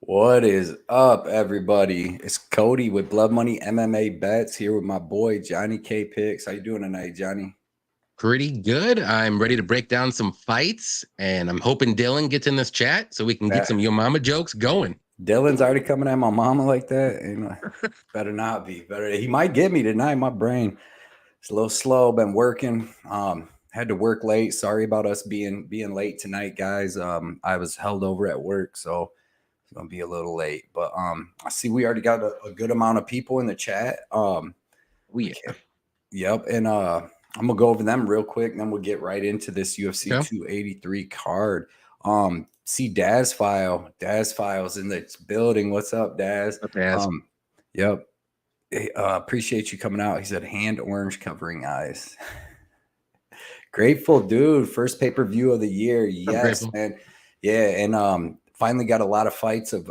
What is up, everybody? It's Cody with Blood Money MMA Bets here with my boy JohnnyKpicks. How you doing tonight, Johnny? Pretty good. I'm ready to break down some fights, and I'm hoping Dylan gets in this chat so we can get That some Yo Mama jokes going. Dylan's already coming at my mama like that. Better not be. Better. He might get me tonight. My brain is a little slow. Been working. Had to work late. Sorry about us being late tonight, guys. I was held over at work, so it's gonna be a little late. But I see we already got a good amount of people in the chat. Oh, I yeah. can't. Yep, and I'm gonna go over them real quick, and then we'll get right into this UFC Okay. 283 card. See Daz Files in the building. What's up, Daz? Up ass. Yep. Hey, appreciate you coming out. He said hand orange covering eyes. Grateful dude, first pay-per-view of the year. I'm Yes, grateful. man. Yeah, and finally got a lot of fights of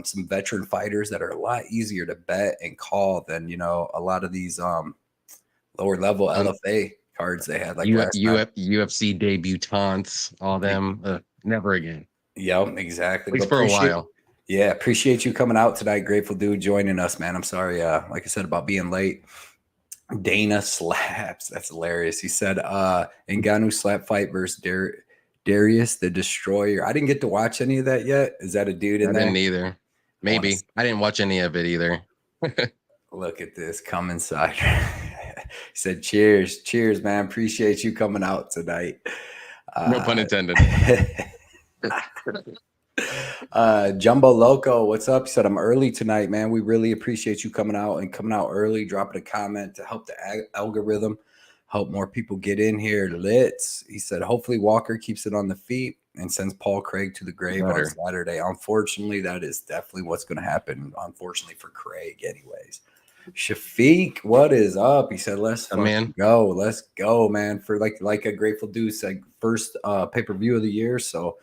some veteran fighters that are a lot easier to bet and call than a lot of these lower level Um, LFA cards they had like last night. UFC debutantes, all them. Never again. Yep, exactly. At But least for a while. appreciate you coming out tonight. Grateful dude joining us, man. I'm sorry, like I said, about being late. Dana slaps. That's hilarious. He said, Ngannou slap fight versus Darius the Destroyer. I didn't get to watch any of that yet. Is that a dude in I there? didn't either. I want to Maybe. I didn't watch any of it either. look at this. Come inside. He said, cheers. Cheers, man. Appreciate you coming out tonight. No pun intended. Jumbo Loco, what's up? He said, I'm early tonight, man. We really appreciate you coming out early, dropping a comment to help the algorithm, help more people get in here. Litz, he said, hopefully Walker keeps it on the feet and sends Paul Craig to the grave on Saturday. Unfortunately, that is definitely what's going to happen. Unfortunately for Craig, anyways. Shafiq, what is up? He said, "Let's fucking go, let's go, man!" For like a Grateful Dude said, first pay-per-view of the year, so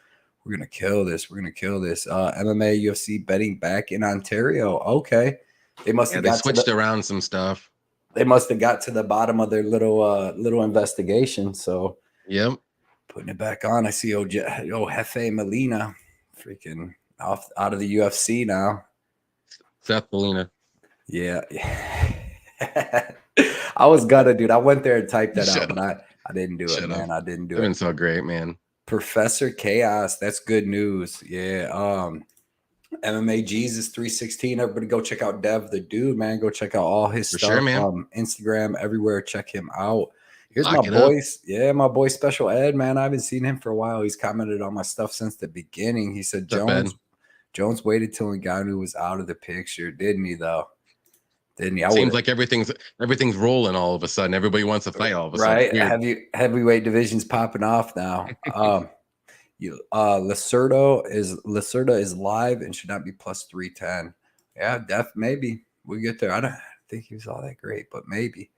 we're gonna kill this. We're gonna kill this. MMA, UFC betting back in Ontario. Okay, they must have They got to switched around some stuff. they must have got to the bottom of their little investigation. So Yep. putting it back on. I see Jefe Molina, freaking off out of the UFC now. Seth Belina. Yeah. I was gonna, dude. I went there and typed that out, Shut but up. I didn't do it, Shut up. man. I didn't do It's been it. so great, man. Professor Chaos, that's good news. Yeah. MMA Jesus 316. Everybody go check out Dev the Dude, man. Go check out all his For sure, stuff. man. Instagram, everywhere. Check him out. Here's my Lock it up. boys. Yeah, my boy Special Ed, man. I haven't seen him for a while. He's commented on my stuff since the beginning. He said What's up, Ed? Jones waited till Ngannou was out of the picture, didn't he though? Didn't he? I would Seems have. like everything's rolling all of a sudden. Everybody wants to fight all of a sudden. Right, Weird. heavyweight division's popping off now. Lacerda is live and should not be plus 310. Yeah, maybe we get there. I don't think he was all that great, but maybe.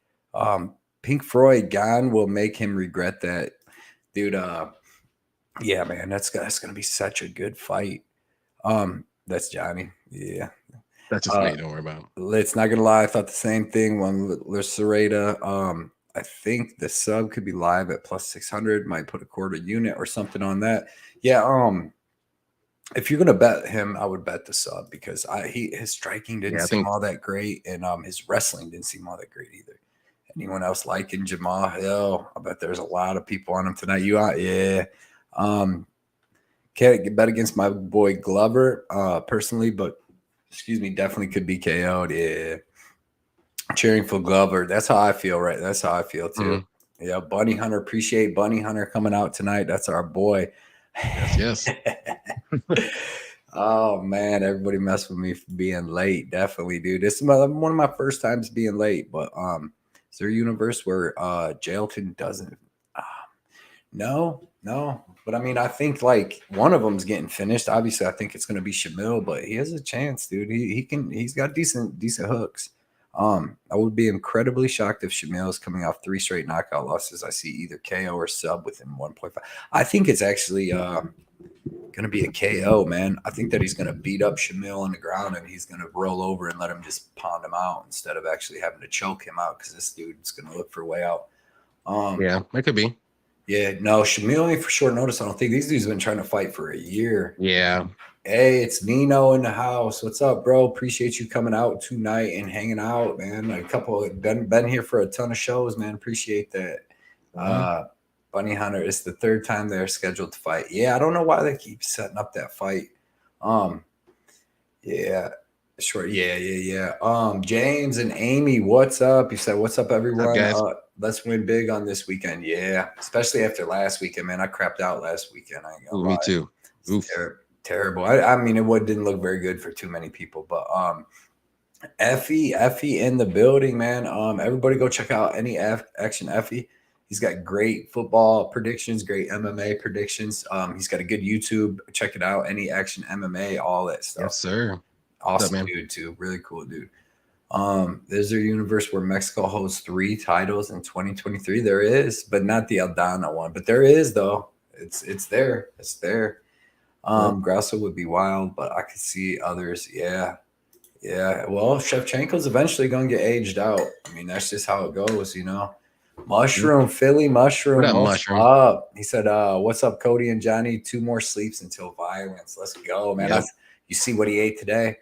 Pink Floyd gone will make him regret that, dude. Yeah, man, that's gonna be such a good fight. That's Johnny. Yeah. That's just me. Don't worry about it. Let's not gonna lie, I thought the same thing when Lacerda. I think the sub could be live at plus 600. Might put a quarter unit or something on that. Yeah. If you're gonna bet him, I would bet the sub because his striking didn't seem all that great, and his wrestling didn't seem all that great either. Anyone else liking Jamal Hill? I bet there's a lot of people on him tonight. You out? Yeah. Can't bet against my boy Glover personally, but excuse me, definitely could be KO'd. Yeah. Cheering for Glover. That's how I feel, right? That's how I feel too. Yeah, Bunny Hunter. Appreciate Bunny Hunter coming out tonight. That's our boy. Yes. Oh man, everybody mess with me for being late. Definitely, dude. This is one of my first times being late. But is there a universe where Jailton doesn't? No. But I mean, I think like one of them's getting finished. Obviously, I think it's going to be Shamil, but he has a chance, dude. He's got decent hooks. I would be incredibly shocked if Shamil is coming off 3 straight knockout losses. I see either KO or sub within 1.5. I think it's actually going to be a KO, man. I think that he's going to beat up Shamil on the ground and he's going to roll over and let him just pound him out instead of actually having to choke him out because this dude's going to look for a way out. Yeah, that could be. Yeah, no, Shamil ain't for short notice. I don't think these dudes have been trying to fight for a year. Yeah. Hey, it's Nino in the house. What's up, bro? Appreciate you coming out tonight and hanging out, man. A couple been here for a ton of shows, man. Appreciate that. Bunny Hunter, it's the third time they're scheduled to fight. Yeah, I don't know why they keep setting up that fight. Yeah, sure. Yeah. James and Amy, what's up? You said, what's up, everyone? What's up, guys? Let's win big on this weekend. Yeah, especially after last weekend, man. I crapped out last weekend. I ain't gonna lie. Me too. Oof. Terrible. I mean, didn't look very good for too many people, but Effie in the building, man. Everybody go check out any action Effie. He's got great football predictions, great MMA predictions. He's got a good YouTube. Check it out. Any action MMA, all that stuff. Yes, sir. Awesome up, dude, too. Really cool, dude. There's a universe where Mexico holds 3 titles in 2023. There is, but not the Aldana one. But there is, though. It's there. It's there. Grasso would be wild, but I could see others. Yeah. Well, Shevchenko's eventually gonna get aged out. I mean, that's just how it goes, you know. Mushroom, Philly Mushroom. What up, Mushroom? Up. He said, "What's up, Cody and Johnny? 2 more sleeps until violence. Let's go, man." Yep. You see what he ate today?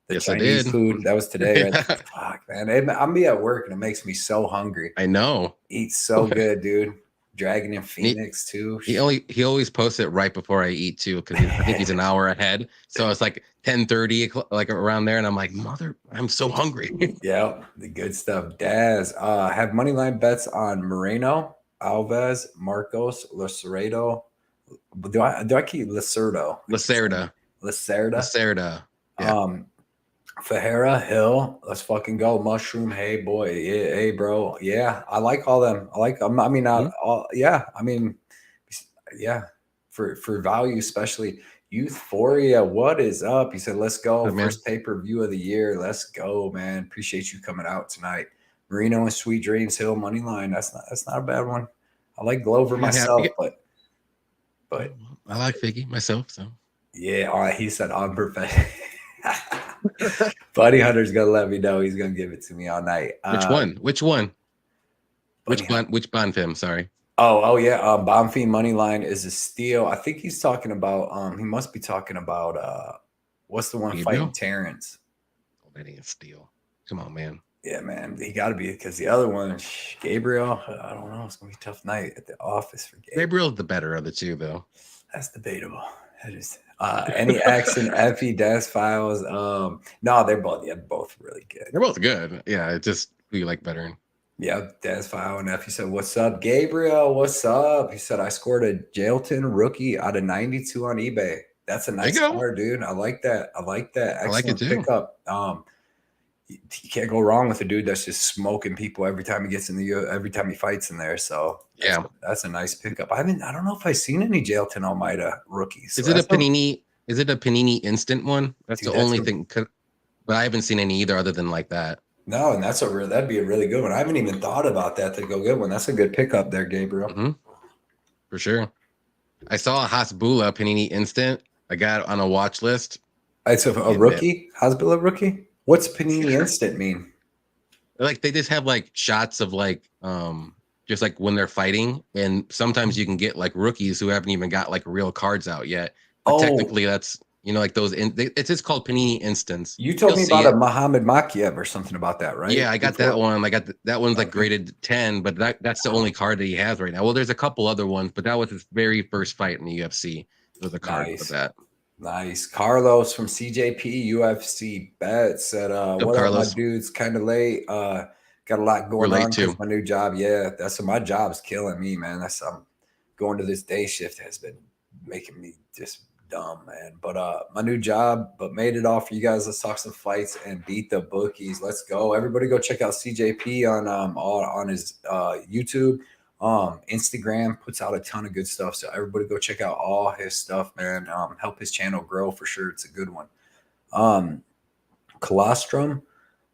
The Chinese food that was today. Right? Fuck, man. I'm be at work and it makes me so hungry. I know. Eats so good, dude. Dragon in Phoenix too. He always posts it right before I eat too, because I think he's an hour ahead. So it's like 10:30, like around there, and I'm like, I'm so hungry. Yeah, the good stuff. Daz, have money line bets on Moreno, Alves, Marcos, Lacerdo. Do I keep Lacerda? Lacerda. Yeah. Fajera, Hill, let's fucking go. Mushroom, hey boy, yeah, hey bro, yeah, I like all them. I like them. I mean, yeah, I mean, yeah, for value, especially Euphoria. What is up? He said, "Let's go, first pay-per-view of the year. Let's go, man. Appreciate you coming out tonight." Marino and Sweet Dreams, Hill money line. That's not a bad one. I like Glover myself, but I like Figgy myself. So yeah, he said I'm perfect. Buddy Hunter's gonna let me know. He's gonna give it to me all night. Which one? Which bond film? Sorry. Oh yeah. Bonfim money line is a steal. I think he's talking about. He must be talking about. What's the one fighting Terrence? Oh, that ain't a steal. Come on, man. Yeah, man. He got to be, because the other one, Gabriel. I don't know. It's gonna be a tough night at the office for Gabriel. Gabriel's the better of the two, though. That's debatable. That is. Any action, Effie, Death Files. No, they're both really good. They're both good. Yeah, it's just who you like better. Yeah, Death File and Effie said, "What's up, Gabriel? What's up?" He said, "I scored a Jailton rookie out of 92 on eBay. That's a nice card, dude. I like that. Excellent I like it too. Pickup. You can't go wrong with a dude that's just smoking people every time he gets in every time he fights in there. So that's a nice pickup. I don't know if I've seen any Jailton Almeida rookies. So is it a Panini? Is it a Panini instant one? That's the only thing. But I haven't seen any either, other than like that. No, and that'd be a really good one. I haven't even thought about that to go good one. That's a good pickup there, Gabriel. Mm-hmm. For sure. I saw a Hasbula Panini instant. I got it on a watch list. It's a rookie? Hasbula rookie? What's Panini instant mean? Like they just have like shots of like just like when they're fighting, and sometimes you can get like rookies who haven't even got like real cards out yet. But technically that's like those it's just called Panini instants. You told me about a Muhammad Makiev or something about that, right? Yeah, I got that one. I got that one's like graded 10, but that's the only card that he has right now. Well, there's a couple other ones, but that was his very first fight in the UFC. There was a card for that. Nice. Carlos from CJP UFC Bet said, "What up, my dudes? Kind of late. Got a lot going on because my new job. Yeah, my job's killing me, man. I'm going to this day shift has been making me just dumb, man. But my new job, but made it all for you guys. Let's talk some fights and beat the bookies. Let's go. Everybody go check out CJP on his YouTube. Instagram puts out a ton of good stuff. So everybody go check out all his stuff, man. Help his channel grow for sure. It's a good one. Colostrum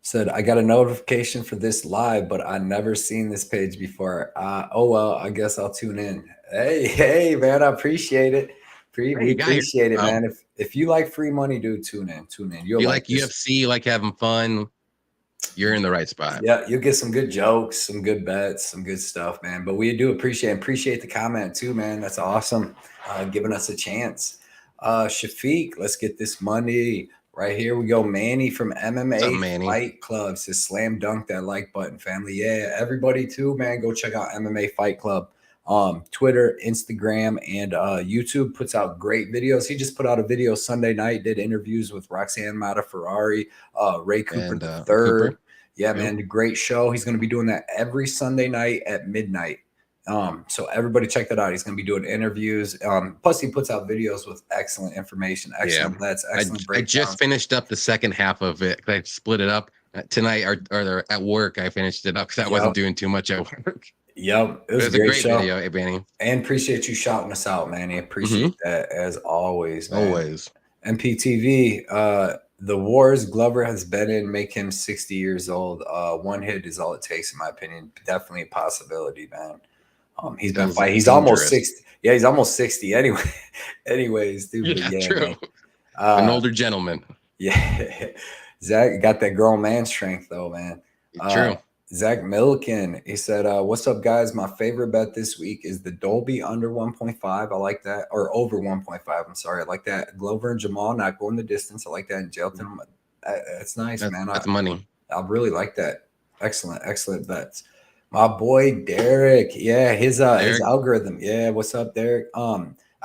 said, "I got a notification for this live, but I never seen this page before. Oh well, I guess I'll tune in." Hey, man, I appreciate it. We appreciate it, man. If you like free money, dude, tune in. You like UFC, you like having fun, you're in the right spot. Yeah, you'll get some good jokes, some good bets, some good stuff, man. But we do appreciate the comment too, man. That's awesome. Giving us a chance. Shafiq, let's get this money. Right here we go. Manny from What's up, MMA Manny? Fight Club says slam dunk that like button, family. Yeah, everybody too, man. Go check out MMA Fight Club. Twitter, Instagram, and YouTube puts out great videos. He just put out a video Sunday night, did interviews with Roxanne Mata Ferrari, Ray Cooper And the Cooper. third. Yeah, Yep. man, great show. He's going to be doing that every Sunday night at midnight. So everybody check that out. He's going to be doing interviews. Plus he puts out videos with excellent information, excellent bets, excellent I just breakdowns. finished up the second half of it. I split it up tonight, or at work. I finished it up because I wasn't doing too much at work. Yep, it was a great show. video, Manny. And appreciate you shouting us out, man. I appreciate that as always, man. Always. MPTV, the wars Glover has been in make him 60 years old. One hit is all it takes, in my opinion. Definitely a possibility, man. He's been fighting. He's almost 60. Yeah, he's almost 60 anyway. Anyways, dude. Yeah, true. Man. An older gentleman. Yeah. Zach got that grown man strength, though, man. True. Zach Milliken, he said, what's up, guys? My favorite bet this week is the Dolby under 1.5. I like that. Or over 1.5. I'm sorry. I like that. Glover and Jamal not going the distance. I like that. And Jelton. That's nice, man. That's money. I really like that. Excellent bets. My boy Derek. Yeah, his algorithm. Yeah, what's up, Derek?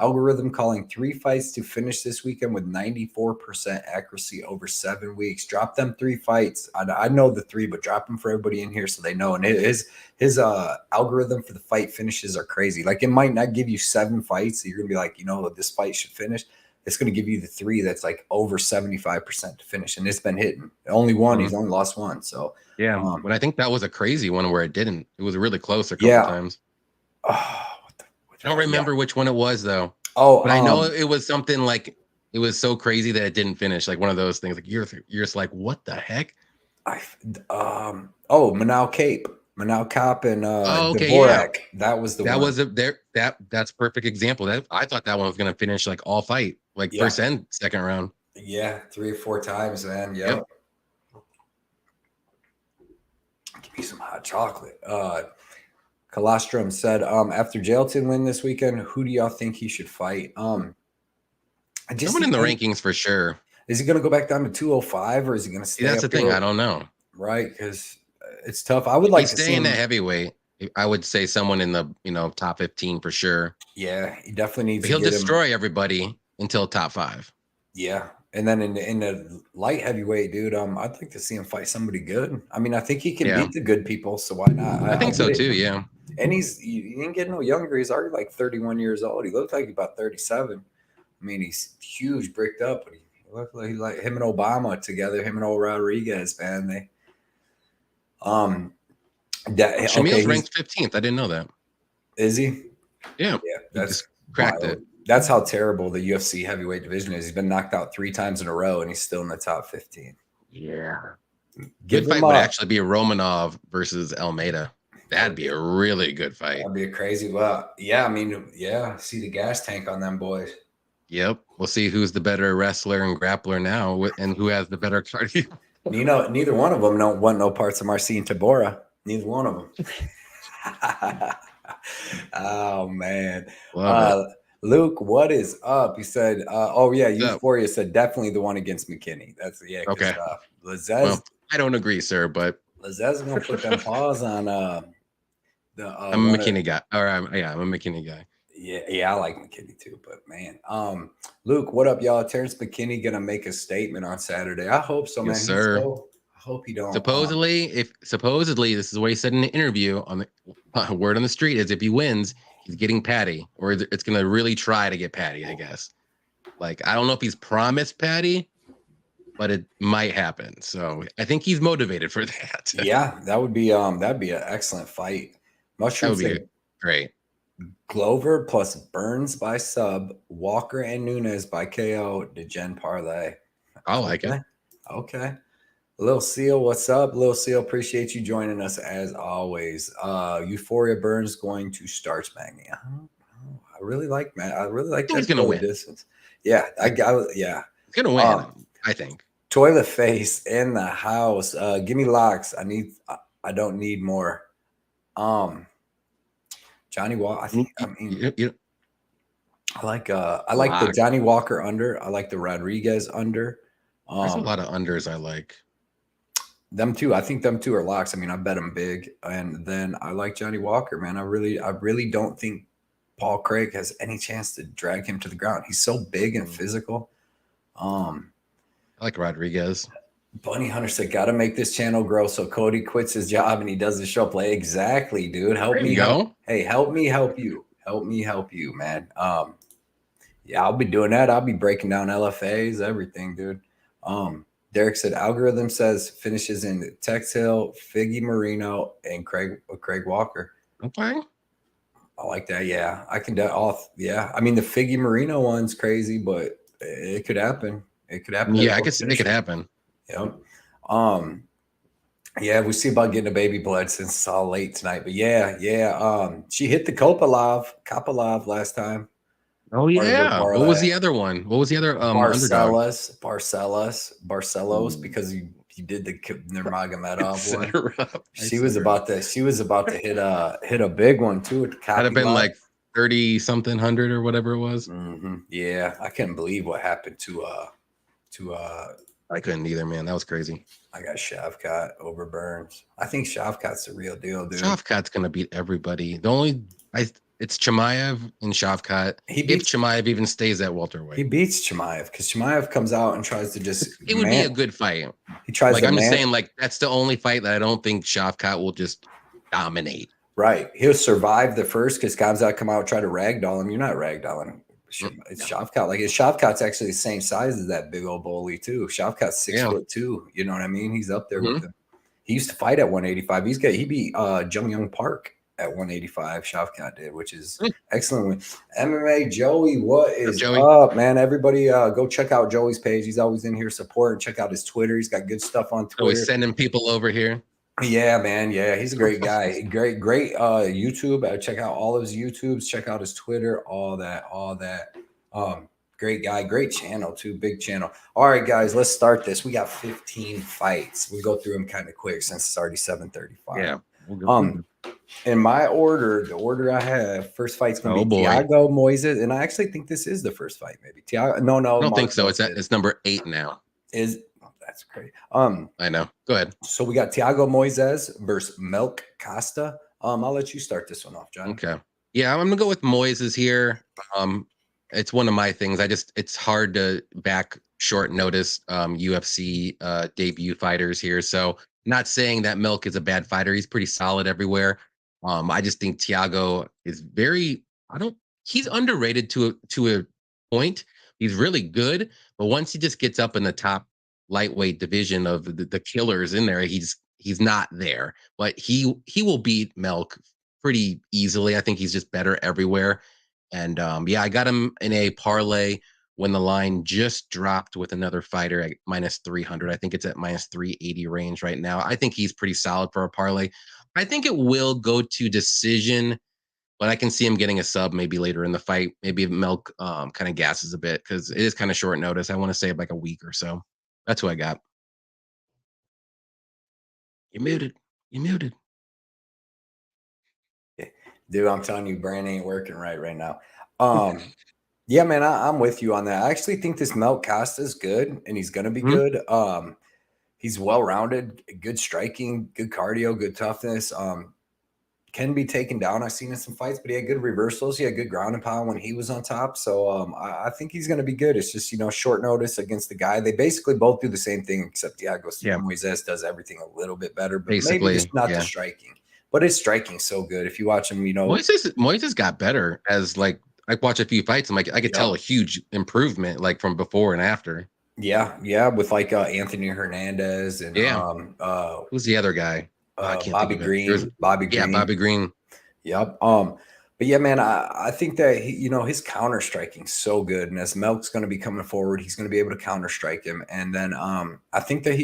Algorithm calling 3 fights to finish this weekend with 94% accuracy over 7 weeks. Drop them 3 fights. I know the 3, but drop them for everybody in here so they know. And his algorithm for the fight finishes are crazy. Like it might not give you 7 fights. So you're gonna be like, this fight should finish. It's gonna give you the 3 that's like over 75% to finish, and it's been hitting. Only one. He's only lost 1. So yeah, but I think that was a crazy one where it didn't. It was really close a couple times. I don't remember which one it was though. Oh, but I know it was something like it was so crazy that it didn't finish. Like one of those things. Like you're just like, what the heck? Manal Cop and Dvorak. That was the one. That's perfect example. I thought that one was gonna finish like all fight, like first and second round. Yeah, 3 or 4 times, man. Yep. Give me some hot chocolate. Colostrum said, after Jailton win this weekend, who do y'all think he should fight? Someone in the rankings for sure. Is he going to go back down to 205 or is he going to stay? That's the thing. I don't know. Right, because it's tough. I would like to stay in that heavyweight. I would say someone in the top 15 for sure. Yeah, he definitely needs. He'll destroy everybody until top 5. Yeah, and then in the light heavyweight, dude, I'd like to see him fight somebody good. I mean, I think he can beat the good people, so why not? I think so too. Yeah. And he ain't getting no younger. He's already like 31 years old. He looks like he's about 37. I mean, he's huge, bricked up, but he looks like him and Obama together. Him and old Rodriguez, man. They Shamil's ranked 15th. I didn't know that. Is he? Yeah. That's cracked it. That's how terrible the UFC heavyweight division is. He's been knocked out 3 times in a row, and he's still in the top 15. Yeah. Good fight would actually be Romanov versus Almeida. That'd be a really good fight. That'd be a crazy. Well, yeah. I mean, see the gas tank on them boys. Yep. We'll see who's the better wrestler and grappler now, and who has the better cardio. Neither one of them don't want no parts of Marcin Tabora. Neither one of them. Oh man. Luke, what is up? He said, Euphoria said definitely the one against McKinney. That's okay. Lazez, I don't agree, sir, but Lazez is gonna put them paws on I'm a McKinney guy. I'm a McKinney guy. Yeah, I like McKinney too, but man. Luke, what up, y'all? Terrence McKinney gonna make a statement on Saturday. I hope so, man. Yes, sir. I hope he don't. Supposedly, this is what he said in an interview on the word on the street is if he wins, he's getting Patty, or it's gonna really try to get Patty, I guess. Like, I don't know if he's promised Patty, but it might happen. So I think he's motivated for that. Yeah, that'd be an excellent fight. Mushroom that would be great. Glover plus Burns by sub, Walker and Nunes by KO, Degen parlay. I like it. Okay. Lil Seal, what's up? Lil Seal, appreciate you joining us as always. Euphoria Burns going to Starch Magni. I really like that. He's gonna win. Distance. Yeah, he's gonna win. I think. Toilet Face in the house. Give me locks. I don't need more. Johnny Wall. I like the Johnny Walker under. I like the Rodriguez under. There's a lot of unders I like. Them two, I think them two are locks. I mean, I bet them big. And then I like Johnny Walker, man. I really don't think Paul Craig has any chance to drag him to the ground. He's so big and physical. I like Rodriguez. Bunny Hunter said, "Got to make this channel grow so Cody quits his job and he does the show play." Exactly, dude. Help me. Hey, help me help you. Help me help you, man. Yeah, I'll be doing that. I'll be breaking down LFAs, everything, dude. Derek said, algorithm says finishes in Tex Hill, Figgy Marino, and Craig Walker. Okay. I like that. Yeah, I can do off. Yeah, I mean the Figgy Marino one's crazy, but it could happen. It could happen. Yeah, I guess it could happen. Yep. Yeah, we see about getting a baby blood since it's all late tonight. But yeah. She hit the Kopalov last time. Oh yeah. What was the other one? What was the other Barcelos, because he did the Nurmagomedov one. She was about to hit a big one too. That'd have been like 30 something hundred or whatever it was. Yeah, I can't believe what happened to I couldn't either, man. That was crazy. I got Shavkat over Burns. I think Shavkat's the real deal, dude. Shavkat's gonna beat everybody. It's Chimaev and Shavkat. If Chimaev even stays at welterweight, he beats Chimaev because Chimaev comes out and tries to just. It would be a good fight. He tries. Like I'm just saying, like that's the only fight that I don't think Shavkat will just dominate. Right, he'll survive the first because Kamzat come out and try to ragdoll him. You're not ragdolling. It's Shavkat. Like Shavkat's actually the same size as that big old bully too. Shavkat's 6'2". You know what I mean? He's up there with him. He used to fight at 185. He beat Jung Young Park at 185. Shavkat did, which is excellent. MMA Joey, what is up, man? Everybody, go check out Joey's page. He's always in here supporting. Check out his Twitter. He's got good stuff on Twitter. Always sending people over here. Yeah, man. Yeah, he's a great guy. Great YouTube. Check out all of his YouTubes. Check out his Twitter. All that. Great guy. Great channel too. Big channel. All right, guys, let's start this. We got 15 fights. We'll go through them kind of quick since it's already 7:35. Yeah. We'll in my order, the order I have, first fight's gonna be Thiago Moises, and I actually think this is the first fight. Maybe Thiago. No, I don't think so. It's number 8 now. That's great. I know. Go ahead. So we got Thiago Moises versus Milk Costa. I'll let you start this one off, John. Okay. Yeah, I'm gonna go with Moises here. It's one of my things. It's hard to back short notice UFC debut fighters here. So not saying that Milk is a bad fighter. He's pretty solid everywhere. I just think Thiago is he's underrated to a point. He's really good, but once he just gets up in the top lightweight division of the killers in there, he's not there. But he will beat Milk pretty easily. I think he's just better everywhere. And I got him in a parlay when the line just dropped with another fighter at -300. I think it's at -380 range right now. I think he's pretty solid for a parlay. I think it will go to decision, but I can see him getting a sub maybe later in the fight. Maybe if Milk kind of gasses a bit because it is kind of short notice. I want to say like a week or so. That's who I got. You're muted. Dude, I'm telling you, brain ain't working right now. Yeah, man, I'm with you on that. I actually think this Milk Costa is good, and he's gonna be good. He's well-rounded, good striking, good cardio, good toughness. Can be taken down. I've seen in some fights, but he had good reversals. He had good ground and pound when he was on top. So I think he's going to be good. It's just, short notice against the guy. They basically both do the same thing, except Moises does everything a little bit better, but maybe just not the striking. But his striking so good. If you watch him, Moises got better as like I watch a few fights. I'm like I could tell a huge improvement like from before and after. Yeah, with like Anthony Hernandez and who's the other guy? Bobby Green. Bobby Green. Yep. But yeah, man, I think that his counter striking so good, and as Milk's going to be coming forward, he's going to be able to counter strike him. And then I think that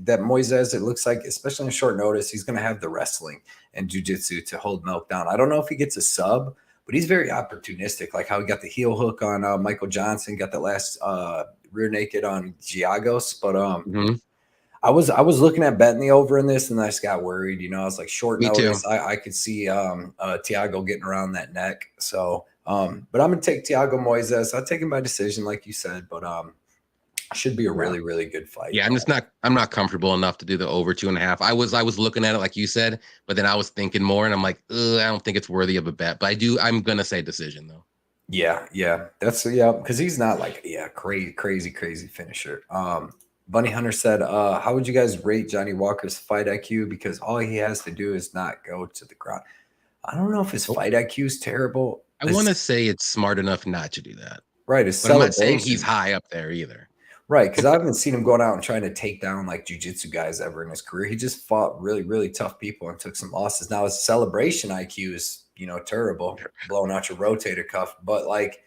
that Moises, it looks like, especially in short notice, he's going to have the wrestling and jiu-jitsu to hold Milk down. I don't know if he gets a sub, but he's very opportunistic, like how he got the heel hook on Michael Johnson, got that last rear naked on Giagos, but I was looking at betting the over in this, and I just got worried. I was like, short notice. I could see Thiago getting around that neck. So But I'm gonna take Thiago Moises. I'll take him by decision, like you said, but should be a really, really good fight. Yeah, I'm not comfortable enough to do the over 2.5. I was looking at it like you said, but then I was thinking more and I'm like, I don't think it's worthy of a bet. But I'm gonna say decision though. Yeah. Because he's not like crazy finisher. Bunny Hunter said, how would you guys rate Johnny Walker's fight IQ? Because all he has to do is not go to the ground. I don't know if his fight IQ is terrible. I want to say it's smart enough not to do that. Right. But I'm not saying he's high up there either. Right. Because I haven't seen him going out and trying to take down like jiu-jitsu guys ever in his career. He just fought really, really tough people and took some losses. Now his celebration IQ is, terrible, blowing out your rotator cuff. But like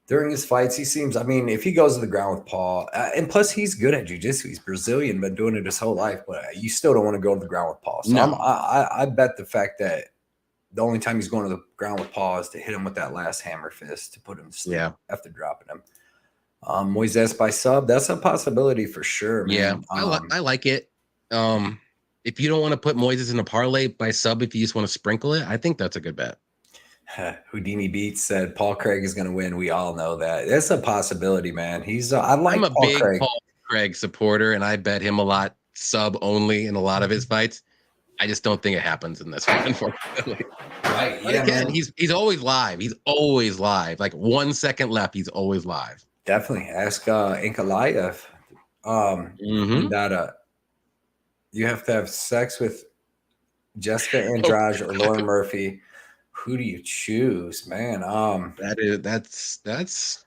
during his fights, he seems, I mean, if he goes to the ground with Paul, and plus he's good at jiu-jitsu. He's Brazilian, been doing it his whole life, but you still don't want to go to the ground with Paul. So no. I bet the fact that the only time he's going to the ground with Paul is to hit him with that last hammer fist to put him to sleep after dropping him. Moises by sub, that's a possibility for sure, man. Yeah, I like it. If you don't want to put Moises in a parlay by sub, if you just want to sprinkle it, I think that's a good bet. Houdini Beats said Paul Craig is going to win. We all know that. That's a possibility, man. I'm a big Paul Craig supporter, and I bet him a lot sub only in a lot of his fights. I just don't think it happens in this one, unfortunately. Right. But again, he's always live. He's always live. Like 1 second left, he's always live. Definitely. Ask Ankalaev. That you have to have sex with Jessica Andrade or Lauren Murphy. Who do you choose, man? That's.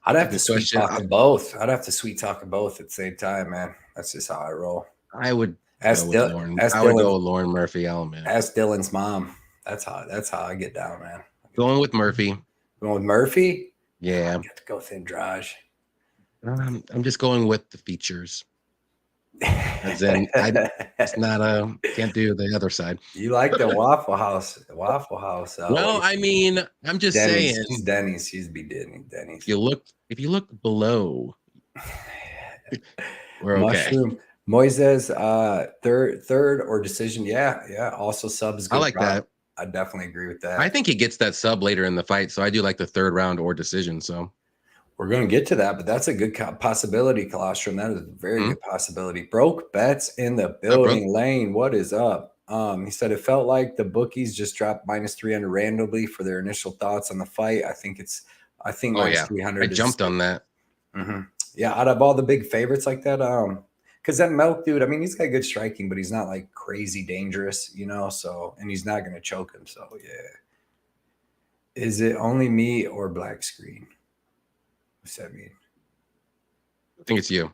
I'd have to sweet talk them both. I'd have to sweet talk them both at the same time, man. That's just how I roll. I would go with Lauren. I would go with Lauren Murphy. Man. Ask Dylan's mom. That's how I get down, man. Going with Murphy. Going with Murphy? Yeah. I got to go with Andrade. I'm just going with the features. As in, it's not can't do the other side. You like the Waffle House? Waffle House. Well, I mean, I'm just saying. She's Denny's. She's be Denny's. If you look below, we're okay. Mushroom. Moises, third or decision. Yeah. Also subs. I like that. I definitely agree with that. I think he gets that sub later in the fight, so I do like the third round or decision. So. We're going to get to that, but that's a good possibility, Colostrum. That is a very good possibility. Broke bets in the building. Lane, what is up? He said it felt like the bookies just dropped -300 randomly for their initial thoughts on the fight. I think -300. I jumped on that. Yeah, out of all the big favorites like that, because that Melk dude, I mean, he's got good striking, but he's not like crazy dangerous, So, and he's not going to choke him. So, yeah. Is it only me or black screen? What's that mean? I think it's you.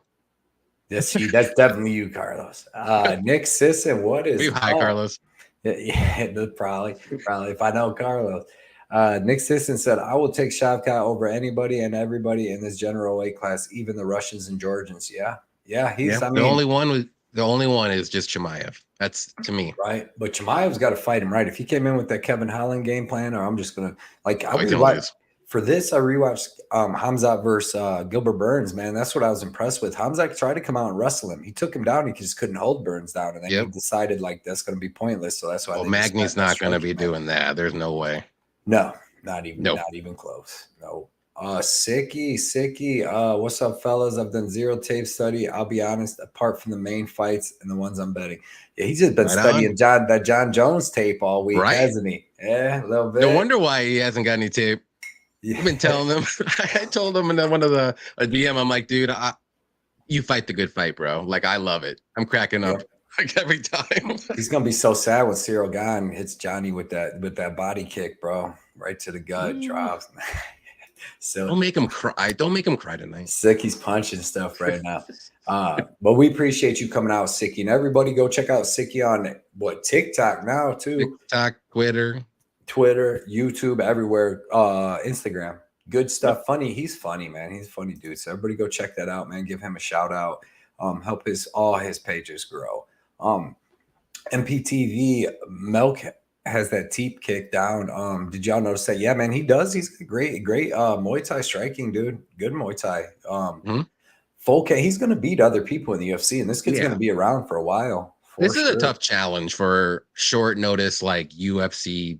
That's you. That's definitely you, Carlos. Nick Sisson, what is hi, Carlos? Yeah, probably. If I know Carlos. Nick Sisson said, I will take Shavkat over anybody and everybody in this general weight class, even the Russians and Georgians. Yeah. The only one is just Chimaev. That's to me. Right. But Chimaev's got to fight him, right? If he came in with that Kevin Holland game plan, or I'm just gonna for this, I rewatched Hamzat versus Gilbert Burns, man. That's what I was impressed with. Hamzat tried to come out and wrestle him. He took him down. He just couldn't hold Burns down. And then he decided, like, that's going to be pointless. So that's why. Well, Magny's not going to be doing that. There's no way. No, not even close. No. Sicky. What's up, fellas? I've done 0 tape study. I'll be honest, apart from the main fights and the ones I'm betting. Yeah, he's just been studying that John Jones tape all week, hasn't he? Yeah, a little bit. No wonder why he hasn't got any tape. I've been telling them. I told him in one of a DM, I'm like, dude, you fight the good fight, bro. Like, I love it. I'm cracking up like every time. He's gonna be so sad when Cyril Gane hits Johnny with that body kick, bro, right to the gut, drops. So don't make him cry. Don't make him cry tonight. Sicky's punching stuff right now. But we appreciate you coming out, Sicky, and everybody go check out Sicky on TikTok now too. TikTok, Twitter, YouTube, everywhere, Instagram. Good stuff. Funny. He's funny, man. He's a funny dude. So everybody go check that out, man. Give him a shout out. Help all his pages grow. MPTV, Melk has that teep kick down. Did y'all notice that? Yeah, man, he does. He's great Muay Thai striking, dude. Good Muay Thai. Folke, he's going to beat other people in the UFC, and this kid's going to be around for a while. This is a tough challenge for short notice, like UFC.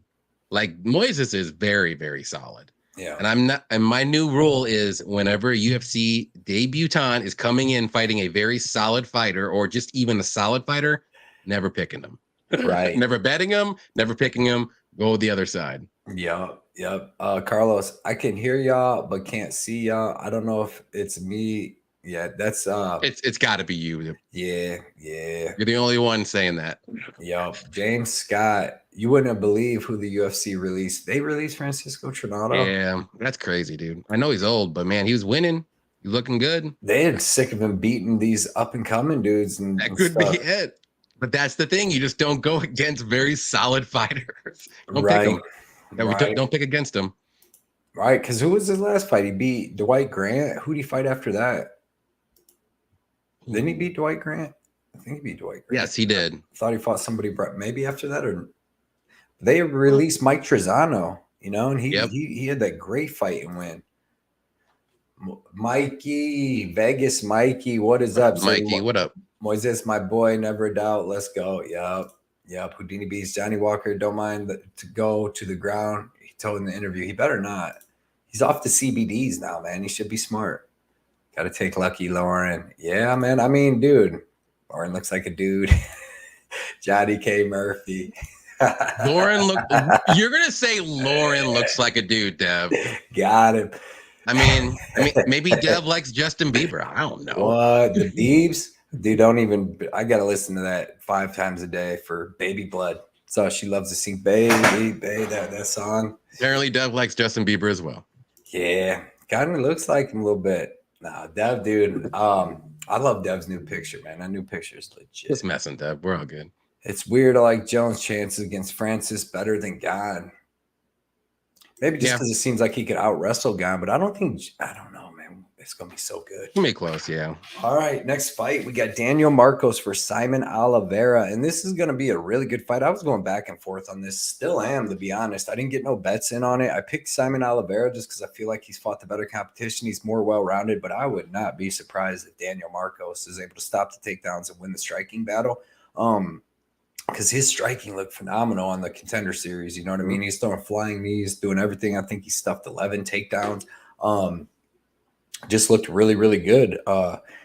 Like Moises is very, very solid. Yeah. And I'm not. And my new rule is whenever a UFC debutant is coming in fighting a very solid fighter, or just even a solid fighter, never picking them. Right. Never betting them. Never picking them. Go the other side. Yep. Yep. Carlos, I can hear y'all, but can't see y'all. I don't know if it's me. Yeah, that's It's got to be you. yeah, yeah. You're the only one saying that. Yep. James Scott. You wouldn't believe who the UFC released. They released Francisco Trinaldo. Yeah, that's crazy, dude. I know he's old, but man, he was winning. He's looking good. They're sick of him beating these up and coming dudes That and could be stuff. it. But that's the thing. You just don't go against very solid fighters. Don't pick Right. them. No, Right. don't pick against them. Right. Because who was his last fight? He beat Dwight Grant. Who did he fight after that? Didn't he beat Dwight Grant? I think he beat Dwight Grant. Yes, he did. I thought he fought somebody maybe after that, or they released Mike Trezano, and he had that great fight and win. Mikey, Vegas Mikey, what is up? Mikey, what up? Moises, my boy, never a doubt. Let's go. Yep. Houdini beats Johnny Walker. Don't mind to go to the ground. He told in the interview, he better not. He's off the CBDs now, man. He should be smart. Got to take Lucky Lauren. Yeah, man. I mean, dude, Lauren looks like a dude. Johnny K. Murphy. You're gonna say Lauren looks like a dude, Dev. Got him. I mean, maybe Dev likes Justin Bieber. I don't know. What? The Biebs? Dude, I gotta listen to that 5 times a day for Baby Blood. So she loves to sing Baby, that song. Apparently Dev likes Justin Bieber as well. Yeah. Kind of looks like him a little bit. Nah, Dev, dude. I love Dev's new picture, man. That new picture is legit. Just messing, Dev. We're all good. It's weird. I like Jones' chances against Francis better than Gane. Maybe just because it seems like he could out wrestle Gane, but I don't know, man. It's gonna be so good. We'll make close, yeah. All right, next fight we got Daniel Marcos for Simon Oliveira, and this is gonna be a really good fight. I was going back and forth on this, still am, to be honest. I didn't get no bets in on it. I picked Simon Oliveira just because I feel like he's fought the better competition. He's more well-rounded, but I would not be surprised if Daniel Marcos is able to stop the takedowns and win the striking battle. Because his striking looked phenomenal on the Contender Series. You know what I mean? He's throwing flying knees, doing everything. I think he stuffed 11 takedowns. Just looked really, really good.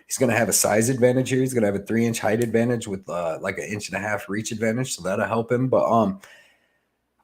He's going to have a size advantage here. He's going to have a 3-inch height advantage with like 1.5 inch reach advantage. So that'll help him. But I'm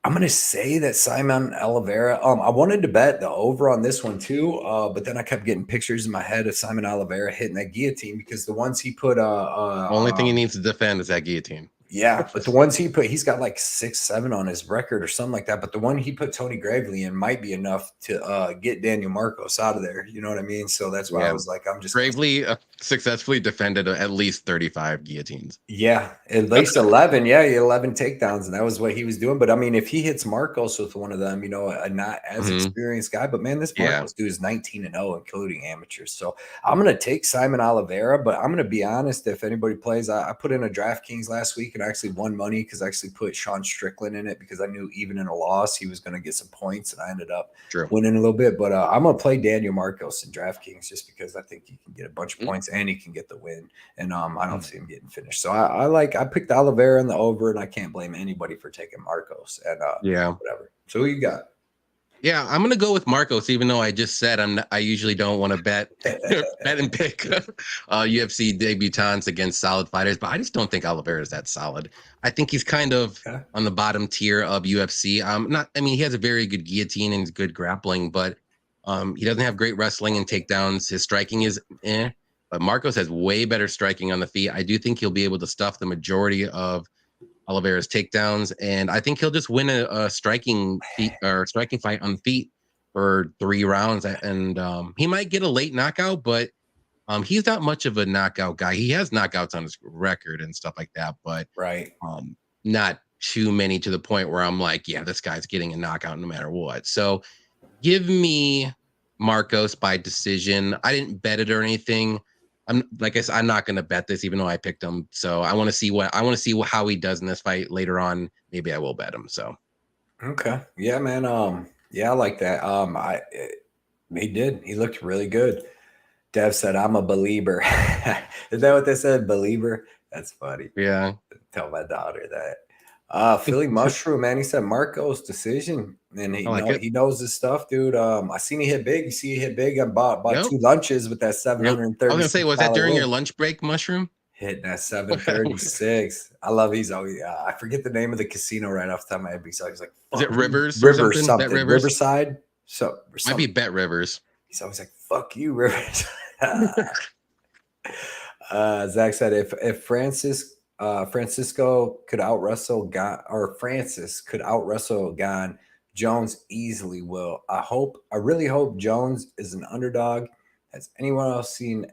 going to say that Simon Oliveira, I wanted to bet the over on this one too. But then I kept getting pictures in my head of Simon Oliveira hitting that guillotine because the ones he put, only thing he needs to defend is that guillotine. Yeah, but the ones he put, he's got like 6-7 on his record or something like that. But the one he put Tony Gravely in might be enough to get Daniel Marcos out of there. You know what I mean? So that's why I was like, I'm just Gravely successfully defended at least 35 guillotines. Yeah, at least 11. Yeah, he had 11 takedowns, and that was what he was doing. But I mean, if he hits Marcos with one of them, a not as experienced guy, but man, this Marcos dude is 19-0, including amateurs. So I'm gonna take Simon Oliveira, but I'm gonna be honest. If anybody plays, I put in a DraftKings last week and I actually won money because I actually put Sean Strickland in it because I knew even in a loss he was going to get some points, and I ended up winning a little bit. But I'm going to play Daniel Marcos in DraftKings just because I think he can get a bunch of points and he can get the win. And I don't see him getting finished. So I picked Oliveira in the over, and I can't blame anybody for taking Marcos. And whatever. So who you got? Yeah, I'm gonna go with Marcos, even though I just said I usually don't want to bet and pick UFC debutants against solid fighters, but I just don't think Oliveira is that solid. I think he's kind of on the bottom tier of UFC. He has a very good guillotine and good grappling, but he doesn't have great wrestling and takedowns. His striking is but Marcos has way better striking on the feet. I do think he'll be able to stuff the majority of Oliveira's takedowns, and I think he'll just win a striking fight on feet for 3 rounds, and he might get a late knockout, but he's not much of a knockout guy. He has knockouts on his record and stuff like that, but not too many to the point where I'm like, yeah, this guy's getting a knockout no matter what. So give me Marcos by decision. I didn't bet it or anything. Like I said, I'm not going to bet this, even though I picked him. So I want to see how he does in this fight later on. Maybe I will bet him. So, okay, yeah, man. Yeah, I like that. He did. He looked really good. Dev said, "I'm a believer." Is that what they said? Believer? That's funny. Yeah. Tell my daughter that. Philly Mushroom, man. He said Marco's decision, and I like it. he knows his stuff, dude. I seen he hit big. You see, he hit big. I bought Yep. 2 lunches with that Yep. I was $730. gonna say, was that during your lunch break, Mushroom? Hitting that 736. I love he's always I forget the name of the casino right off the top of my head. He's always like, Is it Rivers or River something? something. Bet Rivers? Riverside. Might be Bet Rivers. He's always like, fuck you, Rivers. Zach said if Francisco could out wrestle Francis could out wrestle Gon, Jones easily will. I really hope Jones is an underdog. Has anyone else seen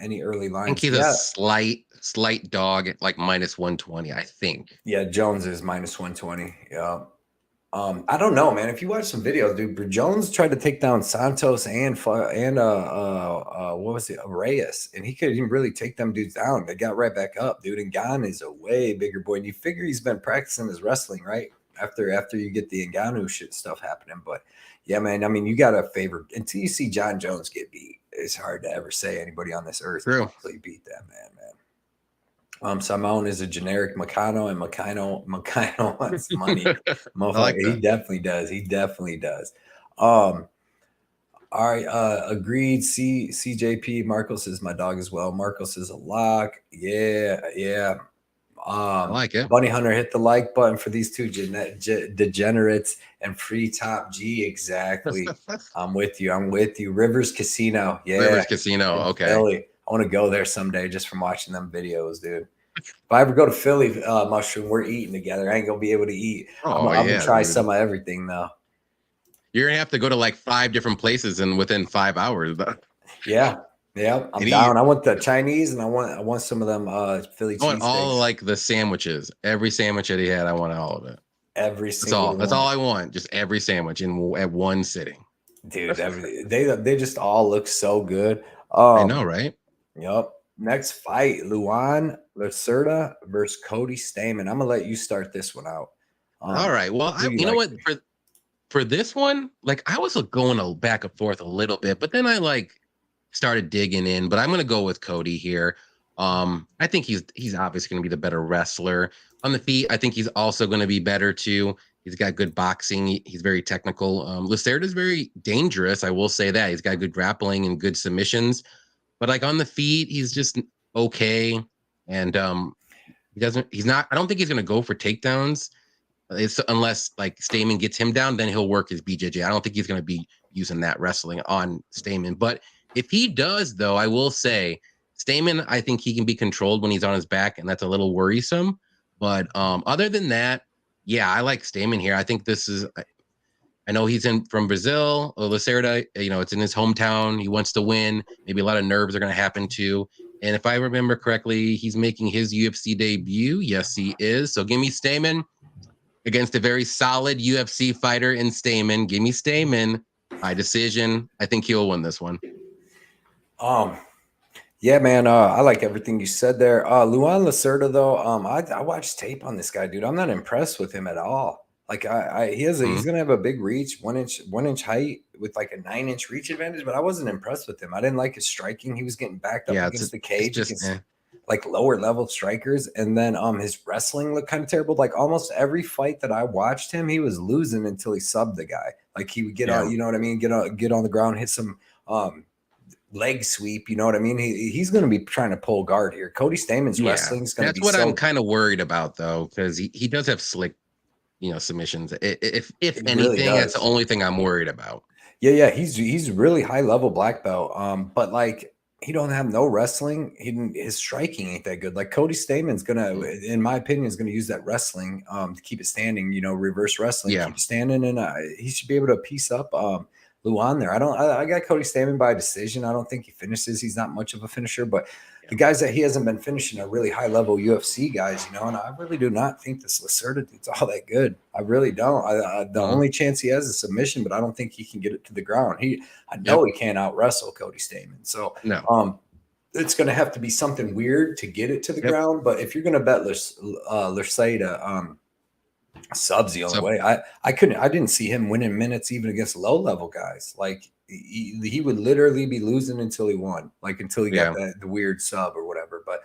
any early lines? I think he's a slight dog at like -120, I think. Yeah, Jones is -120. Yeah. I don't know, man. If you watch some videos, dude, Jones tried to take down Santos and what was it, Reyes, and he couldn't even really take them dudes down. They got right back up, dude. And Gon is a way bigger boy, and you figure he's been practicing his wrestling, right? After you get the Ngannou shit stuff happening, but yeah, man. I mean, you got to favor until you see John Jones get beat. It's hard to ever say anybody on this earth actually beat that man. Simone is a generic Meccano, and Meccano wants money. Like he definitely does. All right, agreed. CJP Marcos is my dog as well. Marcos is a lock. Yeah. I like it. Bunny Hunter, hit the like button for these two degenerates and free top G. Exactly. I'm with you. Rivers Casino. Yeah. Rivers Casino. Okay. Philly. I want to go there someday just from watching them videos, dude. If I ever go to Philly, Mushroom, we're eating together. I ain't gonna be able to eat. I'm gonna try some of everything though. You're gonna have to go to like 5 different places and within 5 hours. Yeah. I'm down. I want the Chinese, and I want some of them Philly cheesesteaks. I want all like the sandwiches. Every sandwich that he had, I want all of it. Every single That's all I want. Just every sandwich at one sitting. Dude, they just all look so good. I know, right? Yep. Next fight, Luan Lacerda versus Cody Stamann. I'm gonna let you start this one out. All right. Well, you know what? For this one, like I was going back and forth a little bit, but then I like started digging in. But I'm gonna go with Cody here. I think he's obviously gonna be the better wrestler on the feet. I think he's also gonna be better too. He's got good boxing. He's very technical. Lacerda is very dangerous. I will say that he's got good grappling and good submissions. But like on the feet, he's just okay. And I don't think he's gonna go for takedowns. Unless like Stamann gets him down, then he'll work his BJJ. I don't think he's gonna be using that wrestling on Stamann. But if he does, though, I will say Stamann, I think he can be controlled when he's on his back, and that's a little worrisome. But other than that, yeah, I like Stamann here. I think this is I know he's from Brazil, Lacerda, it's in his hometown. He wants to win. Maybe a lot of nerves are going to happen too. And if I remember correctly, he's making his UFC debut. Yes, he is. So give me Stamann against a very solid UFC fighter in Stamann. Give me Stamann by decision. I think he'll win this one. Yeah, man. I like everything you said there. Luan Lacerda, though, I watched tape on this guy, dude. I'm not impressed with him at all. Like he's gonna have a big reach, one inch height with like a 9-inch reach advantage, but I wasn't impressed with him. I didn't like his striking. He was getting backed up against the cage against like lower level strikers, and then his wrestling looked kind of terrible. Like almost every fight that I watched him, he was losing until he subbed the guy. Like he would get on, you know what I mean, get on the ground, hit some leg sweep, you know what I mean? He's going to be trying to pull guard here. Cody Stamann's wrestling is going to be. That's what I'm kind of worried about, though, because he does have slick, submissions. If anything, really that's the only thing I'm worried about. Yeah, he's really high level black belt. But like he don't have no wrestling. His striking ain't that good. Like Cody Stamann's gonna, in my opinion, is gonna use that wrestling to keep it standing. Reverse wrestling, keep it standing, and he should be able to piece up Luan there. I got Cody Stamann by decision. I don't think he finishes. He's not much of a finisher, but the guys that he hasn't been finishing are really high level UFC guys, and I really do not think this Lacerda dude's all that good. I really don't. The only chance he has is submission, but I don't think he can get it to the ground. I know he can't out wrestle Cody Stamann. So it's going to have to be something weird to get it to the ground. But if you're going to bet Lacerda, subs the only way. I didn't see him winning minutes even against low level guys. Like he would literally be losing until he won, like until he got the weird sub or whatever. But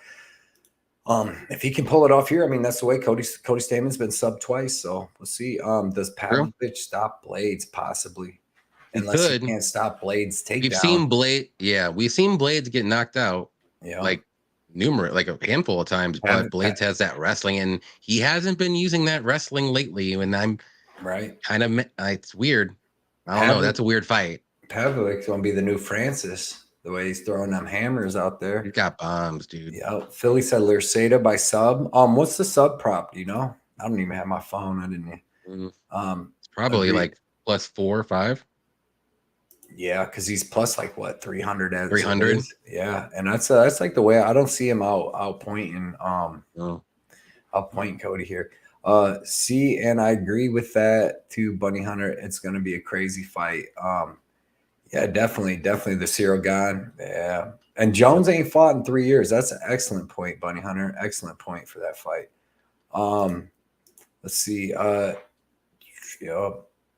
If he can pull it off here, I mean, that's the way Cody Staman's been subbed twice, so we'll see. Does True. Pavlovich stop Blades? Possibly, He unless he could. can't stop Blades We've takedown. seen we've seen Blades get knocked out Yeah, like like a handful of times, but Blades has that wrestling, and he hasn't been using that wrestling lately. And I'm right. kind of it's weird. I don't know. That's a weird fight. Pavlovich's gonna be the new Francis. The way he's throwing them hammers out there. He's got bombs, dude. Yeah. Philly said Lerceta by sub. What's the sub prop? Do you know? I don't even have my phone. I didn't. It's probably agreed. like plus 4 or 5. Yeah, because he's plus like what 300 as 300. Yeah, and that's like the way I don't see him out pointing Cody here. See, and I agree with that too, Bunny Hunter. It's gonna be a crazy fight. Yeah, definitely the Cyril Gane. Yeah. And Jones ain't fought in 3 years. That's an excellent point, Bunny Hunter. Excellent point for that fight. Let's see.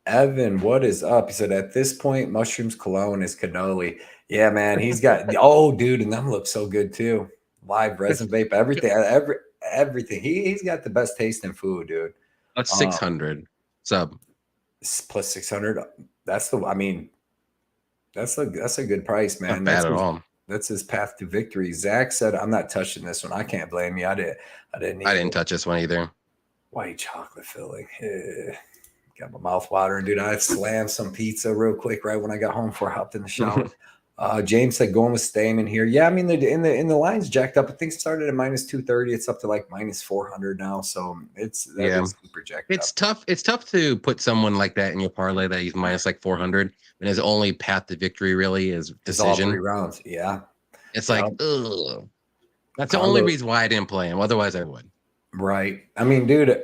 Evan, what is up? He said, at this point, mushrooms cologne is cannoli. Yeah, man. He's got dude, and them look so good too. Live resin vape, everything, everything. He's got the best taste in food, dude. That's 600 sub. Plus 600. That's a good price, man. Not bad at all. That's his path to victory. Zach said, I'm not touching this one. I can't blame you. I didn't touch this one either. White chocolate filling. Got my mouth watering, dude. I slammed some pizza real quick right when I got home before I hopped in the shower. James said going with Stamen here. Yeah, I mean in the lines jacked up. I think it started at minus 230. It's up to like minus 400 now. So it's super jacked up. It's tough to put someone like that in your parlay that he's minus like 400 and his only path to victory really is decision. All 3 rounds. Yeah. It's like, ugh. That's the only reason why I didn't play him. Otherwise I would. Right. I mean, dude,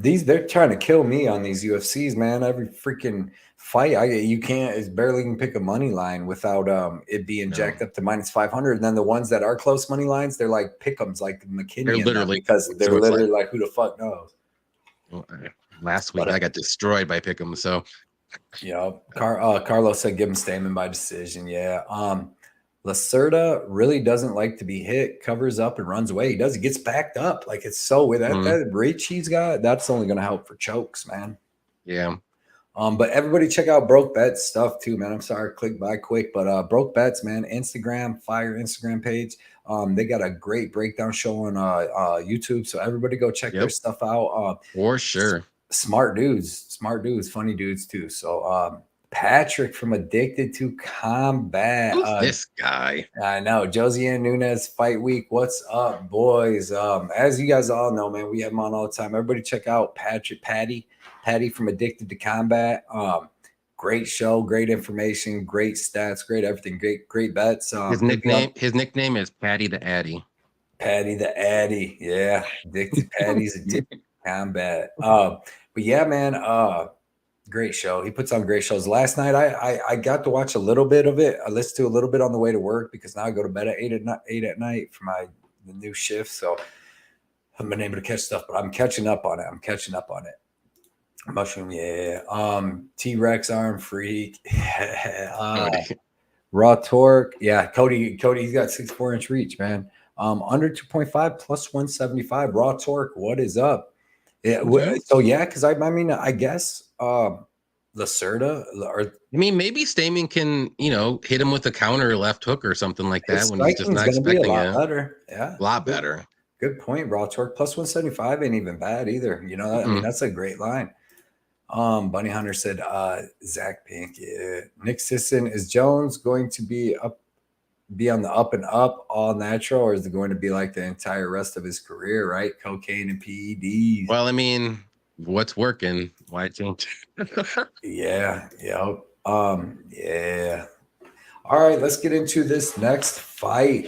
they're trying to kill me on these UFCs, man. Every freaking fight, it's barely can pick a money line without it being jacked up to minus 500. And then the ones that are close money lines, they're like pick'ems, like McKinney. They're literally because they're literally like who the fuck knows. Well, last week I got destroyed by pick'em. So yeah, Carlos said give him Stamen by decision. Yeah. Lacerda really doesn't like to be hit, covers up and runs away. He does. He gets backed up. Like it's so with that reach he's got, that's only going to help for chokes, man. Yeah. But everybody check out Broke Bets stuff too, man. I'm sorry, click by quick, but Broke Bets, man, fire Instagram page. They got a great breakdown show on YouTube, so everybody go check their stuff out. For sure. Smart dudes, funny dudes too. So Patrick from Addicted to Combat. Who's this guy? I know. Josiane Nunes Fight Week. What's up, boys? As you guys all know, man, we have them on all the time. Everybody check out Patty from Addicted to Combat. Great show, great information, great stats, great everything, great bets. His nickname is Patty the Addy. Patty the Addy. Yeah. Addicted Patty's Addicted to Combat. But yeah, man, great show. He puts on great shows. Last night, I got to watch a little bit of it. I listened to a little bit on the way to work because now I go to bed at 8 at night for the new shift. So I haven't been able to catch stuff, but I'm catching up on it. Mushroom, yeah. T-Rex Arm Freak. Raw Torque. Yeah, Cody, he's got 6'4" reach, man. Under 2.5 plus 175. Raw Torque, what is up? Yeah. So yeah, because I guess Lacerda or maybe Stamen can hit him with a counter left hook or something like that when he's just not expecting it. Better. Yeah, a lot better. Good point. Raw Torque plus 175 ain't even bad either. I mean that's a great line. Bunny Hunter said Zach Pink. Yeah. Nick Sisson, is Jones going to be on the up and up, all natural, or is it going to be like the entire rest of his career, right? Cocaine and PEDs. Well, I mean, what's working? Why change? Yeah. Yeah. Yeah. All right, let's get into this next fight.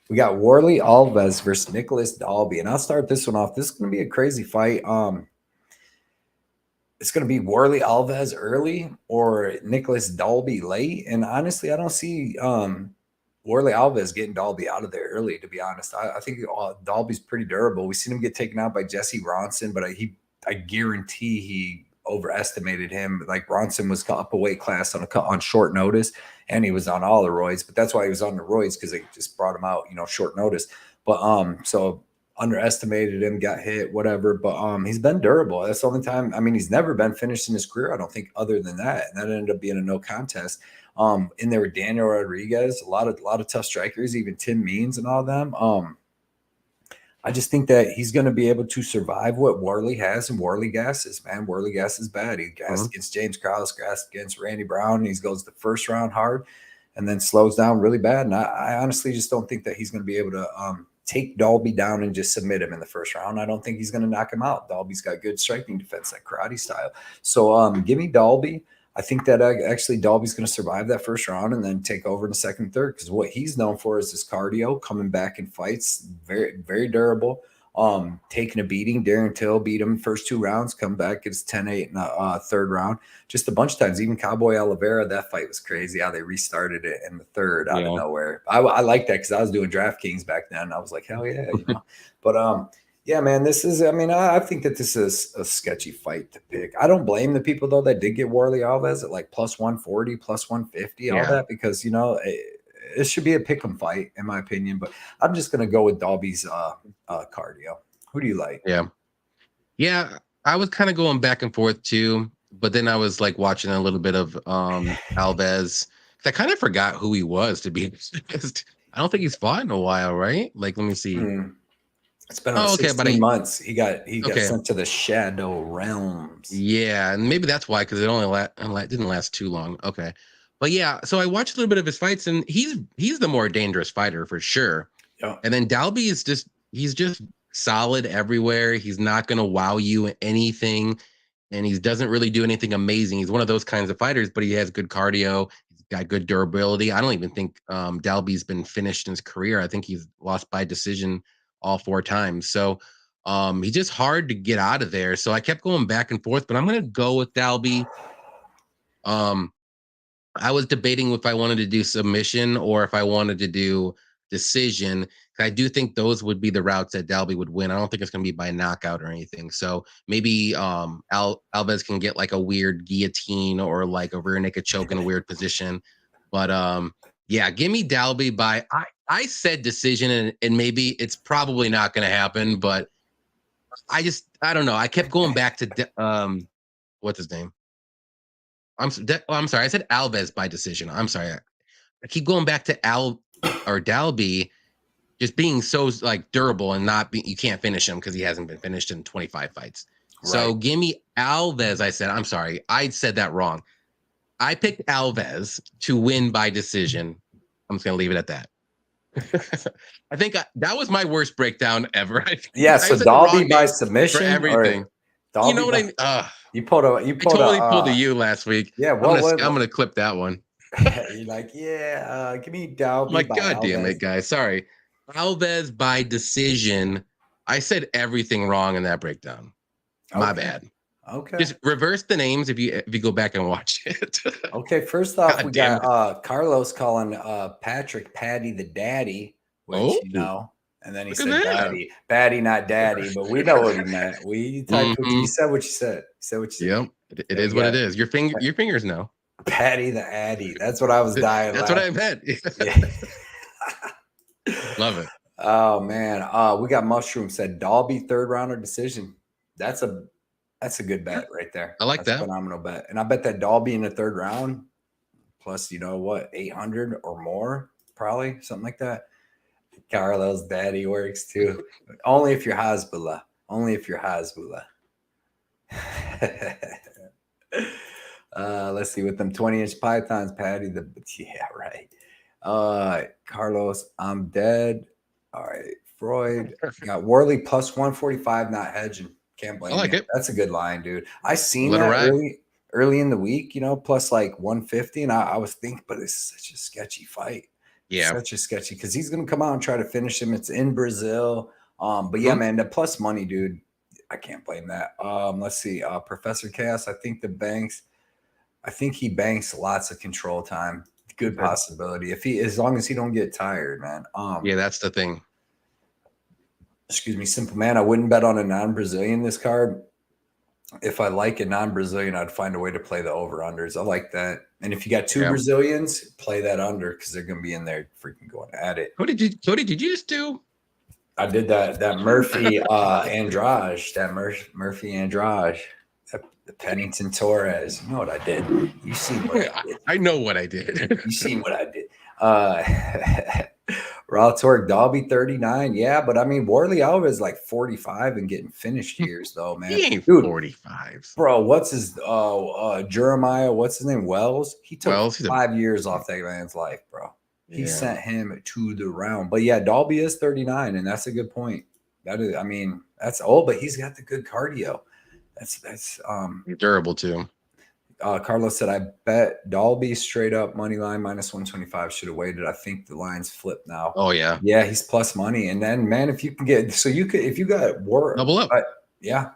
We got Warley Alves versus Nicholas Dalby, and I'll start this one off. This is going to be a crazy fight. It's going to be Warley Alves early or Nicholas Dalby late. And honestly, I don't see Warley Alves getting Dalby out of there early, to be honest. I think Dalby's pretty durable. We've seen him get taken out by Jesse Ronson, but I guarantee he overestimated him. Like Ronson was up a weight class on short notice, and he was on all the roids. But that's why he was on the roids, because they just brought him out, short notice. But so underestimated him, got hit, whatever. But he's been durable. That's the only time. I mean, he's never been finished in his career, I don't think, other than that. And that ended up being a no contest. In there with Daniel Rodriguez, a lot of tough strikers, even Tim Means and all of them. I just think that he's going to be able to survive what Warley has, and Warley gasses, man. Warley gas is bad. He gassed against James Krause, gassed against Randy Brown. He goes the first round hard and then slows down really bad. And I honestly just don't think that he's going to be able to take Dalby down and just submit him in the first round. I don't think he's going to knock him out. Dalby's got good striking defense, like karate style. So give me Dalby. I think that actually Dalby's going to survive that first round and then take over in the second, third, because what he's known for is his cardio, coming back in fights, very, very durable. Taking a beating. Darren Till beat him first 2 rounds, come back, gets 10-8 in the third round. Just a bunch of times. Even Cowboy Oliveira, that fight was crazy how they restarted it in the third out of nowhere. I like that because I was doing DraftKings back then. I was like, hell yeah, you know. But yeah, man, this is, I mean, I think that this is a sketchy fight to pick. I don't blame the people, though, that did get Warley Alves at like plus 140, plus 150, all that, because, you know, it should be a pick 'em fight, in my opinion. But I'm just going to go with Dalby's cardio. Who do you like? Yeah, I was kind of going back and forth, too. But then I was like watching a little bit of Alves. I kind of forgot who he was, to be honest. I don't think he's fought in a while, right? Like, let me see. It's been 16 months. He got sent to the Shadow Realms. Yeah, and maybe that's why, because it only didn't last too long. Okay, but yeah, so I watched a little bit of his fights, and he's the more dangerous fighter for sure. Yeah. And then Dalby is he's just solid everywhere. He's not going to wow you in anything, and he doesn't really do anything amazing. He's one of those kinds of fighters, but he has good cardio. He's got good durability. I don't even think Dalby's been finished in his career. I think he's lost by decision all 4 times. So he's just hard to get out of there. So I kept going back and forth, but I'm going to go with Dalby. I was debating if I wanted to do submission or if I wanted to do decision. I do think those would be the routes that Dalby would win. I don't think it's going to be by knockout or anything. So maybe Alves can get like a weird guillotine or like a rear naked choke in a weird position. But yeah, give me Dalby by I said decision, and maybe it's probably not going to happen, but I don't know. I kept going back to what's his name? I'm sorry. I said Alves by decision. I'm sorry. I keep going back to Dalby just being so like durable and you can't finish him because he hasn't been finished in 25 fights. Right. So give me Alves. I said, I'm sorry. I said that wrong. I picked Alves to win by decision. I'm just going to leave it at that. I think that was my worst breakdown ever. Yeah, so Dalby by submission for everything. You know what I mean? You totally pulled a U last week. Yeah, I'm gonna clip that one. You're like, yeah, give me Dalby. My God damn it, guys. Sorry. Alves by decision. I said everything wrong in that breakdown. My bad. Okay. Just reverse the names if you go back and watch it. Okay, first off, we got Carlos calling Patrick Patty the Daddy, which you know, and then he said Patty, not Daddy, but we know what he meant. You said what you said. You said what you said. Yep, it is what it is. Your fingers know. Patty the Addy. That's what I was dying. That's what I meant. Love it. Oh man. We got Mushroom said Dalby third rounder decision. That's a good bet right there. I like that. Phenomenal bet. And I bet that Dalby in the third round, plus, 800 or more, probably something like that. Carlos Daddy works too. Only if you're Hezbollah. Let's see, with them 20-inch pythons, Patty. Yeah, right. Carlos, I'm dead. All right. Freud got Worley plus 145, not hedging. Can't blame it. That's a good line, dude. I seen that early in the week, plus like 150, and I was thinking, but it's such a sketchy fight. Yeah, such a sketchy because he's gonna come out and try to finish him. It's in Brazil. But yeah, man, the plus money, dude. I can't blame that. Let's see. Professor Chaos. I think he banks lots of control time. Good possibility as long as he don't get tired, man. Yeah, that's the thing. Excuse me, Simple Man. I wouldn't bet on a non-Brazilian this card. If I like a non-Brazilian, I'd find a way to play the over-unders. I like that. And if you got 2 Brazilians, play that under because they're going to be in there freaking going at it. Cody, did you just do I did that Murphy Andrade, Murphy Andrade, the Pennington Torres. You know what I did? You seen what I did? I know what I did. You seen what I did? Raw Torque Dalby 39. Yeah, but I mean Warley Alves like 45 and getting finished years though, man. He ain't Dude, 45. bro, what's his Jeremiah? What's his name? Wells. He took Wells, 5 years off that man's life, bro. He Yeah. sent him to the round. But yeah, Dalby is 39, and that's a good point. That is, I mean, that's old, but he's got the good cardio. That's durable too. Carlos said, I bet Dalby straight up money line minus 125 should have waited. I think the line's flipped now. Oh yeah. Yeah, he's plus money. And then man, if you can get if you got war double up. Yeah.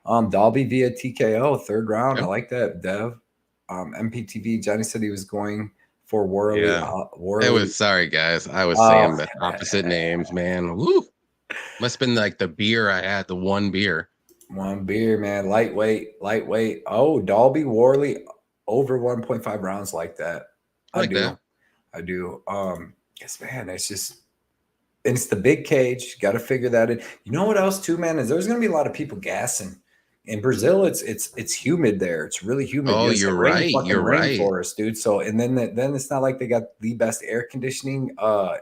Dalby via TKO, third round. Yep. I like that, Dev. MPTV, Johnny said he was going for Worley. Yeah. Worley. It was sorry guys. I was saying the opposite names, man. Woo. Must have been like the beer I had, the one beer. One beer, man. Lightweight. Oh, Dalby Worley over 1.5 rounds like that. I do. I do. Yes, man, it's the big cage. Got to figure that in. You know what else too, man? Is there's gonna be a lot of people gassing. In Brazil, it's humid there. It's really humid. Oh, you're right. You're right, rainforest, dude. So and then it's not like they got the best air conditioning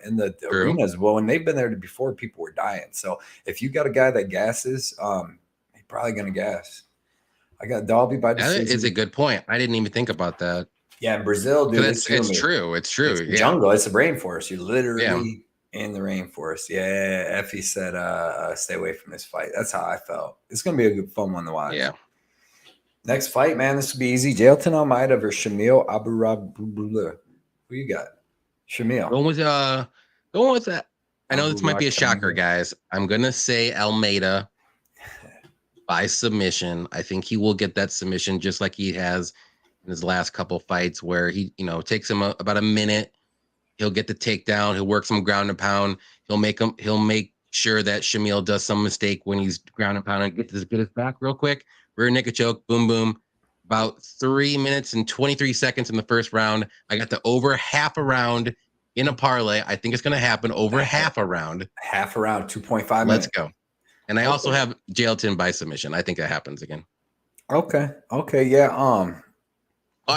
in the True. arenas. Well, when they've been there before, people were dying. So if you got a guy that gasses, he's probably gonna gas. I got Dalby by decision. That is a good point. I didn't even think about that. Yeah, in Brazil, dude, it's true. It's true. It's the jungle. It's a rainforest. You're literally in the rainforest. Yeah, Effie said, stay away from this fight. That's how I felt. It's gonna be a good fun one to watch. Yeah. Next fight, man. This will be easy. Jailton Almeida versus Shamil Aburabula. Who you got? Shamil. Going with that. I know this might be a shocker, guys. I'm gonna say Almeida by submission. I think he will get that submission just like he has in his last couple fights, where he, takes him about a minute. He'll get the takedown. He'll work some ground and pound. He'll make sure that Shamil does some mistake when he's ground and pound and get his back real quick. Rear naked choke, boom, boom. About 3 minutes and 23 seconds in the first round. I got the over half a round in a parlay. I think it's going to happen over half a round. 2.5 minutes. Let's go. And I also have Jailton by submission. I think that happens again. Okay. Yeah. I'm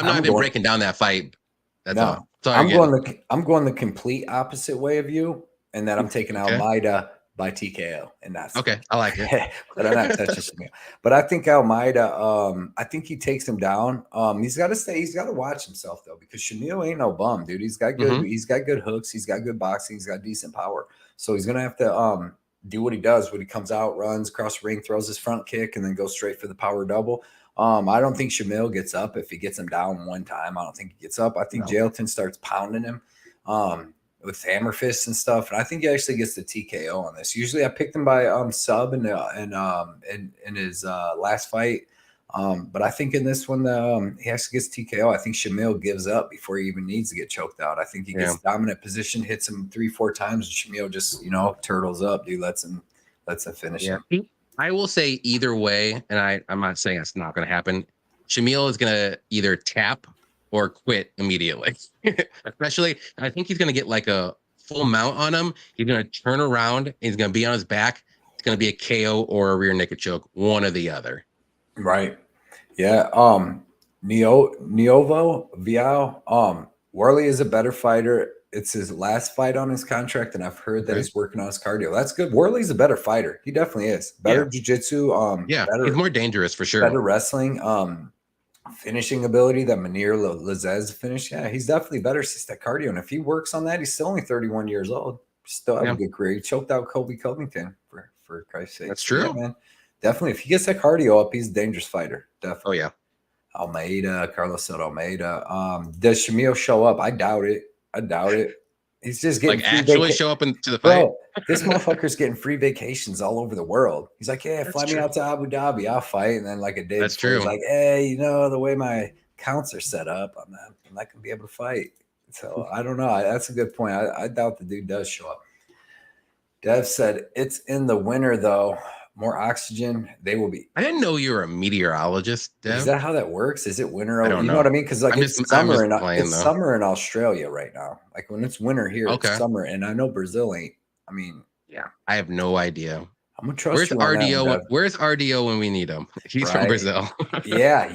not even breaking down that fight. That's all. Sorry, I'm going the complete opposite way of you, and then I'm taking Almeida by TKO, and that's okay. I like it. But I'm not touching Shamil. But I think Almeida, I think he takes him down. He's got to watch himself though, because Shamil ain't no bum, dude. He's got good, he's got good hooks, he's got good boxing, he's got decent power. So he's gonna have to do what he does when he comes out, runs across the ring, throws his front kick, and then goes straight for the power double. I don't think Shamil gets up if he gets him down one time. I don't think he gets up. I think Jailton starts pounding him with hammer fists and stuff, and I think he actually gets the TKO on this. Usually, I picked him by sub in his last fight, but I think in this one he actually gets TKO. I think Shamil gives up before he even needs to get choked out. I think he gets dominant position, hits him 3-4 times, and Shamil just turtles up, dude. Lets him finish him. I will say either way, and I'm not saying it's not going to happen. Shamil is going to either tap or quit immediately. Especially, I think he's going to get like a full mount on him. He's going to turn around, and he's going to be on his back. It's going to be a KO or a rear naked choke, one or the other. Right. Yeah. Niovo Vial. Worley is a better fighter. It's his last fight on his contract, and I've heard that he's working on his cardio. That's good. Worley's a better fighter. He definitely is. Better jiu-jitsu. He's more dangerous for sure. Better wrestling. Finishing ability that Munir Lazez finished. Yeah, he's definitely better. It's just that cardio. And if he works on that, he's still only 31 years old. Still have a good career. He choked out Kobe Covington for Christ's sake. That's true. Yeah, man. Definitely. If he gets that cardio up, he's a dangerous fighter. Definitely. Oh, yeah. Almeida, Carlos said Almeida. Does Shamil show up? I doubt it. He's just getting actually show up into the fight. Bro, this motherfucker's getting free vacations all over the world. He's like, yeah, fly me out to Abu Dhabi. I'll fight. And then like a day That's before, true. He's like, hey, the way my counts are set up, I'm not gonna be able to fight. So I don't know. That's a good point. I doubt the dude does show up. Dev said it's in the winter though. More oxygen, they will be. I didn't know you were a meteorologist, Dev. Is that how that works? Is it winter? I don't know Know what I mean? Because like it's summer in Australia right now. Like when it's winter here, it's summer. And I know Brazil ain't. I mean, Yeah, I have no idea. I'm gonna trust Where's you on that one, RDO? Dev. Where's RDO when we need him? He's from Right. Brazil. Yeah.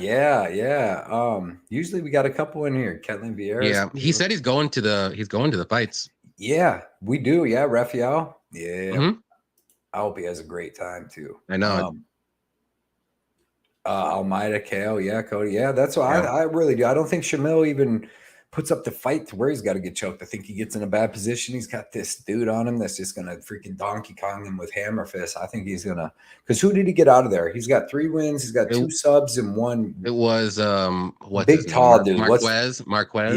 Usually we got a couple in here. Ketlin Vieira's Yeah, he too. said he's going to the fights. Yeah, we do. Yeah, Raphael. Yeah. Mhm. I hope he has a great time too. I know. Almeida, Kale, yeah, Cody, yeah, that's what Yeah. I really do. I don't think Shamil even puts up the fight to where he's got to get choked. I think he gets in a bad position. He's got this dude on him that's just gonna freaking Donkey Kong him with hammer fist. I think he's gonna, because who did he get out of there? He's got 3 wins. He's got It, 2 subs and 1 it was what's his big name? tall dude. Marquez.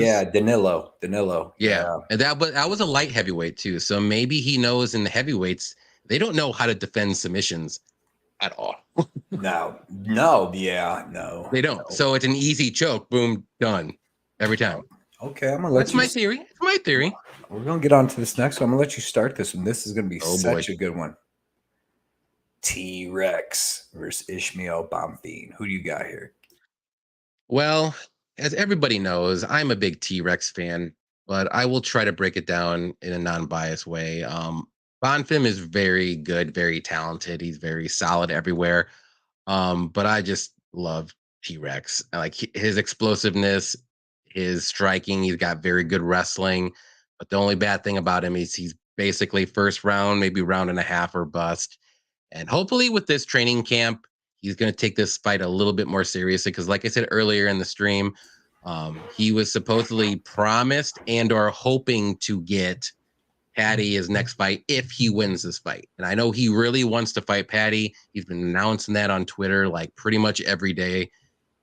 Yeah, Danilo. Yeah, Yeah. and that was a light heavyweight too. So maybe he knows in the heavyweights they don't know how to defend submissions at all. No, yeah, no. They don't. So it's an easy choke. Boom, done every time. Okay, I'm gonna let That's you. my theory. It's my theory. We're gonna get on to this next one. I'm gonna let you start this one. This is gonna be Oh, boy. such a good one. T-Rex versus Ishmael Bonfim. Who do you got here? Well, as everybody knows, I'm a big T-Rex fan, but I will try to break it down in a non-biased way. Bonfim is very good, very talented. He's very solid everywhere. But I just love T-Rex. I like his explosiveness, his striking. He's got very good wrestling. But the only bad thing about him is he's basically first round, maybe round and a half or bust. And hopefully with this training camp, he's going to take this fight a little bit more seriously. Because like I said earlier in the stream, he was supposedly promised and or hoping to get Patty his next fight if he wins this fight. And I know he really wants to fight Patty. He's been announcing that on Twitter like pretty much every day.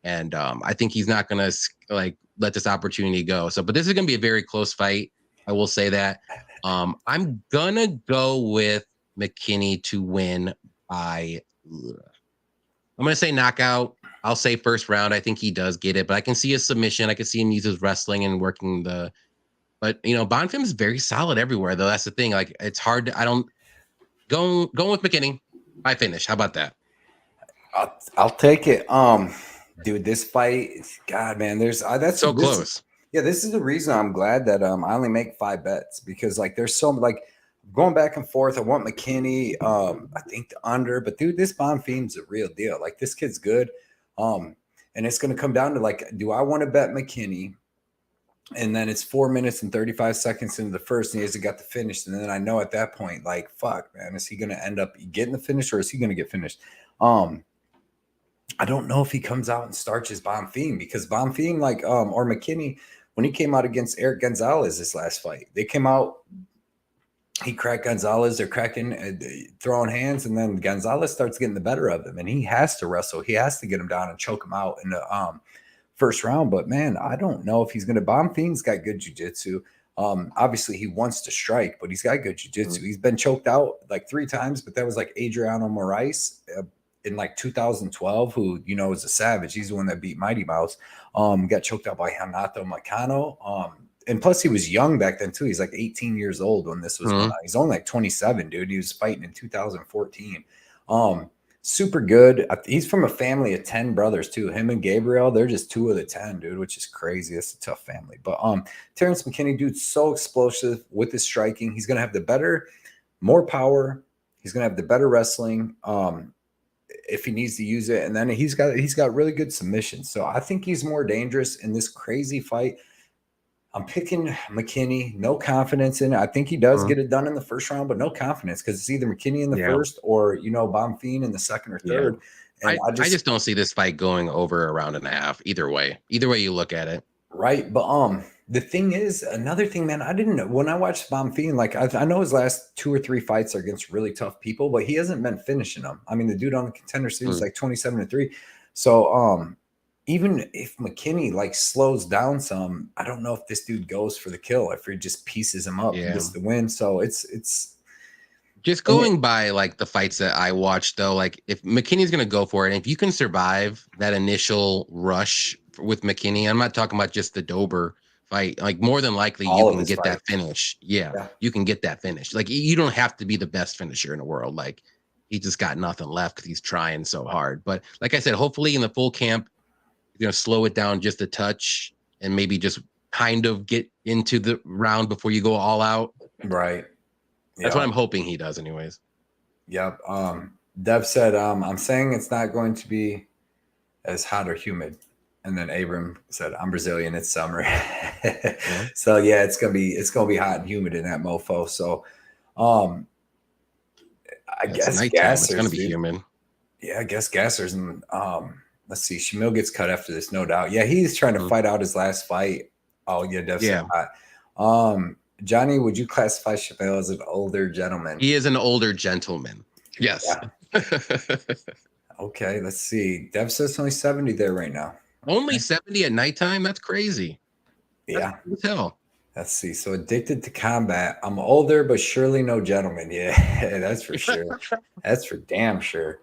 And I think he's not going to like let this opportunity go. So, but this is going to be a very close fight. I will say that. I'm going to go with McKinney to win by, I'm going to say knockout. I'll say first round. I think he does get it, but I can see his submission. I can see him use his wrestling and working the, but Bonfim is very solid everywhere, though. That's the thing. Like it's hard to. I don't going with McKinney. I finish. How about that? I'll take it. Dude, this fight, God, man, that's So close. This is the reason I'm glad that I only make 5 bets, because like there's so like going back and forth. I want McKinney. I think the under, but dude, this Bonfim's a real deal. Like this kid's good. And it's gonna come down to like, do I want to bet McKinney? And then it's 4 minutes and 35 seconds into the first, and he hasn't got the finish. And then I know at that point, like, fuck, man, is he going to end up getting the finish, or is he going to get finished? I don't know if he comes out and starches Bonfim, because Bonfim, like, or McKinney, when he came out against Eric Gonzalez this last fight, they came out, he cracked Gonzalez, they're cracking, throwing hands, and then Gonzalez starts getting the better of him, and he has to wrestle. He has to get him down and choke him out in the first round. But man, I don't know if he's going to. Bonfim's got good jiu-jitsu. Obviously he wants to strike, but he's got good jiu-jitsu. He's been choked out like 3 times, but that was like Adriano Moraes in like 2012, who is a savage. He's the one that beat Mighty Mouse. Got choked out by Hanato Makano. And plus he was young back then too. He's like 18 years old when this was going on. He's only like 27, dude. He was fighting in 2014. Super good. He's from a family of 10 brothers too. Him and Gabriel, they're just 2 of the 10, dude, which is crazy. That's a tough family. But Terrence McKinney, dude, so explosive with his striking. He's gonna have more power. He's gonna have the better wrestling if he needs to use it. And then he's got really good submissions. So I think he's more dangerous in this crazy fight. I'm picking McKinney, no confidence in it. I think he does get it done in the first round, but no confidence, because it's either McKinney in the first or, Bonfim in the second or third. Yeah. And I just don't see this fight going over a round and a half either way you look at it. Right. But the thing is, another thing, man, I didn't know when I watched Bonfim, like I know his last 2 or 3 fights are against really tough people, but he hasn't been finishing them. I mean, the dude on the Contender Series is like 27-3. So even if McKinney like slows down some, I don't know if this dude goes for the kill, if he just pieces him up and gets the win. So it's just going by like the fights that I watched, though, like if McKinney's going to go for it, and if you can survive that initial rush with McKinney, I'm not talking about just the Dober fight, like more than likely you can get that finish. Yeah, you can get that finish. Like you don't have to be the best finisher in the world. Like he just got nothing left because he's trying so hard. But like I said, hopefully in the full camp, slow it down just a touch and maybe just kind of get into the round before you go all out. right. That's what I'm hoping he does, anyways. Yep. Dev said, I'm saying it's not going to be as hot or humid. And then Abram said, I'm Brazilian, it's summer. Yeah. So yeah, it's gonna be hot and humid in that mofo. So I It's guess nighttime. It's gonna gassers, be dude. humid. Yeah, I guess gassers and let's see, Shamil gets cut after this, no doubt. Yeah, he's trying to fight out his last fight. Oh, yeah, definitely hot. Johnny, would you classify Shamil as an older gentleman? He is an older gentleman. Yes. Yeah. Okay, let's see. Dev says only 70 there right now. Only 70 at nighttime? That's crazy. Yeah. That's hell. Let's see. So addicted to combat. I'm older, but surely no gentleman. Yeah, that's for sure. That's for damn sure.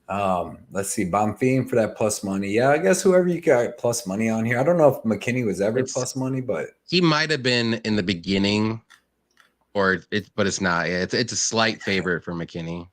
Let's see. Bonfim for that plus money. Yeah, I guess whoever you got plus money on here. I don't know if McKinney was ever plus money, but he might have been in the beginning, but it's not. Yeah, it's a slight favorite for McKinney.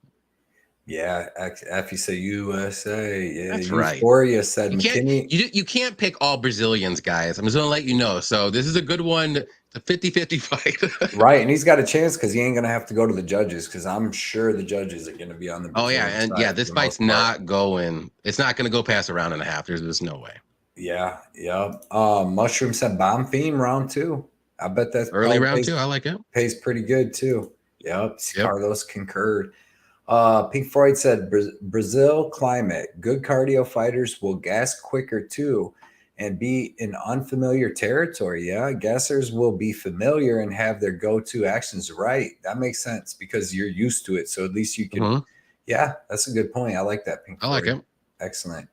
Yeah, F, you say USA. Yeah, that's right. Euphoria said McKinney. You can't pick all Brazilians, guys. I'm just gonna let you know. So this is a good one. It's a 50-50 fight. Right, and he's got a chance because he ain't gonna have to go to the judges because I'm sure the judges are gonna be on the Brazilian side. This fight's not going. It's not gonna go past a round and a half. There's no way. Yeah. Mushroom said bomb theme round 2. I bet that's early round 2. I like it. Pays pretty good too. Yep. Carlos concurred. Pink Floyd said Brazil climate. Good cardio fighters will gas quicker too and be in unfamiliar territory. Yeah. Gassers will be familiar and have their go-to actions right. That makes sense because you're used to it. So at least you can. Yeah, that's a good point. I like that, Pink Floyd. I like it. Excellent.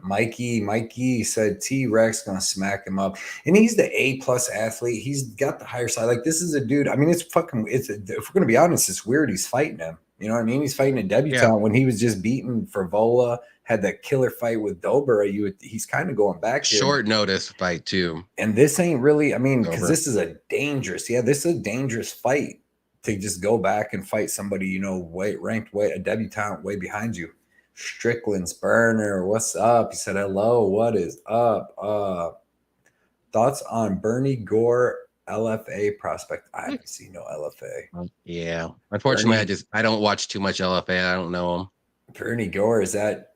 Mikey said T-Rex gonna smack him up, and he's the A+ athlete. He's got the higher side. Like this is a dude. I mean, if we're gonna be honest, it's weird. He's fighting him. You know what I mean? He's fighting a debutant when he was just beaten for Vola. Had that killer fight with Dober. He's kind of going back here. Short notice fight too. And this ain't really. I mean, because this is a dangerous. Yeah, this is a dangerous fight to just go back and fight somebody a debutant way behind you. Strickland's burner, what's up? He said hello. What is up? Thoughts on Bernie Gore LFA prospect? I haven't seen no LFA. Yeah, unfortunately, I don't watch too much LFA. I don't know him. Bernie Gore, is that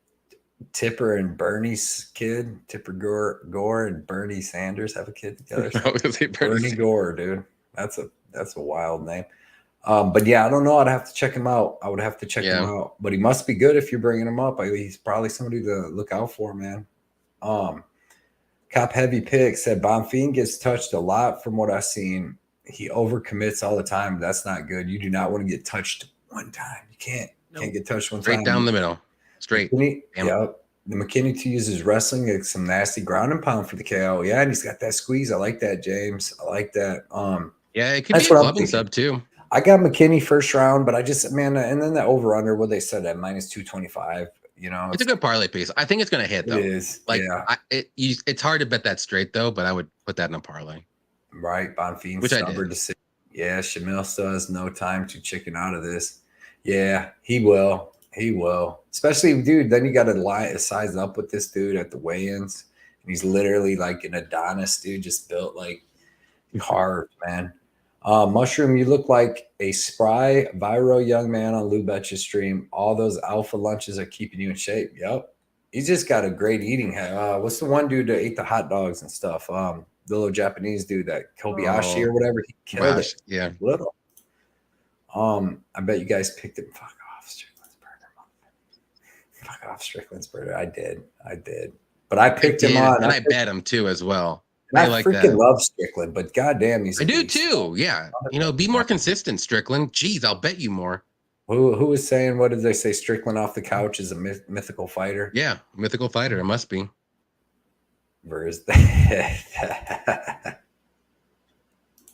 Tipper and Bernie's kid? Tipper Gore and Bernie Sanders have a kid together. Bernie Gore, dude. That's a wild name. But yeah, I don't know. I'd have to check him out. I would have to check him out. But he must be good if you're bringing him up. He's probably somebody to look out for, man. Cop Heavy Pick said Bonfim gets touched a lot from what I've seen. He overcommits all the time. That's not good. You do not want to get touched one time. You can't get touched one time. Straight down the middle. Straight. Yep. The McKinney to use his wrestling, get some nasty ground and pound for the KO. Yeah, and he's got that squeeze. I like that, James. I like that. Yeah, it could be a club and sub too. I got McKinney first round, but and then the over under, what they said at -225. You know, it's a good parlay piece. I think it's going to hit though. It is. Like, it's hard to bet that straight though, but I would put that in a parlay. Right, Bonfim, which stubborn I did. Decision. Yeah, Shamil still has no time to chicken out of this. Yeah, he will. He will. Especially, dude. Then you got to size up with this dude at the weigh-ins, and he's literally like an Adonis, dude, just built like carved, man. Mushroom, you look like a spry, viral young man on Lou Betch's stream. All those alpha lunches are keeping you in shape. Yep. He's just got a great eating head. What's the one dude that ate the hot dogs and stuff? The little Japanese dude, that Kobayashi or whatever. He killed it. Yeah. Little. I bet you guys picked it. Fuck off, Strickland's burger. Fuck off, Strickland's burger. I did. But I picked him on. And I bet him too as well. I like freaking love Strickland, but goddamn, he's. I do too. Yeah, be more consistent, Strickland. Jeez, I'll bet you more. Who was saying? What did they say? Strickland off the couch is a mythical fighter. Yeah, mythical fighter. It must be. Where is that?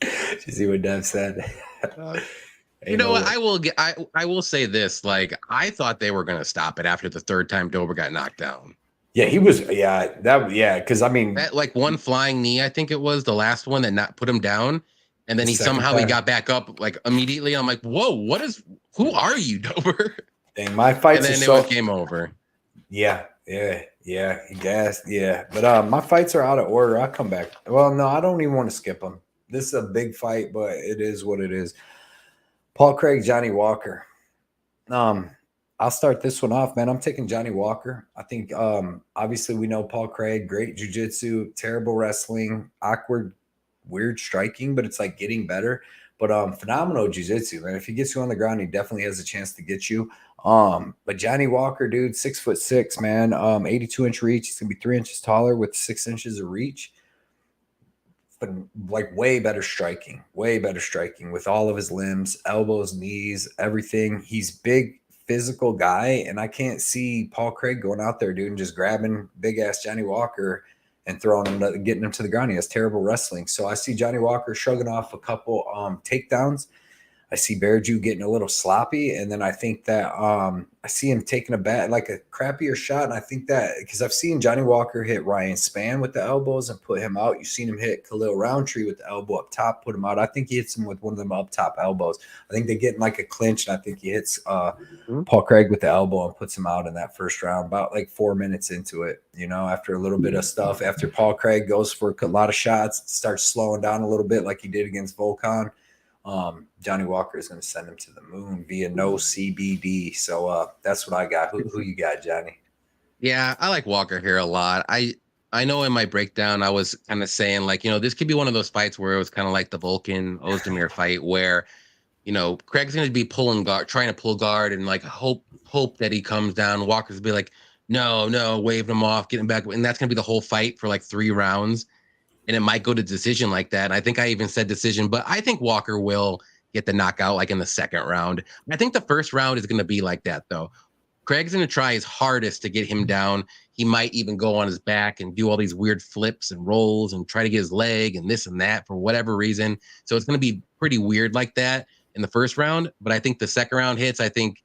Did you see what Dev said? You know what? I will say this. Like, I thought they were gonna stop it after the third time Dober got knocked down. Yeah, he was. Because I mean, that, like one flying knee, I think it was the last one that not put him down, and then he got back up like immediately. I'm like, whoa, who are you, Dober? Dang, my fights. And then it was game over. Yeah, he gassed. Yeah, but my fights are out of order. I'll come back. Well, no, I don't even want to skip them. This is a big fight, but it is what it is. Paul Craig, Johnny Walker. I'll start this one off, man. I'm taking Johnny Walker. I think obviously we know Paul Craig, great jiu-jitsu, terrible wrestling, awkward, weird striking, but it's like getting better. But phenomenal jiu-jitsu, man. If he gets you on the ground, he definitely has a chance to get you. But Johnny Walker, dude, 6'6", man, 82-inch reach. He's gonna be 3 inches taller with 6 inches of reach. But like way better striking with all of his limbs, elbows, knees, everything. He's big, physical guy, and I can't see Paul Craig going out there, dude, and just grabbing big ass Johnny Walker and throwing him, getting him to the ground. He has terrible wrestling, so I see Johnny Walker shrugging off a couple takedowns. I see Bearju getting a little sloppy, and then I think that I see him taking like a crappier shot, and I think that because I've seen Johnny Walker hit Ryan Spann with the elbows and put him out. You've seen him hit Khalil Roundtree with the elbow up top, put him out. I think he hits him with one of them up top elbows. I think they get in like a clinch, and I think he hits Paul Craig with the elbow and puts him out in that first round, about like 4 minutes into it, after a little bit of stuff. After Paul Craig goes for a lot of shots, starts slowing down a little bit like he did against Volkan. Johnny Walker is going to send him to the moon via no CBD. So that's what I got. Who you got, Johnny? Yeah, I like Walker here a lot. I know in my breakdown I was kind of saying like, this could be one of those fights where it was kind of like the Volkan Ozdemir fight where, Craig's going to be pulling guard, trying to pull guard and like hope that he comes down. Walker's be like, no, wave him off, get him back. And that's going to be the whole fight for like 3 rounds. And it might go to decision like that. I think I even said decision, but I think Walker will get the knockout like in the second round. I think the first round is going to be like that, though. Craig's going to try his hardest to get him down. He might even go on his back and do all these weird flips and rolls and try to get his leg and this and that for whatever reason. So it's going to be pretty weird like that in the first round. But I think the second round hits, I think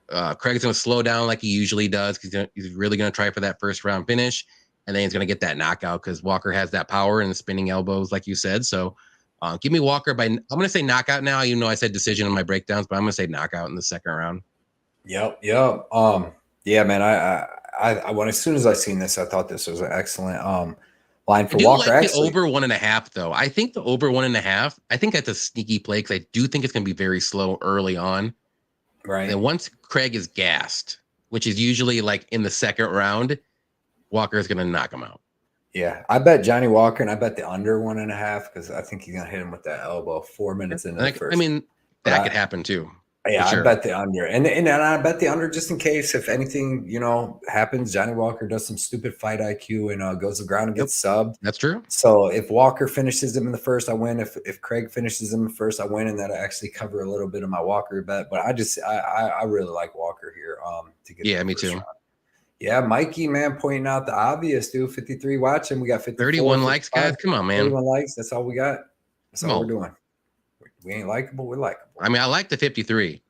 Craig's going to slow down like he usually does because he's really going to try for that first round finish. And then he's going to get that knockout because Walker has that power and the spinning elbows, like you said. So give me Walker I'm going to say knockout now, even though I said decision in my breakdowns, but I'm going to say knockout in the second round. Yep. Yeah, man. I when as soon as I seen this, I thought this was an excellent line for Walker. Like the over 1.5, though. I think the over 1.5. I think that's a sneaky play because I do think it's going to be very slow early on. Right. And once Craig is gassed, which is usually like in the second round, Walker is going to knock him out. Yeah, I bet Johnny Walker, and I bet the under 1.5 because I think he's going to hit him with that elbow 4 minutes into the first. I mean, that could happen too. Yeah, sure. I bet the under, and I bet the under just in case if anything happens. Johnny Walker does some stupid fight IQ and goes to the ground and gets subbed. That's true. So if Walker finishes him in the first, I win. If Craig finishes him in the first, I win, and that'll actually cover a little bit of my Walker bet. But I really like Walker here. To get me too. Round. Yeah, Mikey, man, pointing out the obvious, dude. 53 watching. We got 31 likes, guys. Come on, man. 31 likes. That's all we got. That's all we're doing. We ain't likable. We're likable. I mean, I like the 53.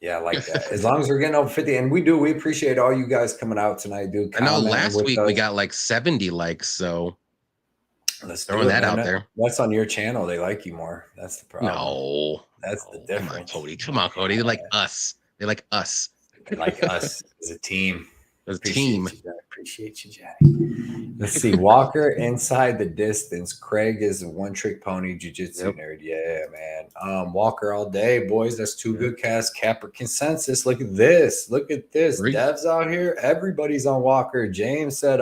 Yeah, I like that. As long as we're getting over 50. And we appreciate all you guys coming out tonight, dude. I know last week we got like 70 likes. So let's throw that out there. That's on your channel. They like you more. That's the problem. No. That's the difference. Come on, Cody. They like us. They like us. They like us as a team. Appreciate you, Johnny. Let's see. Walker inside the distance. Craig is a one-trick pony jiu-jitsu nerd. Yeah, man. Walker all day, boys. That's 2 good casts. Capper consensus. Look at this. Devs out here. Everybody's on Walker. James said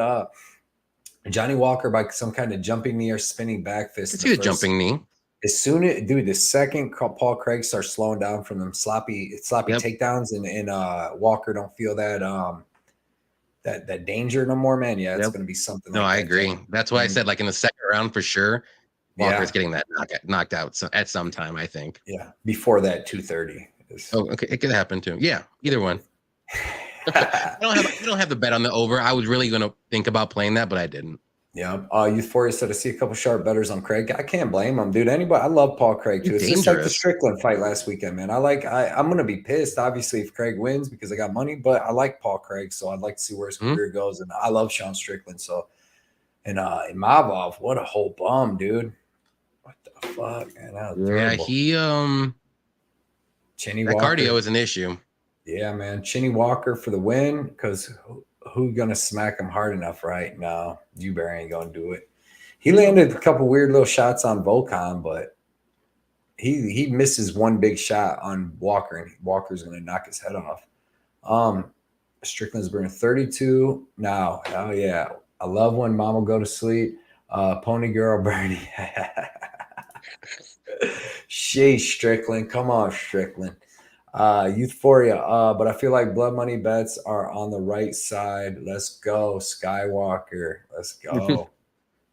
Johnny Walker by some kind of jumping knee or spinning back fist. It's a jumping knee. As soon as the second Paul Craig starts slowing down from them sloppy takedowns and Walker don't feel that danger no more, man. Yeah, it's going to be something. No, I agree. That's why I said like in the second round for sure, Walker's getting that knocked out at some time, I think. Yeah, before that 2:30. Oh, okay, it could happen too. Yeah, either one. I don't have the bet on the over. I was really going to think about playing that, but I didn't. Yeah. Euphoria said I see a couple sharp bettors on Craig. I can't blame him, dude. I love Paul Craig too. It's just like the Strickland fight last weekend, man. I'm gonna be pissed, obviously, if Craig wins because I got money, but I like Paul Craig, so I'd like to see where his career goes. And I love Sean Strickland. So Imavov, what a whole bum, dude. What the fuck, man? That was terrible. Chinny Walker. Cardio is an issue. Yeah, man. Chinny Walker for the win, because who gonna smack him hard enough right now? Dewberry ain't gonna do it. He landed a couple weird little shots on Volkan, but he misses one big shot on Walker, and Walker's going to knock his head off. Strickland's bringing 32 now. Oh yeah, I love when Mom will go to sleep. Pony Girl Bernie. Sheesh, Strickland. Come on, Strickland. Euphoria. But I feel like blood money bets are on the right side. Let's go, Skywalker. Let's go.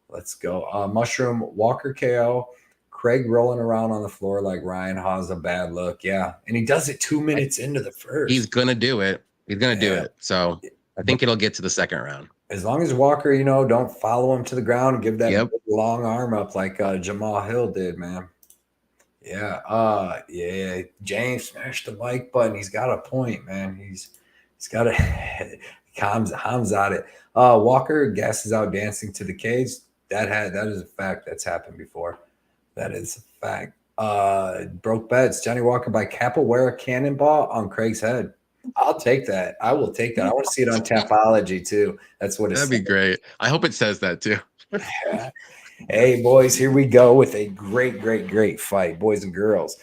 Let's go. Mushroom Walker KO. Craig rolling around on the floor like Ryan Hawes, a bad look. Yeah. And he does it 2 minutes into the first. He's going to do it. He's going to do it. So I think it'll get to the second round. As long as Walker, don't follow him to the ground and give that long arm up like Jamal Hill did, man. Yeah. Yeah. James smashed the like button. He's got a point, man. He's got a Ham's at it. Walker gasses out dancing to the cage. That is a fact that's happened before. That is a fact. Broke bets. Johnny Walker by Capoeira Cannonball on Craig's head. I'll take that. I will take that. I want to see it on Tapology too. That's what it's. That'd be great. I hope it says that too. Yeah. Hey, boys, here we go with a great fight, boys and girls.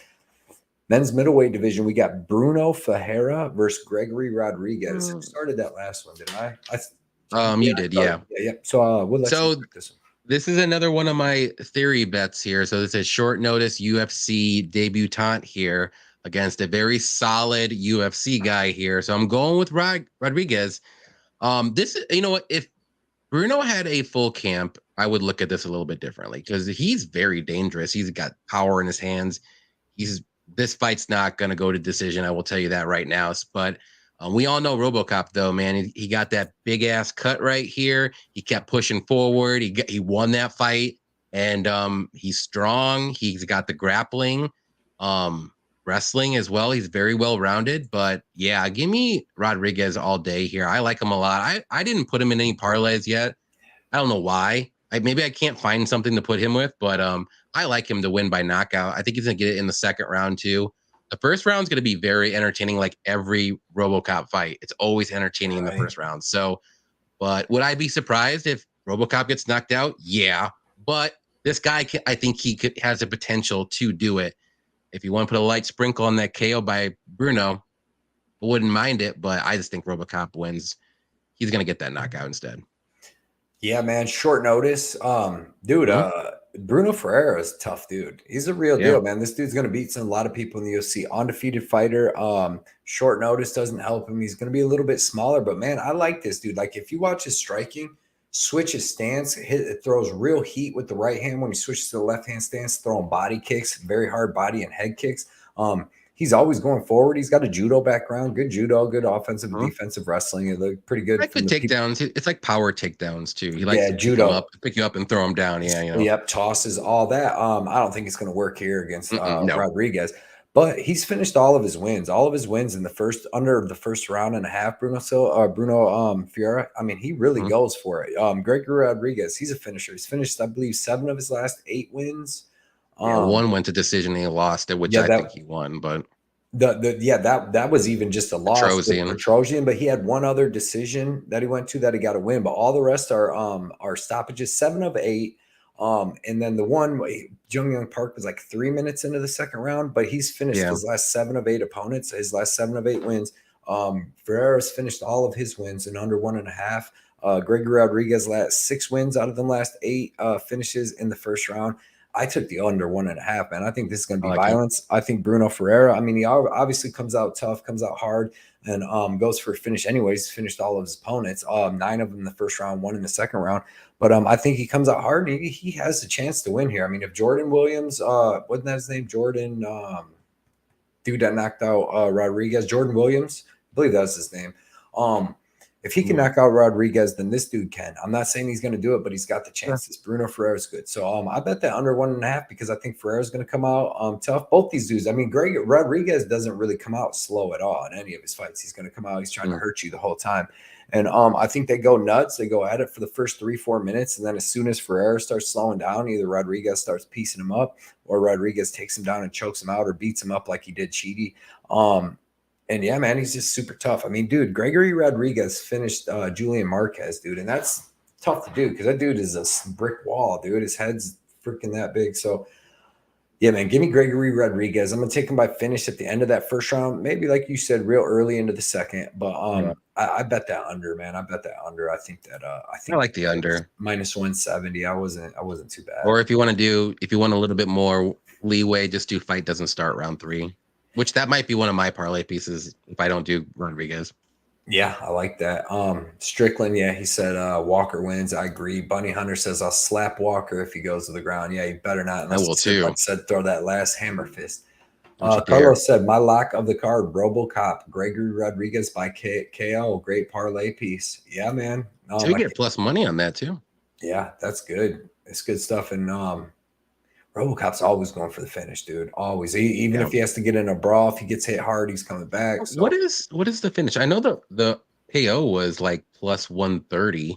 Men's middleweight division, we got Bruno Ferreira versus Gregory Rodriguez. Who started that last one, did I? You did, yeah. So we'll let you pick this one. This is another one of my theory bets here. So this is short notice UFC debutant here against a very solid UFC guy here. So I'm going with Rodriguez. This is, you know what, if Bruno had a full camp, I would look at this a little bit differently because he's very dangerous. He's got power in his hands. This fight's not going to go to decision. I will tell you that right now. But we all know RoboCop, though, man. He got that big ass cut right here. He kept pushing forward. He won that fight, and he's strong. He's got the grappling, wrestling as well. He's very well rounded. But yeah, give me Rodriguez all day here. I like him a lot. I didn't put him in any parlays yet. I don't know why. Maybe I can't find something to put him with, but I like him to win by knockout. I think he's gonna get it in the second round too. The first round is going to be very entertaining, like every RoboCop fight. It's always entertaining in the first round. So, but would I be surprised if RoboCop gets knocked out? Yeah, but this guy, I think he has the potential to do it. If you want to put a light sprinkle on that KO by Bruno, I wouldn't mind it, but I just think RoboCop wins. He's going to get that knockout instead. Yeah, man. Short notice. Dude, Bruno Ferreira is a tough dude. He's a real deal, man. This dude's going to beat a lot of people in the UFC. Undefeated fighter. Short notice doesn't help him. He's going to be a little bit smaller, but man, I like this dude. Like if you watch his striking, switch his stance, it throws real heat with the right hand. When he switches to the left hand stance, throwing body kicks, very hard body and head kicks. He's always going forward. He's got a judo background, good judo, good offensive and defensive wrestling. It looked pretty good. I could takedowns. It's like power takedowns too. He likes to judo pick you up and throw him down. Yeah, Yep, tosses, all that. I don't think it's going to work here against Rodriguez. But he's finished all of his wins. All of his wins in under the first round and a half. Bruno Ferreira. I mean, he really goes for it. Gregory Rodriguez, he's a finisher. He's finished, I believe, 7 of his last 8 wins. One went to decision and he lost it, which I think he won, but that was even just a loss for Petrosian, but he had one other decision that he went to that he got a win, but all the rest are stoppages. 7 of 8. And then the one Jung Young Park was like 3 minutes into the second round, but he's finished his last 7 of 8 opponents, his last 7 of 8 wins. Ferreira's finished all of his wins in under 1.5. Gregory Rodriguez last 6 wins out of the last 8 finishes in the first round. I took the under 1.5, man. I think this is going to be violence. I think Bruno Ferreira, I mean, he obviously comes out tough, comes out hard, and goes for a finish anyways. He's finished all of his opponents, 9 of them in the first round, 1 in the second round. But I think he comes out hard, and he has a chance to win here. I mean, if Jordan Williams, wasn't that his name? Jordan, dude that knocked out Rodriguez, Jordan Williams, I believe that was his name. If he can knock out Rodriguez, then this dude can. I'm not saying he's going to do it, but he's got the chances. Bruno Ferreira's good. So I bet that under 1.5 because I think Ferreira's going to come out tough. Both these dudes. I mean, Rodriguez doesn't really come out slow at all in any of his fights. He's going to come out. He's trying to hurt you the whole time. And I think they go nuts. They go at it for the first 3-4 minutes. And then as soon as Ferreira starts slowing down, either Rodriguez starts piecing him up or Rodriguez takes him down and chokes him out or beats him up like he did Chidi. And yeah, man, he's just super tough. I mean, dude, Gregory Rodriguez finished Julian Marquez, dude. And that's tough to do because that dude is a brick wall, dude. His head's freaking that big. So Yeah, man. Give me Gregory Rodriguez. I'm gonna take him by finish at the end of that first round. Maybe like you said, real early into the second. But Yeah. I bet that under, man. I bet that under. I think I like the under. minus 170. I wasn't too bad. Or if you want a little bit more leeway, just do fight doesn't start round 3, which that might be one of my parlay pieces if I don't do Rodriguez. Yeah, I like that. Strickland, yeah, he said Walker wins. I agree. Bunny Hunter says I'll slap Walker if he goes to the ground. Yeah, you better not. I will too. Like said, throw that last hammer fist. Don't you dare. Carlos said my lock of the card, RoboCop, Gregory Rodriguez by KO. Great parlay piece. Yeah, man. So you get plus money on that too. Yeah, that's good. It's good stuff. And RoboCop's always going for the finish, dude. Always. Even if he has to get in a brawl, if he gets hit hard, he's coming back. So. What is the finish? I know the KO was like plus 130.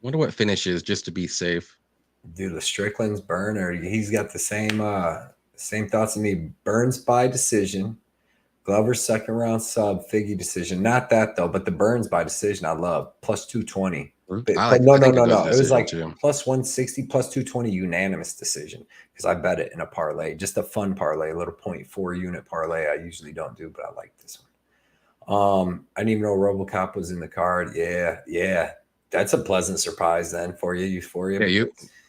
Wonder what finish is just to be safe. Dude, the Strickland's burner. He's got the same thoughts as me. Burns by decision. Glover's second round sub, Figgy decision. Not that though, but the Burns by decision I love. Plus 220. No. It was like too. Plus 160, plus 220 unanimous decision because I bet it in a parlay. Just a fun parlay, a little 0.4 unit parlay. I usually don't do, but I like this one. I didn't even know RoboCop was in the card. Yeah. That's a pleasant surprise then for you. Euphoria. Yeah,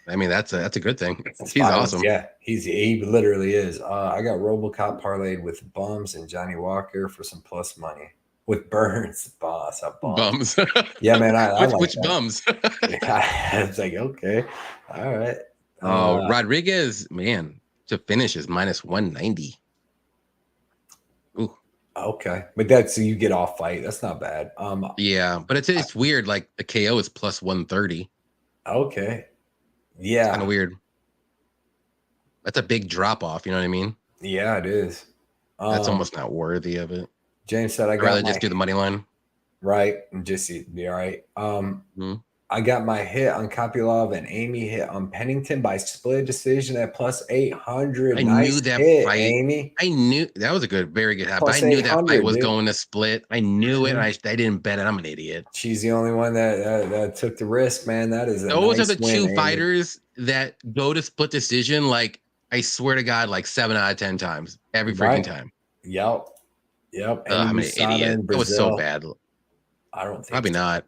I mean, that's a good thing. He's awesome. Yeah, he literally is. I got RoboCop parlayed with Bums and Johnny Walker for some plus money. With Burns, boss. Bums. Yeah, man. I like which that. Bums? I was like, okay. All right. Rodriguez, man, to finish is minus 190. Ooh. Okay. But that's so you get off fight. That's not bad. Yeah, but it's weird. Like the KO is plus 130. Okay. Yeah. It's kind of weird. That's a big drop off. You know what I mean? Yeah, it is. That's almost not worthy of it. James said I'd rather just do the money line. Right. And just be all right. I got my hit on Kopylov and Amy hit on Pennington by split decision at plus 800. I knew that fight. Amy. I knew that was a very good half. I knew that fight was going to split. I knew it. I didn't bet it. I'm an idiot. She's the only one that took the risk, man. That is those are the two fighters that go to split decision. Like I swear to God, like 7 out of 10 times every freaking time. Yep. I'm an idiot. It was so bad. I don't think probably not.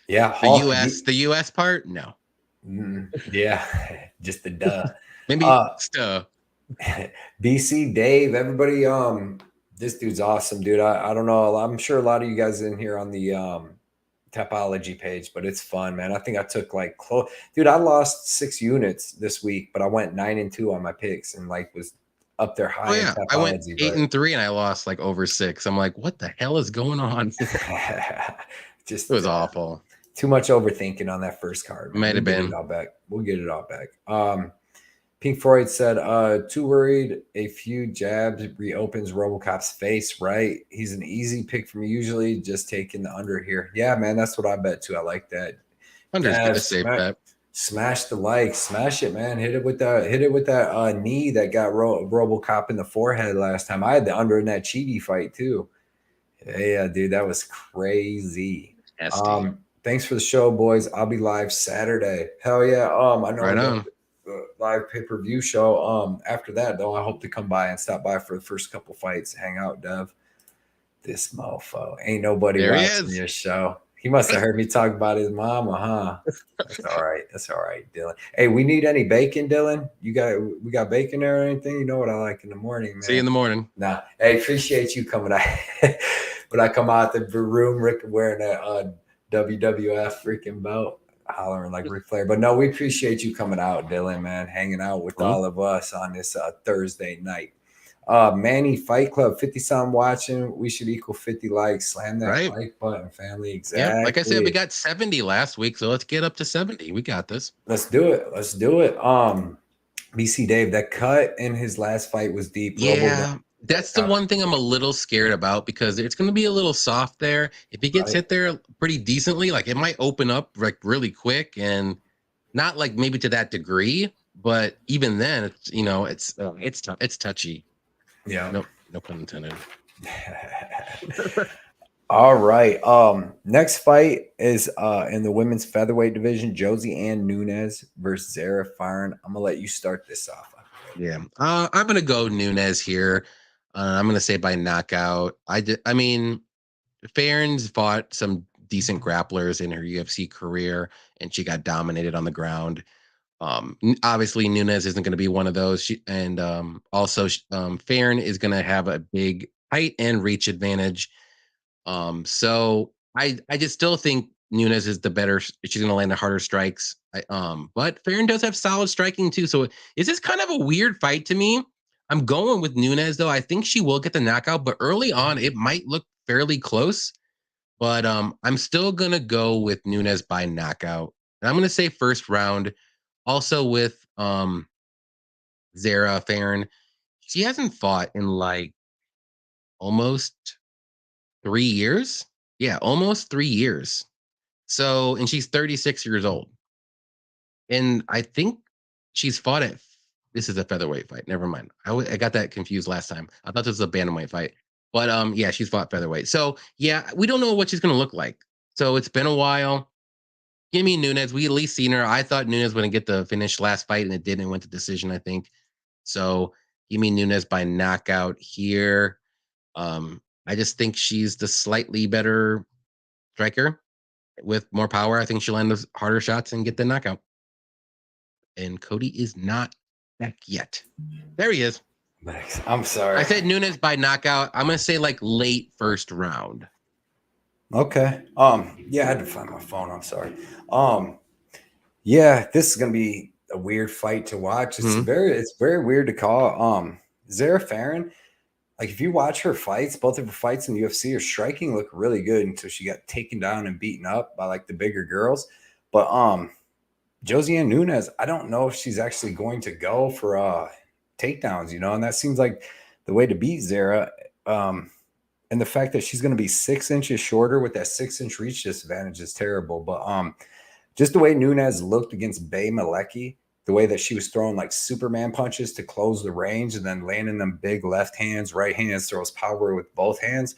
Yeah, the US part, no. Yeah, just the duh. Maybe stuff. BC Dave, everybody. This dude's awesome, dude. I don't know. I'm sure a lot of you guys in here on the Tapology page, but it's fun, man. I think I took like dude. I lost 6 units this week, but I went 9-2 on my picks and like was up there high. Oh yeah, I went 8-3 and I lost like over 6. I'm like, what the hell is going on? Just it was awful. Too much overthinking on that first card. Might have been. We'll get it all back. Pink Floyd said, too worried a few jabs reopens RoboCop's face, right? He's an easy pick for me, usually just taking the under here. Yeah, man, that's what I bet too. I like that. Under's good to save that. Smash the like, smash it, man. Hit it with that knee that got RoboCop in the forehead last time. I had the under in that Cheaty fight too. Yeah, dude, that was crazy. Thanks for the show, boys. I'll be live Saturday. Hell yeah. I know. Right on. Live pay-per-view show. After that, though, I hope to come by and stop by for the first couple fights, hang out, Dev. This mofo. Ain't nobody watching your show. He must have heard me talk about his mama, huh? That's all right. That's all right, Dylan. Hey, we need any bacon, Dylan? We got bacon there or anything? You know what I like in the morning, man. See you in the morning. Nah. Hey, appreciate you coming out. When I come out the room, Rick wearing that WWF freaking belt, hollering like Ric Flair. But no, we appreciate you coming out, Dylan, man, hanging out with all of us on this Thursday night. Manny Fight Club, 50-some watching. We should equal 50 likes. Slam that like button, family. Exactly. Yeah, like I said, we got 70 last week, so let's get up to 70. We got this. Let's do it. BC Dave, that cut in his last fight was deep. Yeah, that's the one thing I'm a little scared about because it's going to be a little soft there. If he gets hit there pretty decently, like it might open up like really quick and not like maybe to that degree, but even then, it's touchy. Yeah. No pun intended. All right. Next fight is in the women's featherweight division, Josie Ann Nunes versus Zara Farn. I'm gonna let you start this off. Yeah. I'm gonna go Nunes here. I'm gonna say by knockout. I mean, Farron's fought some decent grapplers in her UFC career, and she got dominated on the ground. Obviously, Nunes isn't going to be one of those. Farron is going to have a big height and reach advantage. So I just still think Nunes is the better. She's going to land the harder strikes. But Farron does have solid striking too. So is this kind of a weird fight to me? I'm going with Nunes though. I think she will get the knockout, but early on it might look fairly close. But I'm still gonna go with Nunes by knockout. And I'm gonna say first round. Also with Zara Farron, she hasn't fought in like almost 3 years. Yeah, almost 3 years. So, and she's 36 years old. And I think she's fought at this is a featherweight fight. Never mind. I got that confused last time. I thought this was a bantamweight fight. But yeah, she's fought featherweight. So yeah, we don't know what she's gonna look like. So it's been a while. Give me Nunes. We at least seen her. I thought Nunes would get the finish last fight, and it didn't. It went to decision, I think. So give me Nunes by knockout here. I just think she's the slightly better striker with more power. I think she'll land those harder shots and get the knockout. And Cody is not back yet. There he is. I'm sorry. I said Nunes by knockout. I'm gonna say like late first round. Okay. Yeah, I had to find my phone. I'm sorry. Yeah, this is gonna be a weird fight to watch. It's very weird to call. Zara Farron, like if you watch her fights, both of her fights in the UFC, her striking looked really good until she got taken down and beaten up by like the bigger girls. But Josiane Nunes, I don't know if she's actually going to go for takedowns, and that seems like the way to beat Zara. And the fact that she's going to be 6 inches shorter with that 6-inch reach disadvantage is terrible. But just the way Nunes looked against Bay Malecki, the way that she was throwing like Superman punches to close the range and then landing them big left hands, right hands, throws power with both hands.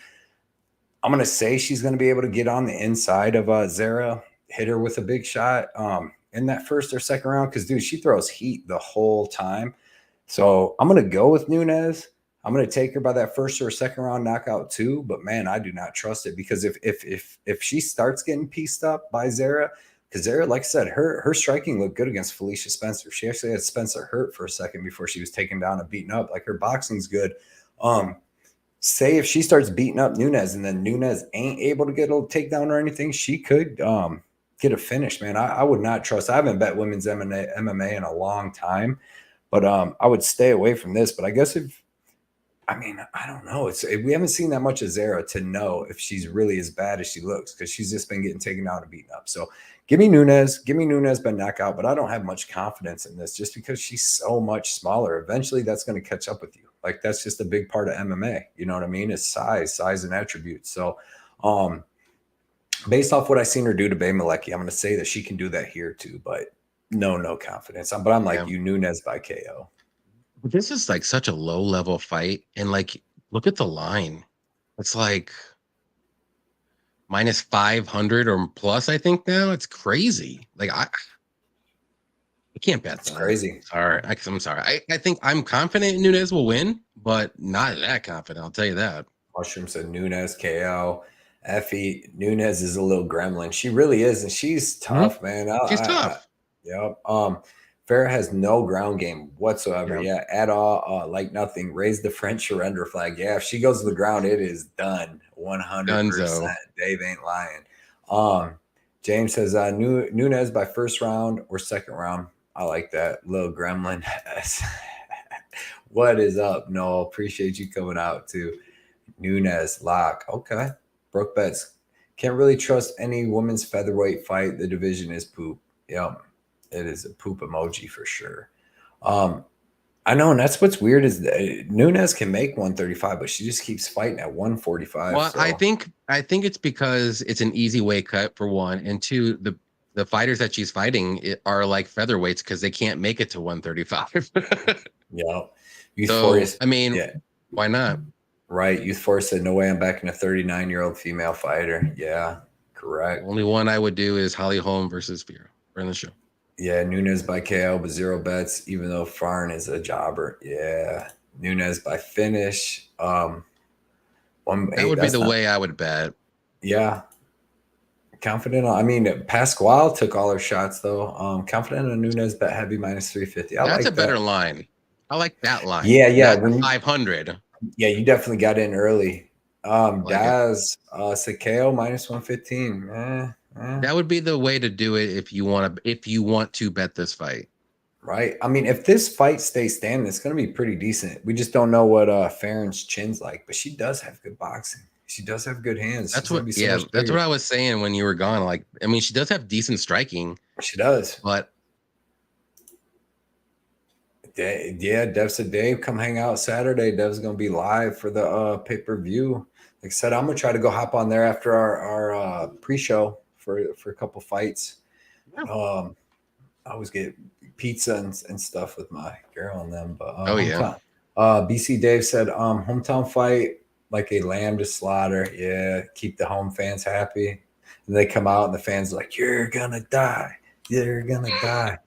I'm going to say she's going to be able to get on the inside of Zara, hit her with a big shot in that first or second round. Because, dude, she throws heat the whole time. So I'm going to go with Nunes. I'm going to take her by that first or second round knockout too, but man, I do not trust it because if she starts getting pieced up by Zara, because Zara, like I said, her striking looked good against Felicia Spencer. She actually had Spencer hurt for a second before she was taken down and beaten up. Like her boxing's good. Say if she starts beating up Nunes and then Nunes ain't able to get a takedown or anything, she could get a finish. Man, I would not trust. I haven't bet women's MMA in a long time, but I would stay away from this. But I guess I don't know. We haven't seen that much of Zara to know if she's really as bad as she looks because she's just been getting taken out and beaten up. So give me Nunes by knockout, but I don't have much confidence in this just because she's so much smaller. Eventually, that's going to catch up with you. Like that's just a big part of MMA. You know what I mean? It's size and attributes. So, based off what I've seen her do to Bay Malecki, I'm going to say that she can do that here too, but no confidence. But I'm like you, Nunes by KO. This is like such a low level fight. And like, look at the line. It's like minus 500 or plus, I think now. It's crazy. Like, I can't bet. It's crazy. I'm sorry. I think I'm confident Nunes will win, but not that confident. I'll tell you that. Mushroom said Nunes KO. Effie, Nunes is a little gremlin. She really is. And she's tough, man. She's tough. Yep. Farrah has no ground game whatsoever. Yeah, at all. Like nothing. Raise the French surrender flag. Yeah, if she goes to the ground, it is done. 100%. Dave ain't lying. James says Nunes by first round or second round. I like that. Little gremlin. What is up? No, appreciate you coming out too. Nunes lock. Okay. Brooke Betts. Can't really trust any women's featherweight fight. The division is poop. Yep. It is a poop emoji for sure. I know, and that's what's weird is that Nunes can make 135, but she just keeps fighting at 145. Well, so. I think it's because it's an easy weight cut for one, and two, the fighters that she's fighting are like featherweights because they can't make it to 135. Yeah. So, I mean, why not? Right. Youth Force said, no way I'm backing a 39-year-old female fighter. Yeah, correct. Only one I would do is Holly Holm versus Vera. We're in the show. Yeah, Nunes by KO, but 0 bets, even though Farn is a jobber. Yeah. Nunes by finish. That would be That's the not, way I would bet. yeah. Confident on, I mean, Pasquale took all her shots though. Confident on Nunes bet heavy minus 350. I That's a like better that. line. I like that line, Yeah, yeah. not When you 500. Yeah, you definitely got in early. I like it. Daz, Sakeo minus 115. That would be the way to do it if you want to bet this fight. Right. I mean, if this fight stays standing, it's going to be pretty decent. We just don't know what Farron's chin's like, but she does have good boxing. She does have good hands. She's going to be so much That's what bigger. I was saying when you were gone. Like, I mean, she does have decent striking, She does. but Yeah, Dev said, Dave, come hang out Saturday. Dev's going to be live for the pay-per-view. Like I said, I'm going to try to go hop on there after our pre-show for a couple fights. yeah. I always get pizza and stuff with my girl and them. But Oh yeah, hometown. BC Dave said, hometown fight like a lamb to slaughter. Yeah, keep the home fans happy. And they come out and the fans are like, you're gonna die. You're gonna die.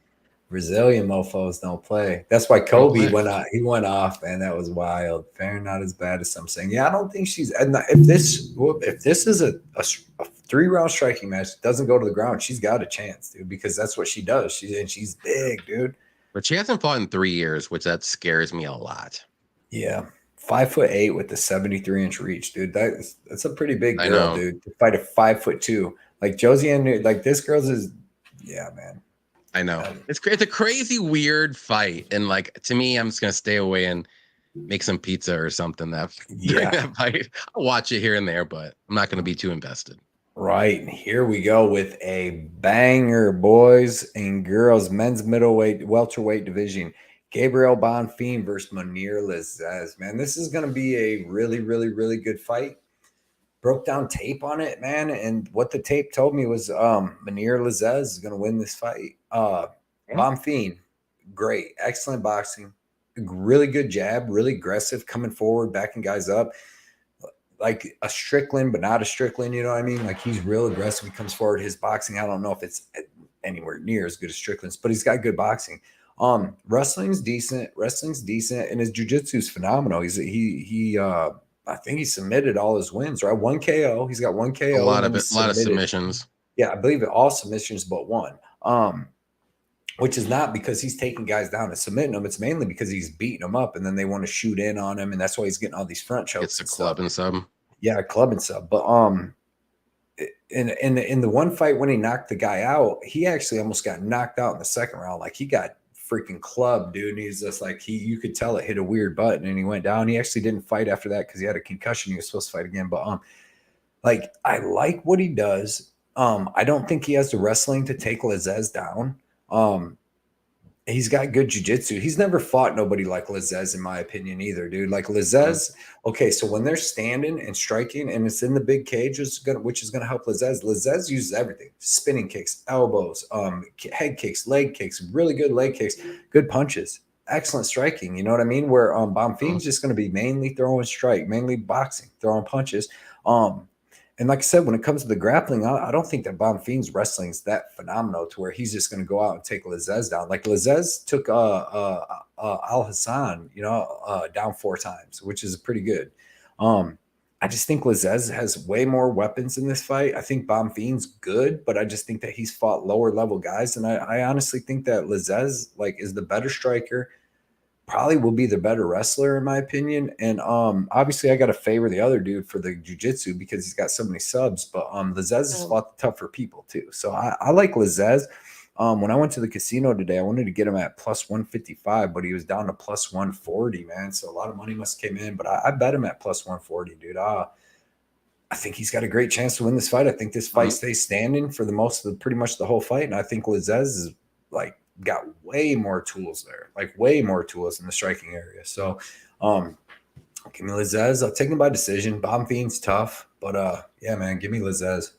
Brazilian mofos don't play. That's why don't Kobe play. went out. He went off, and that was wild. Fair, not as bad as some saying. Yeah, I don't think she's. And if this is a 3-round striking match, doesn't go to the ground, she's got a chance, dude. Because that's what she does. She's big, dude. But she hasn't fought in 3 years, which that scares me a lot. Yeah, 5'8" with the 73-inch reach, dude. That's a pretty big I girl, know. dude. To fight a 5'2", like Josie and like this girl's is. Yeah, man. I know. It's a crazy, weird fight, and like to me, I'm just gonna stay away and make some pizza or something during that fight. I'll watch it here and there, but I'm not gonna be too invested. Right. Here we go with a banger, boys and girls, men's middleweight, welterweight division. Gabriel Bonfim versus Munir Lazzez. Man, this is going to be a really, really, really good fight. Broke down tape on it, man. And what the tape told me was Munir Lazzez is going to win this fight. Bonfim, great. Excellent boxing. Really good jab. Really aggressive, coming forward, backing guys up like a Strickland, but not a Strickland. You know what I mean? Like he's real aggressive. He comes forward. His boxing, I don't know if it's anywhere near as good as Strickland's, but he's got good boxing. Wrestling's decent, and his jiu-jitsu is phenomenal. I think he submitted all his wins, right? 1 KO. He's got 1 KO. A lot of submissions. Yeah, I believe all submissions but one. Which is not because he's taking guys down and submitting them. It's mainly because he's beating them up, and then they want to shoot in on him, and that's why he's getting all these front chokes. Gets the club and sub. Yeah, club and sub. But in the one fight when he knocked the guy out, he actually almost got knocked out in the second round. Like he got freaking clubbed, dude. And he's just like you could tell it hit a weird button, and he went down. He actually didn't fight after that because he had a concussion. He was supposed to fight again, but like I like what he does. I don't think he has the wrestling to take Lazzez down. He's got good jiu-jitsu. He's never fought nobody like Lazzez, in my opinion, either, dude. Like Lazzez, okay, so when they're standing and striking and it's in the big cage, which is gonna help Lazzez. Lazzez uses everything: spinning kicks, elbows, head kicks, leg kicks, really good leg kicks, good punches, excellent striking. You know what I mean? Where Bonfim's just gonna be mainly throwing strike, mainly boxing, throwing punches. And like I said, when it comes to the grappling, I don't think that Bonfim's wrestling is that phenomenal to where he's just going to go out and take Lazzez down. Like Lazzez took Al Hassan, down 4 times, which is pretty good. I just think Lazzez has way more weapons in this fight. I think Bonfim's good, but I just think that he's fought lower level guys, and I honestly think that Lazzez is the better striker. Probably will be the better wrestler in my opinion. And obviously I got to favor the other dude for the jiu-jitsu because he's got so many subs, but Lazzez has fought the tougher people too. So I like Lazzez. When I went to the casino today, I wanted to get him at plus 155, but he was down to plus 140, man. So a lot of money must have came in, but I bet him at plus 140, dude. I think he's got a great chance to win this fight. I think this fight stays standing for pretty much the whole fight. And I think Lazzez is got way more tools there, way more tools in the striking area. So give me Lazzez. I'll take him by decision. Bonfim's tough, but yeah, man, give me Lazzez.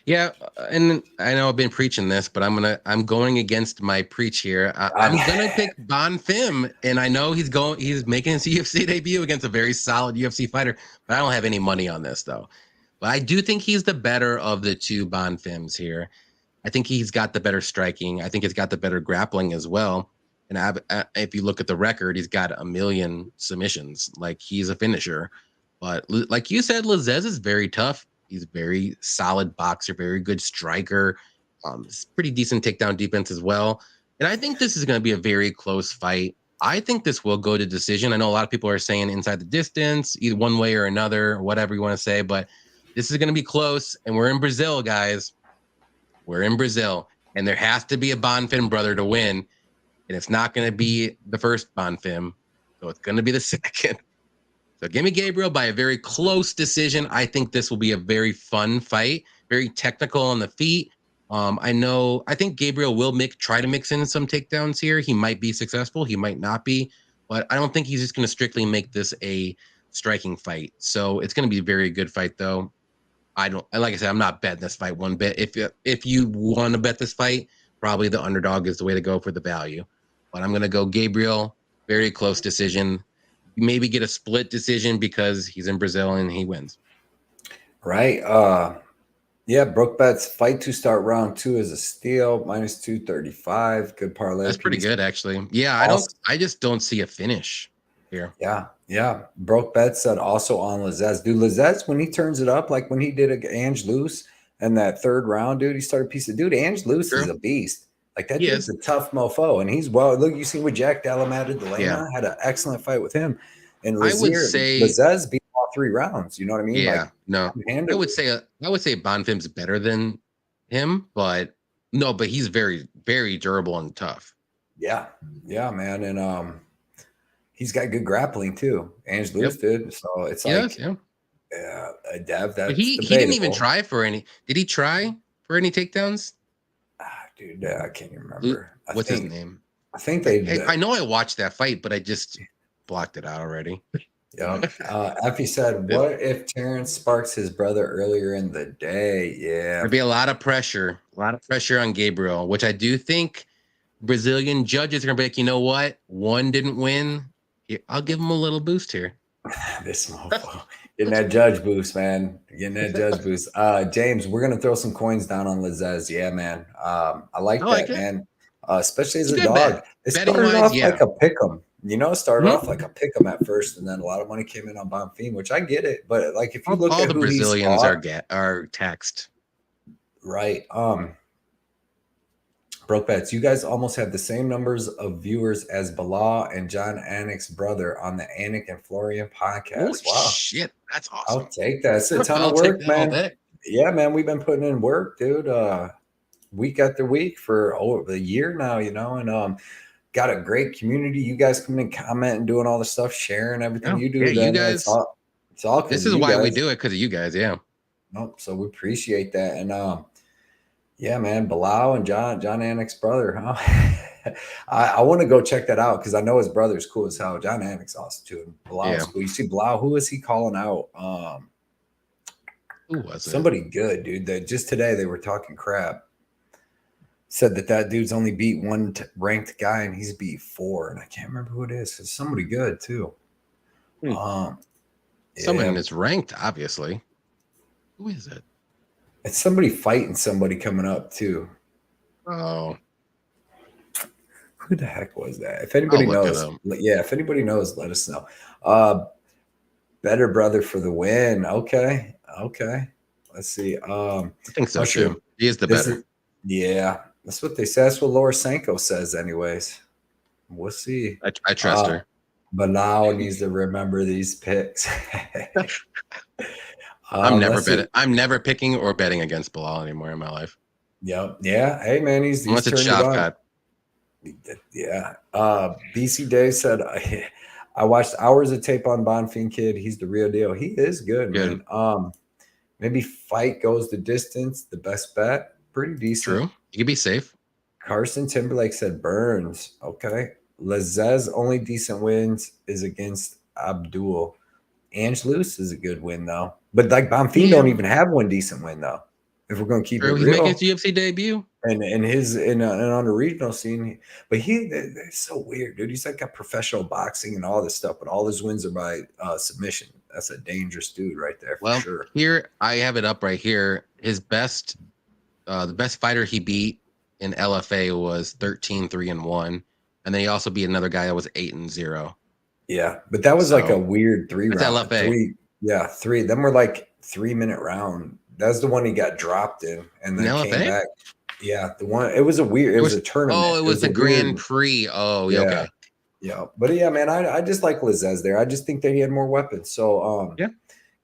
Yeah, and I know I've been preaching this, but I'm going against my preach here. I'm gonna pick Bonfim, and I know he's making his UFC debut against a very solid UFC fighter, but I don't have any money on this though. But I do think he's the better of the two Bonfims here. I think he's got the better striking. I think he's got the better grappling as well. And if you look at the record, he's got 1 million submissions. Like, he's a finisher. But like you said, Lazez is very tough. He's very solid boxer, very good striker. It's pretty decent takedown defense as well. And I think this is going to be a very close fight. I think this will go to decision. I know a lot of people are saying inside the distance, either one way or another, or whatever you want to say, but this is going to be close. And we're in Brazil, guys. We're in Brazil. And there has to be a Bonfim brother to win. And it's not going to be the first Bonfim. So it's going to be the second. So give me Gabriel by a very close decision. I think this will be a very fun fight, very technical on the feet. I think Gabriel will try to mix in some takedowns here. He might be successful. He might not be, but I don't think he's just going to strictly make this a striking fight. So it's going to be a very good fight, though. Like I said, I'm not betting this fight one bit. If you want to bet this fight, probably the underdog is the way to go for the value. But I'm going to go Gabriel, very close decision. Maybe get a split decision because he's in Brazil and he wins. Right. Yeah, Brooke bets fight to start round 2 is a steal, minus 235. Good parlay. That's pretty good, actually. Yeah, I just don't see a finish here. Yeah. Brooke bets said also on Lazez. Dude, Lazez, when he turns it up, like when he did Ange Loose in that 3rd round, dude, he started piece of dude. Ange Loose is a beast. Like, that dude's a tough mofo, and he's look, you see what Jack Della had an excellent fight with him. And Lazez beat all 3 rounds. You know what I mean? Yeah, like, no. I would say Bonfim's better than him, but he's very, very durable and tough. Yeah, man. And he's got good grappling too. Ange Lewis did. So it's like Dev, that's he didn't even try for any. Did he try for any takedowns? Dude, I can't even remember. What's his name? I think they. I know I watched that fight, but I just blocked it out already. Yeah. Effie said, "What if Terrence sparks his brother earlier in the day?" Yeah, there'd be a lot of pressure on Gabriel, which I do think Brazilian judges are gonna be like, you know what? One didn't win. I'll give him a little boost here. This mofo. Getting that judge boost, man. Getting that judge boost. James, we're gonna throw some coins down on Lazez. Yeah, man. I like that, man. Especially as a dog. It started off like a pick'em. You know, started off like a pick'em at first, and then a lot of money came in on Bonfim, which I get it. But like, if you look at the who Brazilians are taxed, right? Broke bets. You guys almost have the same numbers of viewers as Bilal and John Anik's brother on the Anik and Florian podcast. Wow, shit, that's awesome. I'll take that. It's a ton of work, man. Yeah, man, we've been putting in work, dude. Week after week for over a year now, you know, and got a great community. You guys coming and commenting, doing all the stuff, sharing everything you do. Yeah, you guys. It's all. This is why we do it, because of you guys. Yeah. Nope. So we appreciate that, and yeah, man, Bilal and John Anik's brother. Huh? I want to go check that out because I know his brother's cool as hell. John Anik's awesome too. And Bilal's cool. You see Bilal, who is he calling out? Who was it? Somebody good, dude. That just today they were talking crap. Said that dude's only beat one ranked guy and he's beat 4, and I can't remember who it is. It's somebody good too. Someone that's ranked, obviously. Who is it? It's somebody fighting somebody coming up too. Oh, who the heck was that? If anybody knows, if anybody knows, let us know. Better brother for the win. Okay. Let's see. I think so too. He is the better. That's what they say. That's what Laura Sanko says, anyways. We'll see. I trust her. But now needs to remember these picks. I'm never picking or betting against Bilal anymore in my life. Yep. Yeah. Hey, man, he's unless it's shot. Yeah. BC Dave said, I watched hours of tape on Bonfim Kid. He's the real deal. He is good, man. Maybe fight goes the distance. The best bet. Pretty decent. True. You can be safe. Carson Timberlake said Burns. Okay. Lazez only decent wins is against Abdul. Ange Loose is a good win though. But like Bonfim don't even have one decent win though. If we're gonna keep it real, he's making his UFC debut, and on the regional scene, but it's so weird, dude. He's like got professional boxing and all this stuff, but all his wins are by submission. That's a dangerous dude right there for sure. Here I have it up right here. His best the best fighter he beat in LFA was 13-3-1, and then he also beat another guy that was 8-0. Yeah, but that was like a weird That's LFA. Three. Them were like 3-minute round. That's the one he got dropped in, and then came back. Yeah, the one. It was a weird. It was a tournament. Oh, it was the Grand Prix. Oh, yeah. Okay. Yeah, but yeah, man, I just like Lizez there. I just think that he had more weapons. So yeah,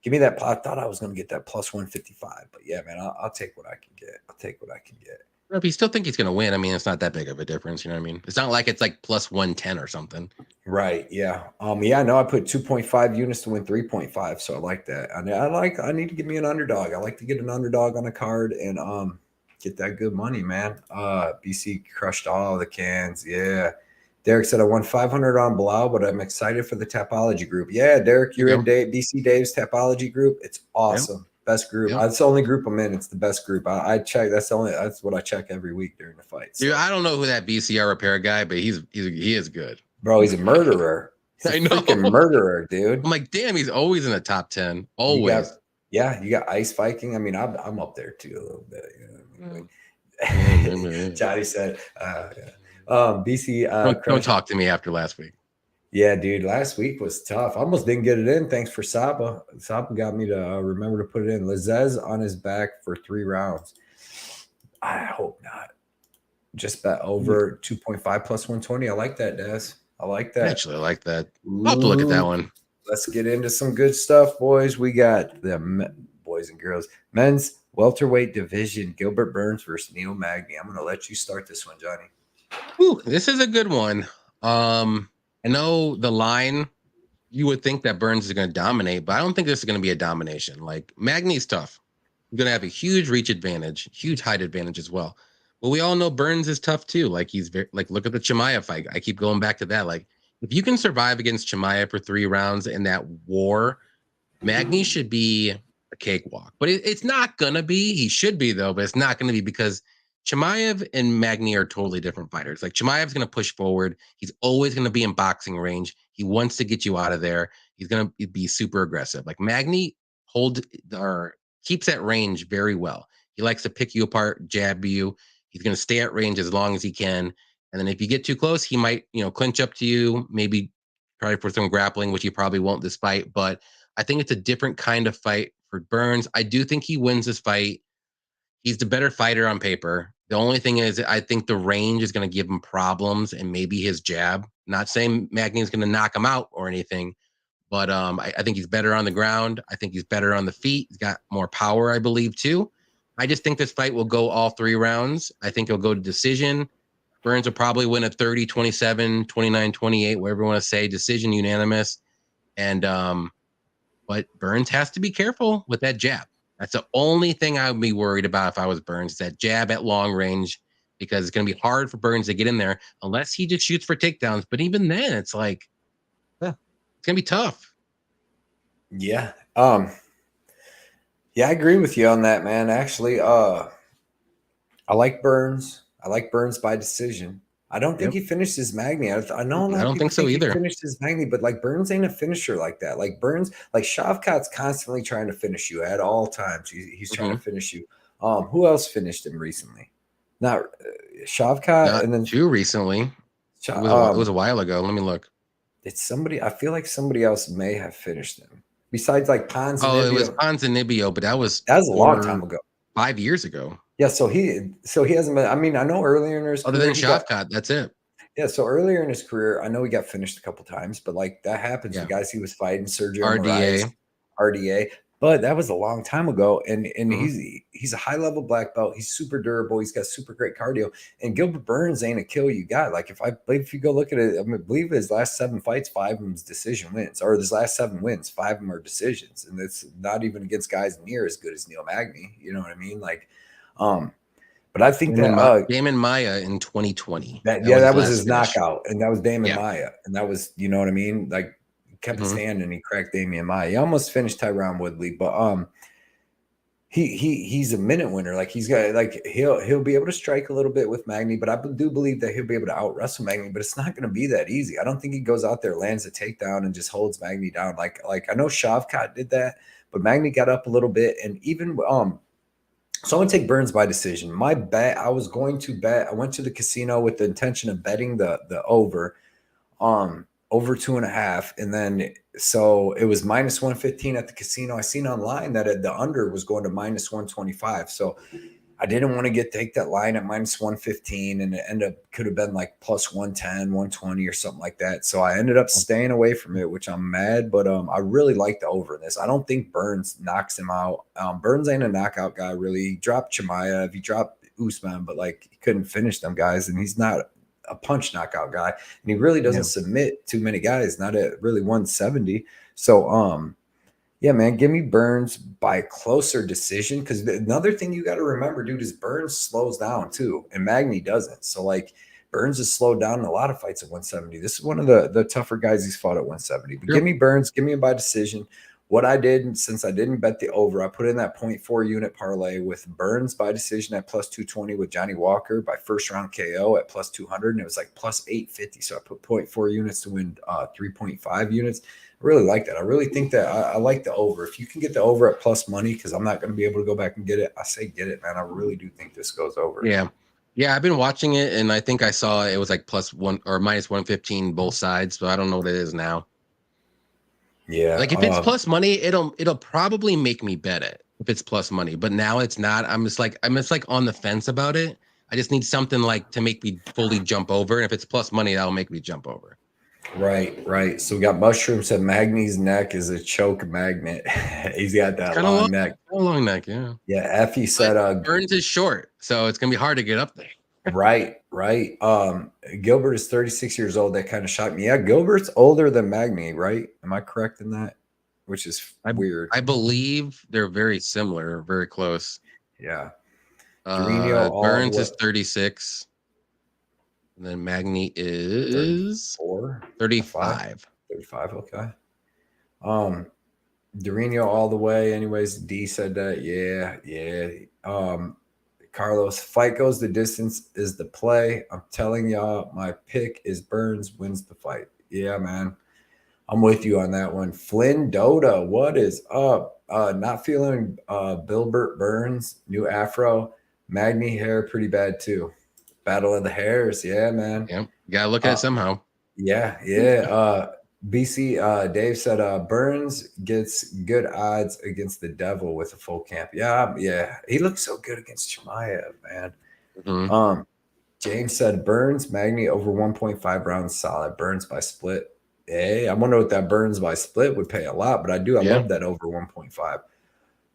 give me that. I thought I was going to get that plus 155, but yeah, man, I'll take what I can get. I'll take what I can get. If you still think he's going to win, I mean, it's not that big of a difference. You know what I mean? It's not like it's like plus 110 or something. Right. Yeah. Yeah. No, I put 2.5 units to win 3.5, so I like that. I need to give me an underdog. I like to get an underdog on a card and get that good money, man. BC crushed all the cans. Yeah. Derek said I won 500 on Blau, but I'm excited for the Tapology group. Yeah, Derek, you're in BC Dave's Tapology group. It's awesome. Yep. Best group. Yep. That's the only group I'm in. It's the best group. I check. That's what I check every week during the fight. So. Dude, I don't know who that BCR repair guy, but he is good. Bro, he's a murderer. He's a freaking murderer, dude. I'm like, damn, he's always in the top 10. Always. You got Ice Viking. I mean, I'm up there too a little bit. You know? Johnny said, BC. Don't talk to me after last week. Yeah, dude. Last week was tough. I almost didn't get it in. Thanks for Saba. Saba got me to remember to put it in. Lizez on his back for 3 rounds. I hope not. Just bet over 2.5 plus 120. I like that, Des. I like that. Actually, I like that. I'll have to look at that one. Let's get into some good stuff, boys. We got the boys and girls. Men's welterweight division. Gilbert Burns versus Neil Magny. I'm going to let you start this one, Johnny. Ooh, this is a good one. I know the line, you would think that Burns is going to dominate, but I don't think this is going to be a domination. Like, Magny's tough. He's going to have a huge reach advantage, huge height advantage as well. But we all know Burns is tough too. Like, he's very, like, look at the Chimaev fight. I keep going back to that. Like, if you can survive against Chimaev for 3 rounds in that war, Magny should be a cakewalk. But it's not going to be. He should be, though, but it's not going to be because Chimaev and Magny are totally different fighters. Like, Chimaev's going to push forward. He's always going to be in boxing range. He wants to get you out of there. He's going to be super aggressive. Like, Magny keeps that range very well. He likes to pick you apart, jab you. He's going to stay at range as long as he can. And then if you get too close, he might, clinch up to you, maybe try for some grappling, which he probably won't this fight. But I think it's a different kind of fight for Burns. I do think he wins this fight. He's the better fighter on paper. The only thing is, I think the range is going to give him problems and maybe his jab. Not saying Magny is going to knock him out or anything, but I think he's better on the ground. I think he's better on the feet. He's got more power, I believe, too. I just think this fight will go all 3 rounds. I think it'll go to decision. Burns will probably win a 30, 27, 29, 28, whatever you want to say, decision, unanimous. And but Burns has to be careful with that jab. That's the only thing I would be worried about if I was Burns, that jab at long range, because it's going to be hard for Burns to get in there unless he just shoots for takedowns. But even then, it's like, it's going to be tough. Yeah. Yeah, I agree with you on that, man. Actually, I like Burns. I like Burns by decision. I don't think he finished his Magny. I don't think so either. He finished his Magny, but like Burns ain't a finisher like that. Like Burns, like Shavkat's constantly trying to finish you at all times. He's trying to finish you. Who else finished him recently? Not Shavkat, and then too recently. It was a while ago. Let me look. It's somebody. I feel like somebody else may have finished him besides like Ponzinibbio. It was Ponzinibbio, but that was a long time ago. 5 years ago. Yeah, so he hasn't been. I mean, I know earlier in his career, other than Shavkat, that's it. Yeah, so earlier in his career, I know he got finished a couple times, but like that happens. The guys he was fighting, Sergio RDA, but that was a long time ago. And he's a high level black belt. He's super durable. He's got super great cardio. And Gilbert Burns ain't a kill you guy. Like if you go look at it, I believe his last 7 fights, 5 of them decision wins, or his last 7 wins, 5 of them are decisions, and it's not even against guys near as good as Neil Magny. You know what I mean? Like. But I think that Damon Maya in 2020. That was his knockout, and that was Damon Maya, and that was, you know what I mean? Like, kept his hand and he cracked Damian Maya. He almost finished Tyron Woodley, but he's a minute winner. Like he's got he'll be able to strike a little bit with Magny, but I do believe that he'll be able to out wrestle Magny. But it's not going to be that easy. I don't think he goes out there, lands a takedown, and just holds Magny down. Like I know Shavkat did that, but Magny got up a little bit, and even So I'm gonna take Burns by decision. My bet, I was going to bet. I went to the casino with the intention of betting the over 2.5, and then so it was minus 115 at the casino. I seen online that the under was going to minus 125. So I didn't want to take that line at minus 115, and it ended up could have been like plus 110, 120 or something like that. So I ended up staying away from it, which I'm mad, but I really like the over in this. I don't think Burns knocks him out. Burns ain't a knockout guy, really. He dropped Chimaev, he dropped Usman, but like he couldn't finish them guys, and he's not a punch knockout guy, and he really doesn't submit too many guys, not at really 170. So yeah, man, give me Burns by closer decision. Because another thing you got to remember, dude, is Burns slows down too, and Magny doesn't. So like Burns has slowed down in a lot of fights at 170. This is one of the tougher guys he's fought at 170. But give me Burns, give me him by decision. What I did, since I didn't bet the over, I put in that 0.4 unit parlay with Burns by decision at plus 220 with Johnny Walker by first round KO at plus 200, and it was like plus 850. So I put 0.4 units to win 3.5 units. I really like that. I really think that I like the over. If you can get the over at plus money, because I'm not going to be able to go back and get it, I say get it, man. I really do think this goes over. Yeah. Yeah, I've been watching it, and I think I saw it was like plus one or minus 115 both sides, but I don't know what it is now. Yeah. Like if it's plus money, it'll probably make me bet it if it's plus money. But now it's not. I'm just like on the fence about it. I just need something like to make me fully jump over. And if it's plus money, that'll make me jump over. Right. So we got Mushroom said Magny's neck is a choke magnet. He's got that long neck. Long neck, yeah. Yeah, Effie said Burns is short, so it's gonna be hard to get up there. Right. Gilbert is 36 years old. That kind of shocked me. Yeah, Gilbert's older than Magny, right? Am I correct in that? Which is weird. I believe they're very similar, very close. Yeah. Burns is 36. And then Magny is 35. 35, okay. Dorino all the way. Anyways, D said that. Yeah. Carlos, fight goes the distance is the play. I'm telling y'all, my pick is Burns wins the fight. Yeah, man. I'm with you on that one. Flynn Dota, what is up? Not feeling Bilbert Burns, new afro. Magny hair, pretty bad too. Battle of the hairs. Yeah, man. Yeah, you gotta look at it somehow. Yeah. BC Dave said Burns gets good odds against the devil with a full camp. Yeah. He looks so good against Chimaev, man. Mm-hmm. James said Burns, Magny over 1.5 rounds solid. Burns by split. Hey, I wonder what that Burns by split would pay a lot, but I love that over 1.5.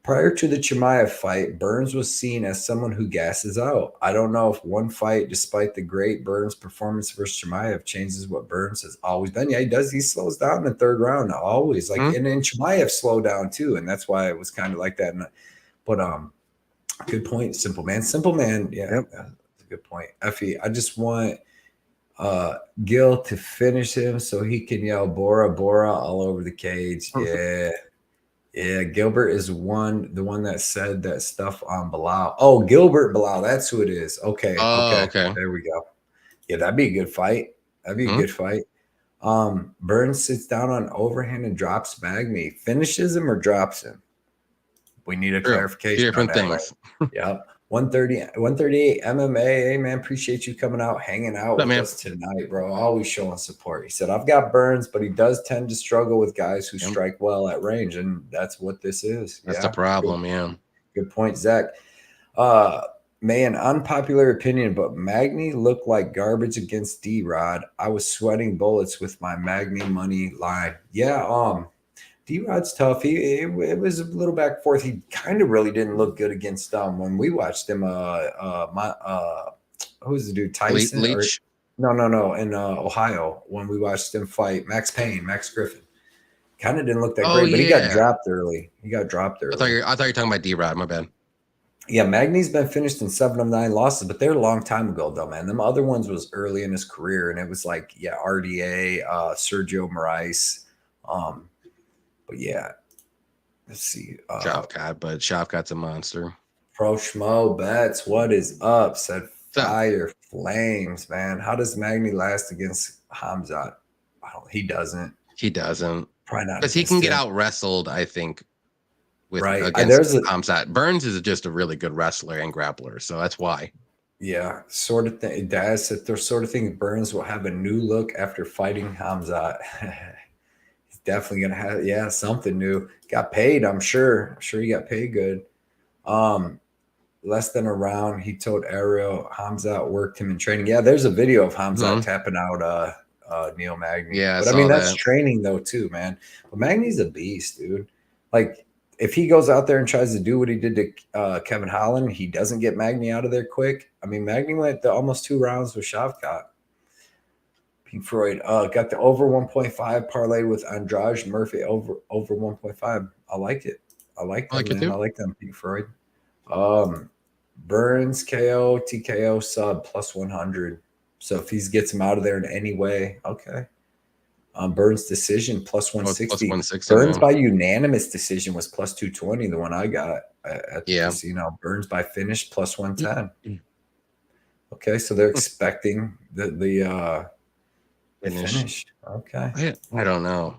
Prior to the Chimaev fight, Burns was seen as someone who gasses out. I don't know if one fight, despite the great Burns performance versus Chimaev, changes what Burns has always been. Yeah, he does. He slows down in the third round always. And then Chimaev slowed down too, and that's why it was kind of like that. But good point, Simple Man. Yeah, that's a good point. Effie, I just want Gil to finish him so he can yell Bora Bora all over the cage. Yeah, Gilbert is the one that said that stuff on Bilal. Oh, Gilbert Bilal, that's who it is. Okay. There we go. Yeah, that'd be a good fight. Burns sits down on overhand and drops Magny. Finishes him or drops him? We need a clarification. Different things. Right? Yep. 138 MMA. Hey, man, appreciate you coming out, hanging out with us tonight, bro. Always showing support. He said, I've got Burns, but he does tend to struggle with guys who strike well at range, and that's what this is. That's the problem, Good point, Zach. Man, unpopular opinion, but Magny looked like garbage against D-Rod. I was sweating bullets with my Magny money line. Yeah, D-Rod's tough. It was a little back and forth. He kind of really didn't look good against when we watched him. Who's the dude? Tyson? Leach? No. In Ohio, when we watched him fight Max Griffin. Kind of didn't look that great, but he got dropped early. I thought you were talking about D-Rod. My bad. Yeah, Magny's been finished in 7 of 9 losses, but they're a long time ago, though, man. Them other ones was early in his career, and it was like, RDA, Sergio Moraes. But yeah, let's see. Shavkat's a monster. Pro Schmo Bets, what is up? Said Fire Flames, man. How does Magny last against Hamzat? He doesn't. He doesn't. Probably not. Because he can get out wrestled, I think. with Right. against Hamzat. Burns is just a really good wrestler and grappler, so that's why. Yeah, sort of thing. Dad said there's sort of thing. Burns will have a new look after fighting Hamzat. He's definitely gonna have something new. Got paid, I'm sure. I'm sure he got paid good. Um, Less than a round, he told Ariel Hamzat worked him in training. Yeah, there's a video of Hamzat tapping out Neil Magny. Yeah, I But I mean saw that's that. training though too, man. But Magny's a beast, dude. Like if he goes out there and tries to do what he did to Kevin Holland, he doesn't get Magny out of there quick. I mean, Magny went to almost 2 rounds with Shavkat. Pink Floyd got the over 1.5 parlay with Andrade Murphy over 1.5. I like it. I like I them, like it man. too. I like them, Pink Floyd. Burns KO, TKO sub plus 100. So if he gets him out of there in any way, okay. Burns decision plus Oh, it's plus 160. 160 Burns now. by unanimous decision was plus 220. The one I got at the Yeah. casino. Burns by finish plus 110. Okay, so they're expecting the finish. Okay, I don't know.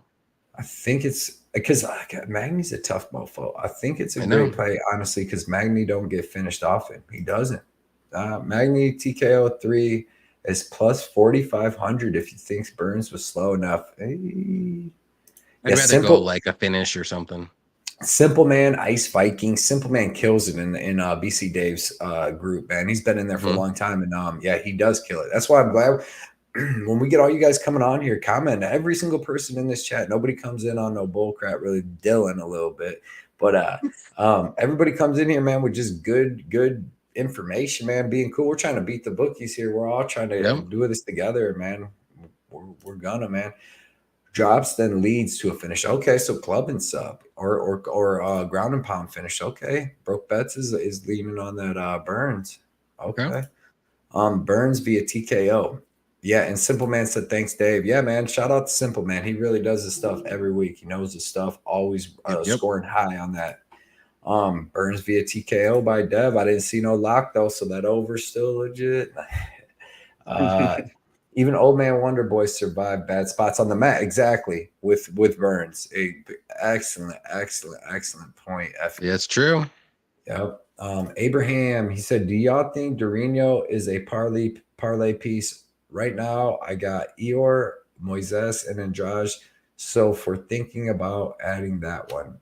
I think it's because Magny's a tough mofo. I think it's a I know. great play, honestly, because Magny don't get finished often. He doesn't. Magny TKO 3 is plus 4,500 if you think Burns was slow enough. Hey. I'd rather go like a finish or something. Simple Man, Ice Viking. Simple Man kills it in BC Dave's group, man. He's been in there for a long time, and he does kill it. That's why I'm glad when we get all you guys coming on here, comment. Every single person in this chat, nobody comes in on no bull crap, really Dylan a little bit. But everybody comes in here, man, with just good information, man, being cool. We're trying to beat the bookies here. We're all trying to do this together, man. We're gonna, man. Drops then leads to a finish. Okay, so club and sub or ground and pound finish. Okay, Broke Bets is leaning on that Burns. Okay, Burns via TKO. Yeah, and Simple Man said thanks, Dave. Yeah, man, shout out to Simple Man. He really does his stuff every week. He knows his stuff. Always scoring high on that. Burns via TKO by Dev. I didn't see no lock though, so that over's still legit. Even Old Man Wonder Boy survived bad spots on the mat. Exactly with Burns. Excellent point. Yeah, it's true. Yep. Abraham, he said, do y'all think Dorino is a parlay piece? Right now, I got Eeyore, Moises, and Andrade. So for thinking about adding that one.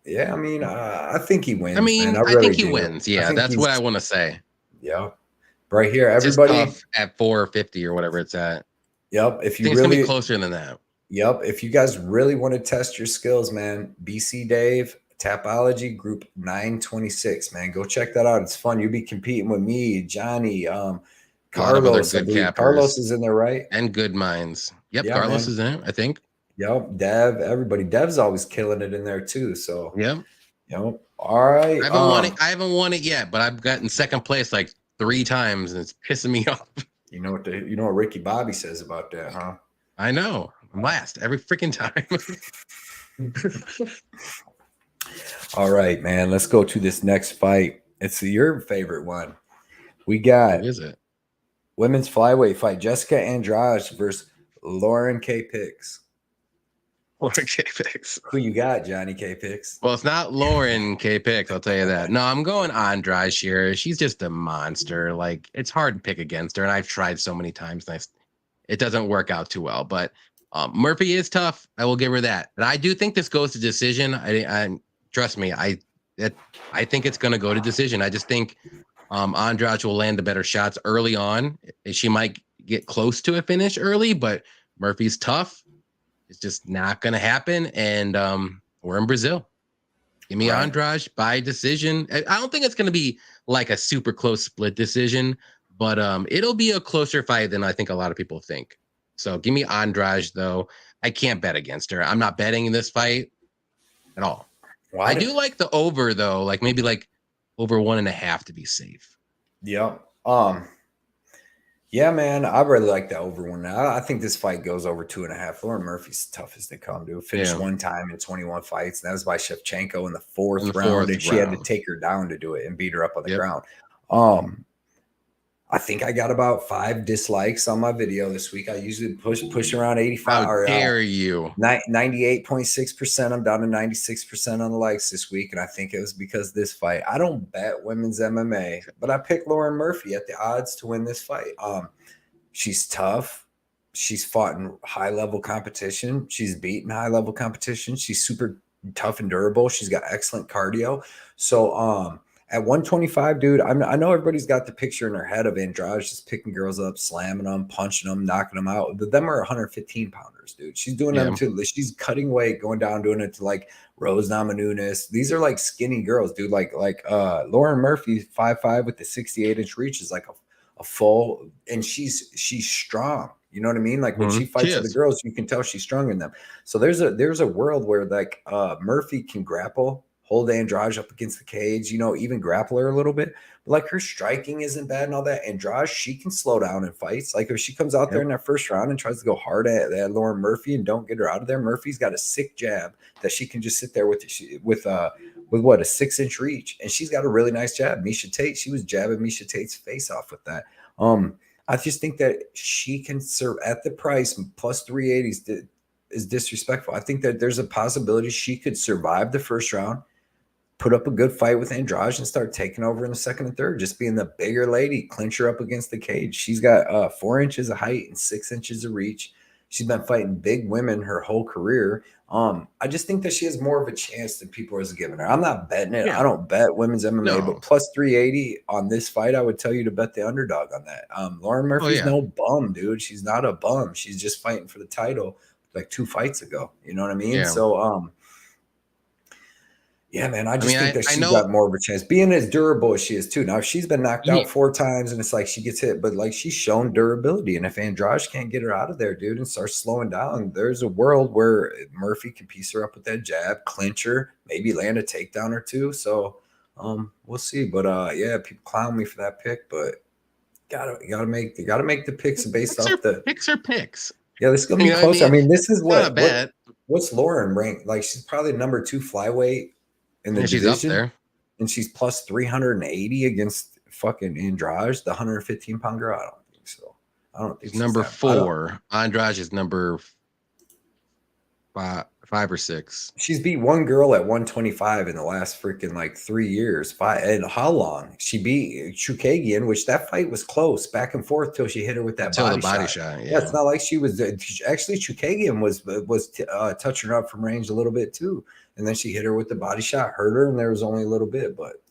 Yeah, I mean, I think he wins. I mean, man. I think he wins. Yeah, that's what I want to say. Yeah. Right here, everybody. It's tough at 450 or whatever it's at. Yep. If you it's gonna be closer than that. Yep. If you guys really want to test your skills, man, BC Dave, Tapology Group 926, man. Go check that out. It's fun. You'll be competing with me, Johnny, Carlos. Carlos is in there, right? And good minds. Yep, yeah, Carlos is in it, I think. Yep, Dev, everybody. Dev's always killing it in there too. So yep. All right. I haven't won it yet, but I've gotten second place like 3 times, and it's pissing me off. You know what Ricky Bobby says about that, huh? I know. I'm last every freaking time. All right, man. Let's go to this next fight. It's your favorite one. We got what is it? Women's flyweight fight. Jessica Andrade versus Lauren K-Picks. Lauren K-Picks. Who you got, Johnny K-Picks? Well, it's not Lauren K-Picks, I'll tell you that. No, I'm going Andrade here. She's just a monster. Like, it's hard to pick against her, and I've tried so many times, and it doesn't work out too well. But Murphy is tough. I will give her that. But I do think this goes to decision. I trust me. I think it's going to go to decision. I just think Andrade will land the better shots early on. She might get close to a finish early, but Murphy's tough. It's just not going to happen. And we're in Brazil. Give me Andrade by decision. I don't think it's going to be like a super close split decision, but it'll be a closer fight than I think a lot of people think. So give me Andrade, though. I can't bet against her. I'm not betting in this fight at all. I do like the over, though, like maybe like over 1.5 to be safe. Yeah. Yeah, man, I really like the over one. I think this fight goes over 2.5. Lauren Murphy's tough as they come, dude. Finished one time in 21 fights, and that was by Shevchenko in the fourth round, and she had to take her down to do it and beat her up on the ground. I think I got about 5 dislikes on my video this week. I usually push around 85 How or dare you? 98.6%. I'm down to 96% on the likes this week. And I think it was because of this fight. I don't bet women's MMA, but I picked Lauren Murphy at the odds to win this fight. She's tough. She's fought in high level competition. She's beaten high level competition. She's super tough and durable. She's got excellent cardio. So, at 125, dude, I know everybody's got the picture in their head of Andrade just picking girls up, slamming them, punching them, knocking them out. But them are 115 pounders, dude. She's doing them too. She's cutting weight, going down, doing it to like Rose Namajunas. These are like skinny girls, dude. Like Lauren Murphy, 5'5" with the 68-inch reach is like a full, and she's strong. You know what I mean? Like when she fights other girls, you can tell she's strong in them. So there's a world where like Murphy can grapple, hold Andrade up against the cage, you know, even grapple her a little bit. But like her striking isn't bad and all that. Andrade, she can slow down in fights. Like if she comes out there in that first round and tries to go hard at Lauren Murphy and don't get her out of there, Murphy's got a sick jab that she can just sit there with what, a 6-inch reach. And she's got a really nice jab. Miesha Tate, she was jabbing Miesha Tate's face off with that. I just think that she can serve at the price plus 380 is disrespectful. I think that there's a possibility she could survive the first round, put up a good fight with Andrade, and start taking over in the second and third, just being the bigger lady, clinch her up against the cage. She's got 4 inches of height and 6 inches of reach. She's been fighting big women her whole career. I just think that she has more of a chance than people are giving her. I'm not betting it. Yeah. I don't bet women's MMA, but plus 380 on this fight, I would tell you to bet the underdog on that. Lauren Murphy's no bum, dude. She's not a bum. She's just fighting for the title like 2 fights ago. You know what I mean? Yeah. So, yeah, man, I think that she's got more of a chance. Being as durable as she is, too. Now, she's been knocked out 4 times, and it's like she gets hit, but, like, she's shown durability. And if Andrade can't get her out of there, dude, and starts slowing down, there's a world where Murphy can piece her up with that jab, clinch her, maybe land a takedown or 2. So, we'll see. But, yeah, people clown me for that pick, but gotta make the picks based off the picks are picks. Yeah, this is gonna be closer. I mean, this is what's Lauren ranked? Like, she's probably number 2 flyweight in the division, she's up there, and she's plus 380 against fucking Andrade, the 115-pound girl. I don't think so. I don't think she's number 4. Andrade is number 5 or 6. She's beat one girl at 125 in the last freaking like 3 years. And how long? She beat Chukagian, which that fight was close, back and forth till she hit her with that body shot. Yeah, it's not like she was actually Chukagian was touching her up from range a little bit too, and then she hit her with the body shot, hurt her, and there was only a little bit, but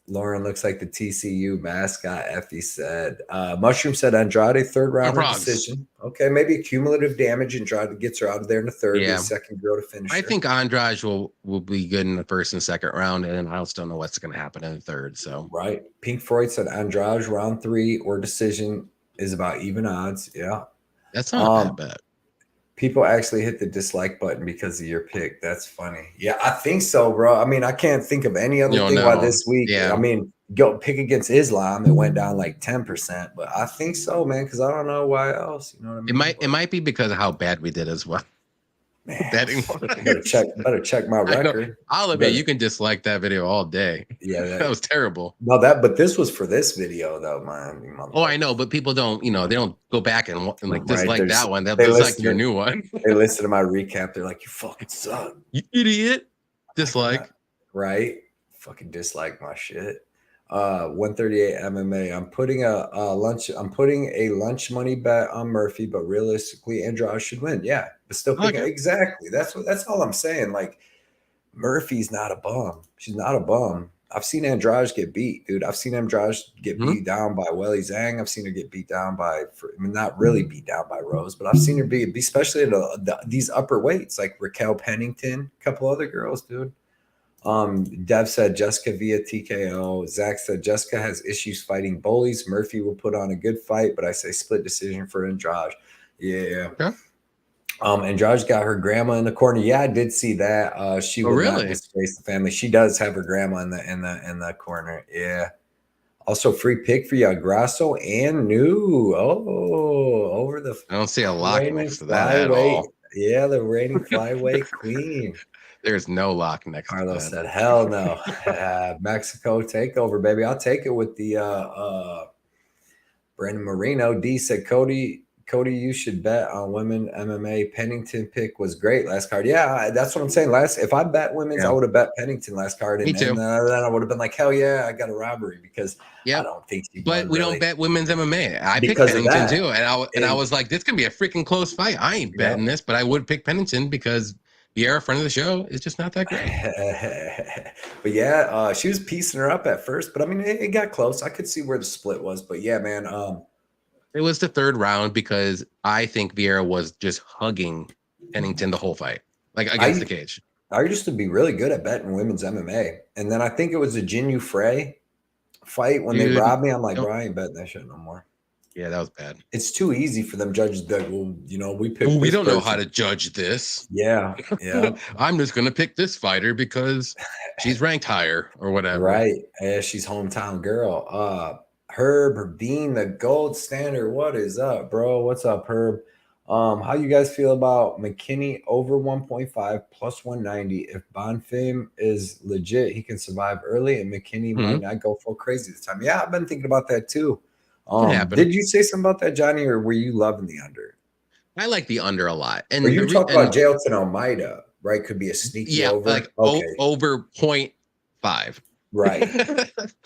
Lauren looks like the TCU mascot, Effie said. Mushroom said Andrade, third round decision. Okay, maybe cumulative damage. Andrade gets her out of there in the third. Yeah. The second girl to finish her. I think Andrade will be good in the first and second round, and I also don't know what's going to happen in the third. So right. Pink Freud said Andrade round 3 or decision is about even odds. Yeah. That's not a bad bet. People actually hit the dislike button because of your pick. That's funny. Yeah, I think so, bro. I mean, I can't think of any other thing why this week. Yeah. I mean, go pick against Islam. It went down like 10%, but I think so, man, because I don't know why else. You know what I mean? It might be because of how bad we did as well. Man, better check my record. I'll admit, you can dislike that video all day. Yeah, that was terrible. No, but this was for this video though, man. Oh, I know, but people don't, they don't go back and like dislike that one. They dislike your new one. They listen to my recap. They're like, "You fucking suck, you idiot." Dislike, right? Fucking dislike my shit. 138 MMA. I'm putting a lunch money bet on Murphy, but realistically, Andrade should win. Yeah, but still exactly. That's all I'm saying. Like, Murphy's not a bum. She's not a bum. I've seen Andrade get beat, dude. I've seen Andrade get beat down by Weili Zhang. I've seen her get beat down by, not really beat down by Rose, but I've seen her be especially at these upper weights, like Raquel Pennington, a couple other girls, dude. Dev said Jessica via TKO. Zach said Jessica has issues fighting bullies. Murphy will put on a good fight, but I say split decision for Andrade. Yeah. Okay. Andrade got her grandma in the corner. Yeah, I did see that. She will not disgrace the family. She does have her grandma in the corner. Yeah. Also, free pick for you, Grasso and New. Oh, over the. I don't see a lock next to that at all. Yeah, the reigning flyweight queen. There's no lock next to Carlos that. said, "Hell no, Mexico takeover, baby. I'll take it with the Brandon Marino." D said, Cody, you should bet on women MMA. Pennington pick was great last card. Yeah, that's what I'm saying. If I bet women's, I would have bet Pennington last card, Me and too. then I would have been like, hell yeah, I got a robbery because I don't think she But won, we really. don't bet women's MMA. I picked Because of Pennington that. too, and I was like, this can be a freaking close fight. I ain't betting this, but I would pick Pennington because Vieira, friend of the show, is just not that great. But yeah, she was piecing her up at first, but I mean, it got close. I could see where the split was, but yeah, man. It was the third round because I think Vieira was just hugging Pennington the whole fight, like against the cage. I used to be really good at betting women's MMA, and then I think it was a Jinyu Frey fight when they robbed me. I'm like, bro, I ain't betting that shit no more. Yeah, that was bad. It's too easy for them judges that, well, you know, we picked. We don't know how to judge this. Yeah. I'm just gonna pick this fighter because she's ranked higher or whatever. Right. Yeah, she's hometown girl. Herb being the gold standard. What is up, bro? What's up, Herb? How you guys feel about McKinney over 1.5 plus 190? If Bonfim is legit, he can survive early, and McKinney might not go full crazy this time. Yeah, I've been thinking about that too. Did you say something about that, Johnny, or were you loving the under? I like the under a lot. And you talk about Jailton Almeida, right? Could be a sneaky over. Like over 0.5. Right.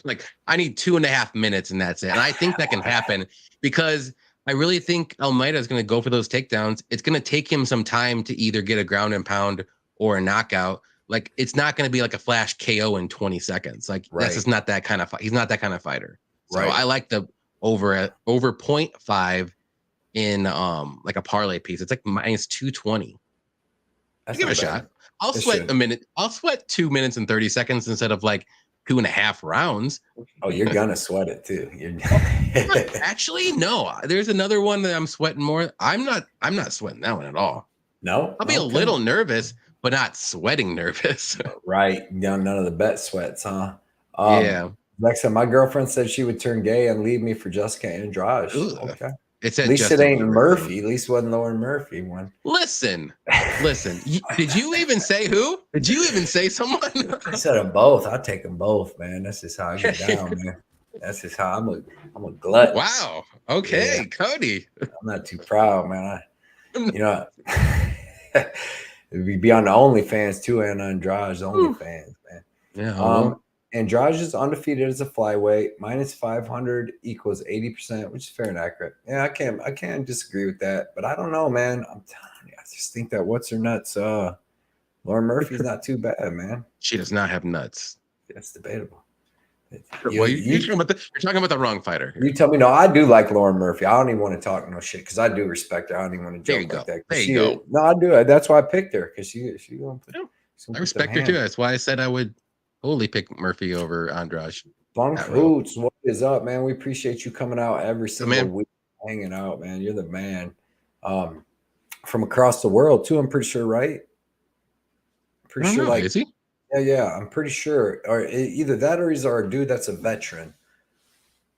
Like I need 2.5 minutes and that's it. And I think that can happen because I really think Almeida is going to go for those takedowns. It's going to take him some time to either get a ground and pound or a knockout. Like it's not going to be like a flash KO in 20 seconds. Like that's just not that kind of fight. He's not that kind of fighter. So I like the over 0.5 in like a parlay piece. It's like minus 220. Give it a shot. I'll sweat a minute. I'll sweat 2 minutes and 30 seconds instead of like 2.5 rounds. Oh, you're gonna sweat it too. Actually, no. There's another one that I'm sweating more. I'm not sweating that one at all. No, I'll be a little nervous, but not sweating nervous. Right. None of the bet sweats, huh? Yeah. Next time, my girlfriend said she would turn gay and leave me for Jessica Andrade. Okay. At least it ain't Murphy. At least it wasn't Lauren Murphy one. Listen. Did you even say who? Did you even say someone? I said them both. I take them both, man. That's just how I get down, man. That's just how I'm a glut. Wow. Okay, yeah. Cody. I'm not too proud, man. It'd be on the OnlyFans too, and Andrade's OnlyFans, man. Yeah. Andrade is undefeated as a flyweight. Minus 500 equals 80%, which is fair and accurate. Yeah, I can't disagree with that. But I don't know, man. I'm telling you, I just think that what's her nuts? Lauren Murphy's not too bad, man. She does not have nuts. That's debatable. You're talking about the wrong fighter. You tell me. No, I do like Lauren Murphy. I don't even want to talk no shit because I do respect her. I don't even want to joke like that. There you go. No, I do. That's why I picked her because she I respect her too. That's why I said I would totally pick Murphy over Andrade. Bunk Roots, what is up, man? We appreciate you coming out every single week, hanging out, man. You're the man. From across the world too. I'm pretty sure, right? Pretty sure, is he? Yeah, I'm pretty sure. Or either that or he's our dude that's a veteran.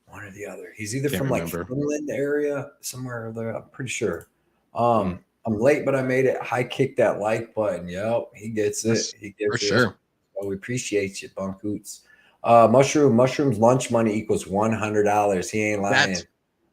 One or the other. He's either from like Finland area, somewhere there. I'm pretty sure. I'm late, but I made it. High kick that like button. Yep, he gets it. He gets for it. Sure. Well, we appreciate you, Bunkoots. Mushrooms lunch money equals $100. He ain't lying. That's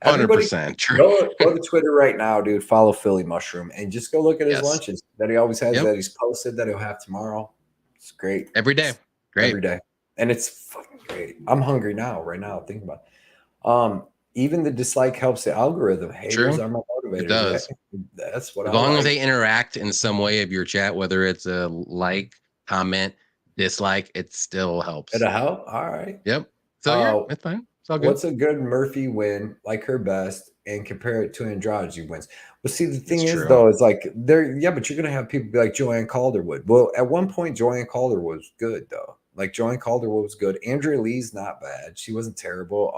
100% true. Go to Twitter right now, dude. Follow Philly Mushroom and just go look at his lunches that he always has, that he's posted, that he'll have tomorrow. It's great. Every day. Great. Every day. And it's fucking great. I'm hungry right now. Think about it. Even the dislike helps the algorithm. Haters are my motivators. It does. That's what as long as they interact in some way of your chat, whether it's a like, comment, dislike, it still helps. It'll help. All right. Yep. So it's fine. It's all good. What's a good Murphy win, like her best, and compare it to Andrade wins? Well, see, the thing is, though, is like but you're gonna have people be like Joanne Calderwood. Well, at one point, Joanne Calderwood was good, though. Like Joanne Calderwood was good. Andrea Lee's not bad. She wasn't terrible.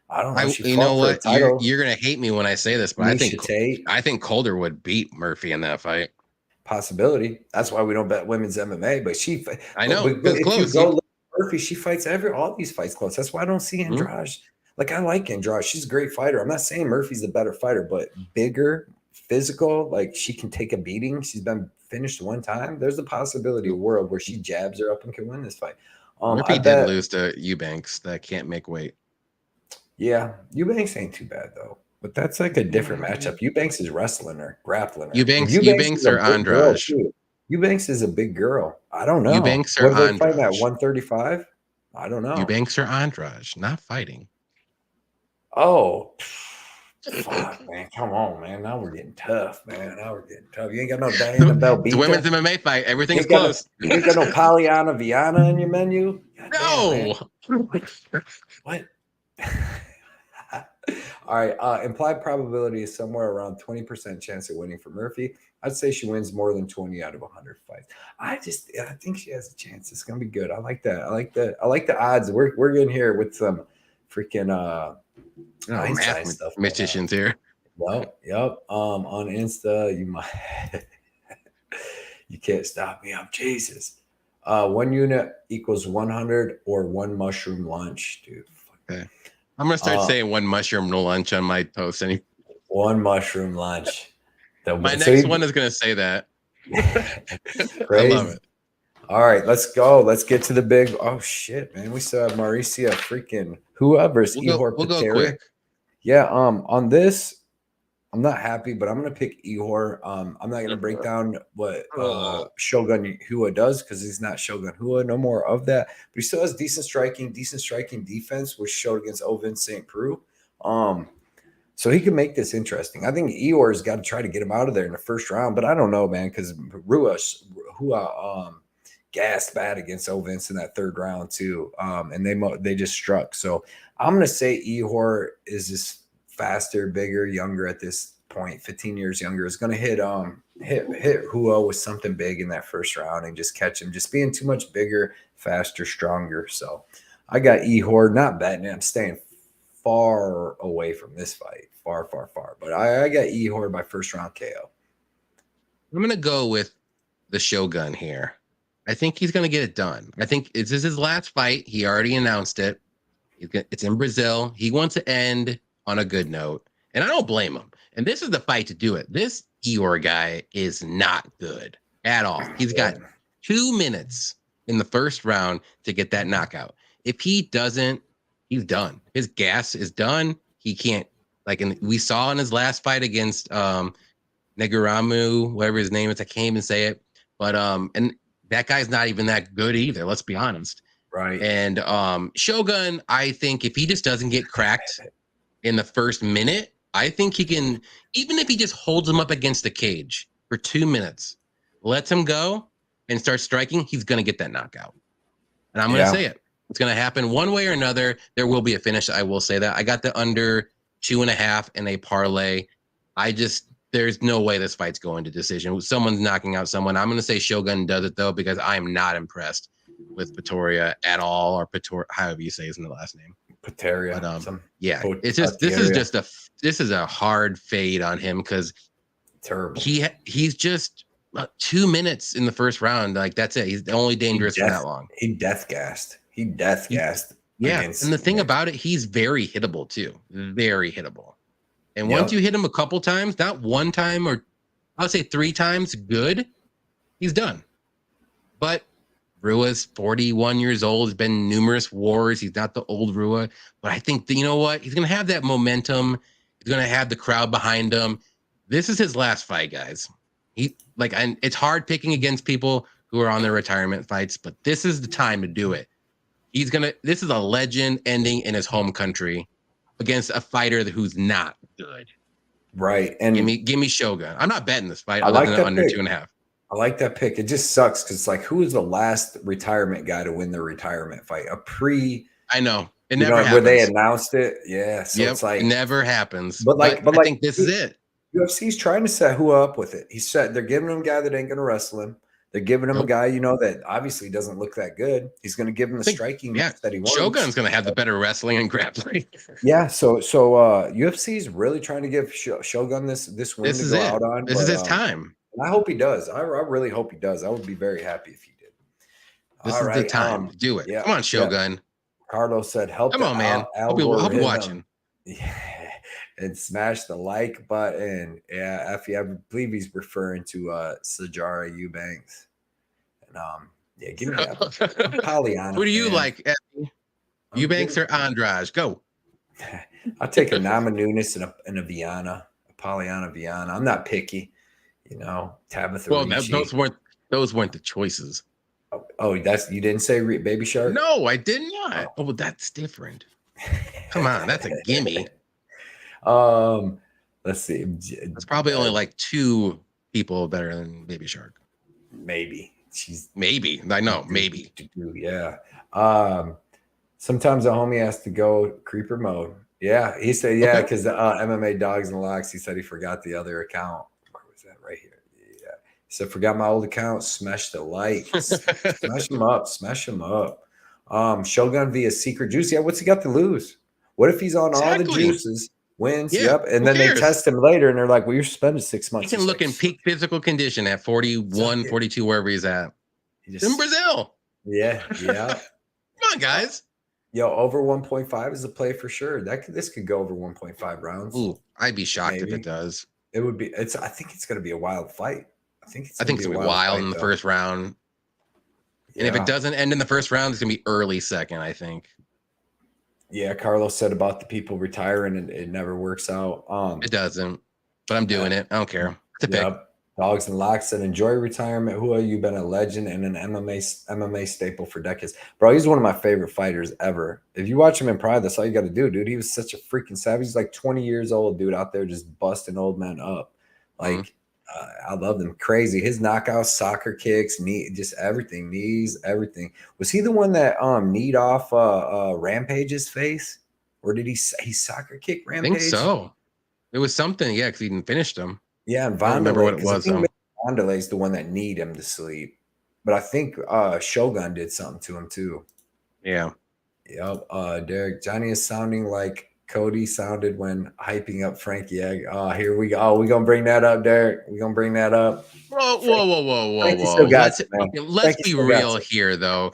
I don't know. You know what? You're gonna hate me when I say this, but I think Calderwood beat Murphy in that fight. Possibility. That's why we don't bet women's MMA. But I know. But if you go look at Murphy, she fights all these fights close. That's why I don't see Andrade. Like I like Andrade. She's a great fighter. I'm not saying Murphy's a better fighter, but bigger, physical, like she can take a beating. She's been finished one time. There's a possibility, a world where she jabs her up and can win this fight. Murphy I did bet lose to Eubanks. That can't make weight. Yeah, Eubanks ain't too bad though. But that's like a different matchup. Eubanks is wrestling her, grappling her. And Eubanks is a or big girl Andrade? too. Eubanks is a big girl. I don't know. Eubanks or What are they fighting at Andrade? 135? I don't know. Eubanks or Andrade? Not fighting. Oh, fuck, man. Come on, man. Now we're getting tough, man. Now we're getting tough. You ain't got no Diana Belbita. It's a women's MMA fight. Everything's You ain't close. You ain't got no Pollyanna Viana in your menu? God No. Damn, what? All right. Implied probability is somewhere around 20% chance of winning for Murphy. I'd say she wins more than 20 out of 100 fights. I think she has a chance. It's gonna be good. I like that. I like the odds. We're getting here with some freaking Einstein stuff. Magicians here. Yep. On Insta, you might you can't stop me. I'm Jesus. 1 unit equals 100 or 1 mushroom lunch, dude. Okay. I'm gonna start saying 1 mushroom no lunch on my post. 1 mushroom lunch. My next one is gonna say that. I love it. All right, let's go. Let's get to the big. Oh shit, man! We still have Mauricia freaking whoever's Ihor We'll go Peteria. quick. Yeah. On this, I'm not happy, but I'm gonna pick Ihor. I'm not gonna break down what Shogun Hua does because he's not Shogun Hua. No more of that. But he still has decent striking defense, which showed against Ovin St. Preux. So he can make this interesting. I think Ihor's got to try to get him out of there in the first round, but I don't know, man, because Hua gassed bad against Ovin in that third round too, and they just struck. So I'm gonna say Ihor is just faster, bigger, younger at this point, 15 years younger, is going to hit Hua with something big in that first round and just catch him, just being too much bigger, faster, stronger. So I got Ihor, not betting it. I'm staying far away from this fight, far. But I got Ihor by first round KO. I'm going to go with the Shogun here. I think he's going to get it done. I think this is his last fight. He already announced it. It's in Brazil. He wants to end on a good note, and I don't blame him. And this is the fight to do it. This Ihor guy is not good at all. He's got 2 minutes in the first round to get that knockout. If he doesn't, he's done. His gas is done. He can't, we saw in his last fight against Negaramu, whatever his name is, I can't even say it. But and that guy's not even that good either, let's be honest. Right. And Shogun, I think if he just doesn't get cracked in the first minute, I think he can, even if he just holds him up against the cage for 2 minutes, lets him go and starts striking, he's going to get that knockout. And I'm going to say it. It's going to happen one way or another. There will be a finish. I will say that. I got the under 2.5 in a parlay. There's no way this fight's going to decision. Someone's knocking out someone. I'm going to say Shogun does it, though, because I'm not impressed with Peteria at all, or Peteria, however you say his last name. Peteria. It's just this is a hard fade on him because terrible. He's just 2 minutes in the first round. Like, that's it. He's only dangerous for that long. He death gassed. Yeah. And the thing about it, he's very hittable too. Very hittable. And once you hit him a couple times, not one time, or I would say 3 times, good, he's done. But Rua's 41 years old. He's been in numerous wars. He's not the old Rua. But I think you know what? He's going to have that momentum. He's going to have the crowd behind him. This is his last fight, guys. And it's hard picking against people who are on their retirement fights, but this is the time to do it. This is a legend ending in his home country against a fighter who's not good. Right. And give me Shogun. I'm not betting this fight. I like that under pick. 2.5. I like that pick. It just sucks because it's like, who was the last retirement guy to win the retirement fight? I know. It never happens. Where they announced it. Yeah. So it's like, it never happens. But I think this is it. UFC's trying to set Hua up with it. He said they're giving him a guy that ain't going to wrestle him. They're giving him a guy, that obviously doesn't look that good. He's going to give him the striking that he wants. Shogun's going to have the better wrestling and grappling. Yeah. So UFC's really trying to give Shogun this win to go out on. This is his time. And I hope he does. I really hope he does. I would be very happy if he did. This is the time. Do it. Yeah, come on, Shogun. Yeah. Carlos said, help. Come on, man. I'll be watching. Yeah. and smash the like button. Yeah, Effie, I believe he's referring to Sajara Eubanks. And yeah, give me I'm a Pollyanna Who do you fan. like, Effie? Eubanks or Andrade? Go. I'll take a Nama Nunes and a Viana, a Pollyanna Viana. I'm not picky, Tabitha Well, Ricci. those weren't the choices. Oh, that's you didn't say Baby Shark? No, I did not. Oh, that's different. Come on, that's a gimme. Let's see. That's probably only like 2 people better than Baby Shark. Maybe she's maybe. I know, maybe. Yeah. Sometimes a homie has to go creeper mode. Yeah, he said because MMA Dogs and Locks. He said he forgot the other account. Where was that? Right here. Yeah. He said forgot my old account. Smash the like. Smash him up. Smash him up. Shogun via Secret Juice. Yeah, what's he got to lose? What if he's on all the juices? Wins, yep, and then they test him later, and they're like, "Well, you're spending 6 months." He can look in peak physical condition at 41, 42, wherever he's at. In Brazil. Yeah. Come on, guys. Yo, over 1.5 is a play for sure. This could go over 1.5 rounds. Ooh, I'd be shocked if it does. It would be. I think it's going to be a wild fight. I think it's going to be wild in the first round. And if it doesn't end in the first round, it's going to be early second, I think. Yeah, Carlos said about the people retiring, and it never works out. It doesn't, but I'm doing it. I don't care. It's a pick. Dogs and Locks said, enjoy retirement. Who you've been a legend and an MMA staple for decades. Bro, he's one of my favorite fighters ever. If you watch him in Pride, that's all you got to do, dude. He was such a freaking savage. He's like 20 years old, dude, out there just busting old men up. Like, I love them. Crazy. His knockouts, soccer kicks, knee, just everything, knees, everything. Was he the one that kneed off Rampage's face? Or did he soccer kick Rampage? I think so. It was something, yeah, because he didn't finish them. Yeah, and Vanderlei, I remember what it was. Vanderlei's the one that kneed him to sleep. But I think Shogun did something to him too. Yeah. Yep. Derek, Johnny is sounding like Cody sounded when hyping up Frankie Egg. Oh, here we go. Oh, we're gonna bring that up, Derek. We're gonna bring that up. Whoa. Let's be real here, though.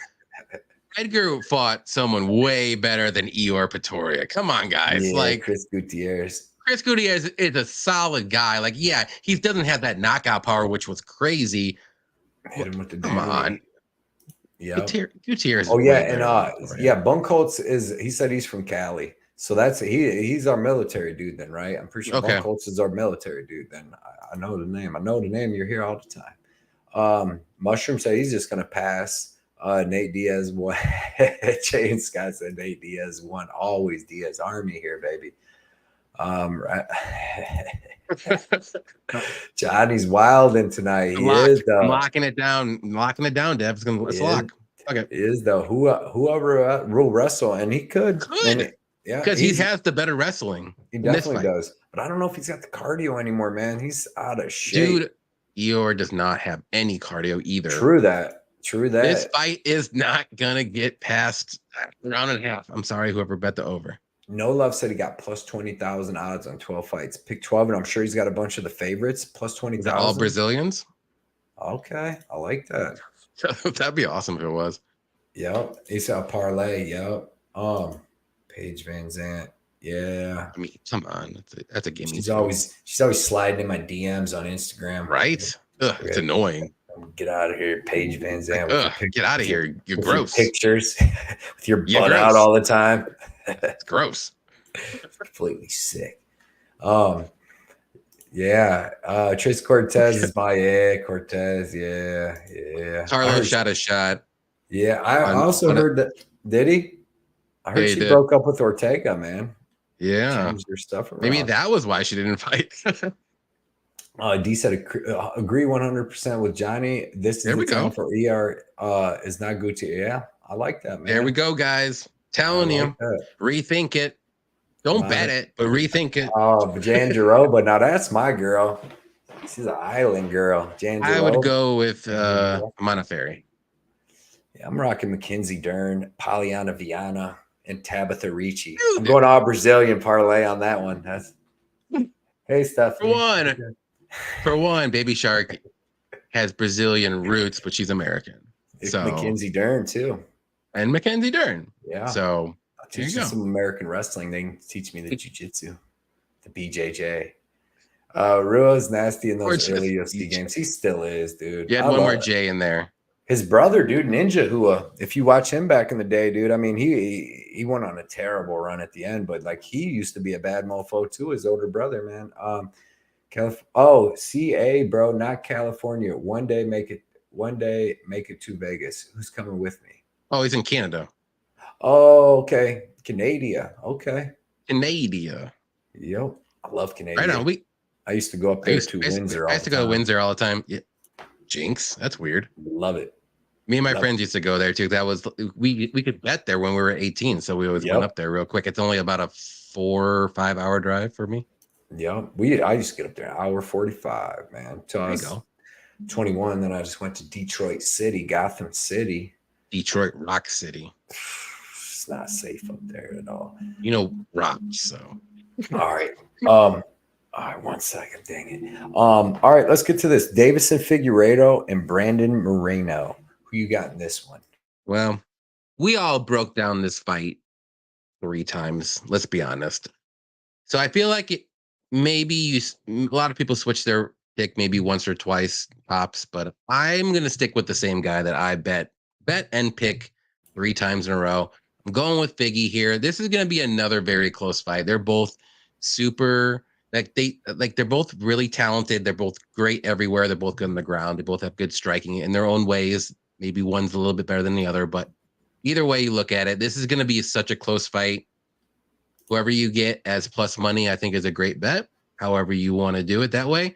Edgar fought someone way better than Eeyore Pretoria. Come on, guys. Yeah, Chris Gutierrez. Chris Gutierrez is a solid guy. Like, yeah, he doesn't have that knockout power, which was crazy. Hit him with the Come on. Yeah. Gutierrez. Oh, yeah. And Bunkholtz he said he's from Cali. So he's our military dude then, right? I'm pretty sure Bunkholtz is our military dude then. I know the name. You're here all the time. Mushroom said he's just gonna pass. Nate Diaz won. Jay and Scott said Nate Diaz won. Always Diaz Army here, baby. Right. Johnny's wilding tonight. I'm locking it down. Deb. Let's lock. Okay. He is though. Whoever will wrestle, and he could. Because he has the better wrestling. He definitely does. But I don't know if he's got the cardio anymore, man. He's out of shape. Dude, Eeyore does not have any cardio either. True that. This fight is not gonna get past a round and a half. I'm sorry, whoever bet the over. No Love said he got plus 20,000 odds on 12 fights. Pick 12, and I'm sure he's got a bunch of the favorites. Plus 20,000. All Brazilians? Okay. I like that. That'd be awesome if it was. Yep. He saw a parlay. Yep. Paige Van Zant. Yeah. I mean, come on. That's a gimme. She's always sliding in my DMs on Instagram. Right? Ugh, it's annoying. Get out of here, Paige Van Zandt. Get out of here. You're gross. Your pictures with your butt out all the time. It's gross. Completely sick. Yeah. Trace Cortez is my Cortez. Yeah. Carlos shot a shot. Yeah. I also heard that. Did he? I heard she broke up with Ortega, man. Yeah. Changed her stuff around. Maybe that was why she didn't fight. D said agree 100% with Johnny. This is the time for ER is not Gucci. Yeah, I like that, man. There we go, guys. Telling you, rethink it. Don't bet it, but rethink it. Oh, Jan Jaroba. Now that's my girl. She's an island girl. Jan Jaroba. I would go with Monaferry. Yeah, I'm rocking Mackenzie Dern, Pollyanna Viana, and Tabitha Ricci. I'm going all Brazilian parlay on that one. Hey, Stephanie. For one, Baby Shark has Brazilian roots, but she's American. So Mackenzie Dern too, and Mackenzie Dern. Yeah. So I'll teach you some American wrestling. They can teach me the jiu-jitsu. The BJJ. Ruo's nasty in Or those just early UFC games. He still is, dude. you had I one love more it. J in there. His brother, dude, Ninja Hua. If you watch him back in the day, dude, I mean, he went on a terrible run at the end, but like he used to be a bad mofo too. His older brother, man. CA, bro, not California. One day make it to Vegas. Who's coming with me? Oh, he's in Canada. Oh, okay. Canada. Okay. Canada. Yep. I love Right Canada. on. I used to go up there to Windsor I all used the to go to time. Windsor all the time. Yeah. Jinx. That's weird. Love it. Me and my friends used to go there too. That was we could bet there when we were 18, so we always went up there real quick. It's only about a 4 or 5 hour drive for me. Yeah, I used to get up there an hour 45, man. Till I was 21. Then I just went to Detroit City, Gotham City. Detroit Rock City. It's not safe up there at all. You know, rock, so. All right. All right, 1 second. Dang it. All right, let's get to this. Davison Figueiredo and Brandon Moreno. Who you got in this one? Well, we all broke down this fight 3 times. Let's be honest. So I feel like maybe a lot of people switch their pick maybe once or twice tops, but I'm going to stick with the same guy that I bet and pick 3 times in a row. I'm going with Figgy here. This is going to be another very close fight. They're both super they're both really talented. They're both great everywhere. They're both good on the ground. They both have good striking in their own ways. Maybe one's a little bit better than the other, but either way you look at it, this is going to be such a close fight. Whoever you get as plus money, I think is a great bet. However you want to do it that way.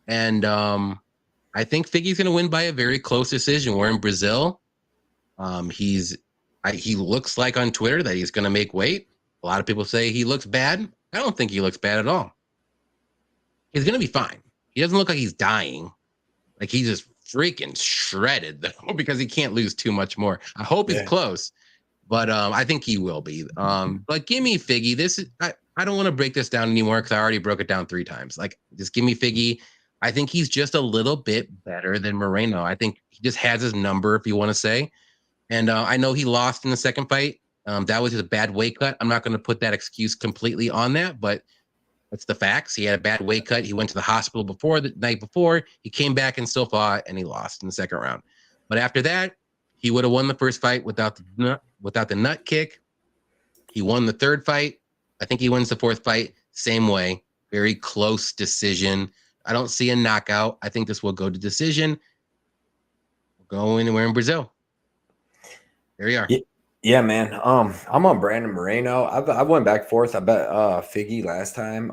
And I think Figgy's going to win by a very close decision. We're in Brazil. He looks like on Twitter that he's going to make weight. A lot of people say he looks bad. I don't think he looks bad at all. He's going to be fine. He doesn't look like he's dying. Like he's just freaking shredded though, because he can't lose too much more. I hope it's close, but I think he will be. But give me Figgy. I don't want to break this down anymore because I already broke it down 3 times. Like, just give me Figgy. I think he's just a little bit better than Moreno. I think he just has his number, if you want to say. And I know he lost in the second fight. That was just a bad weight cut. I'm not going to put that excuse completely on that, but that's the facts. He had a bad weight cut. He went to the hospital the night before. He came back and still fought, and he lost in the second round. But after that, he would have won the first fight without the nut kick. He won the third fight. I think he wins the fourth fight. Same way. Very close decision. I don't see a knockout. I think this will go to decision. We're in Brazil. There you are. Yeah, man. I'm on Brandon Moreno. I went back and forth. I bet Figgy last time.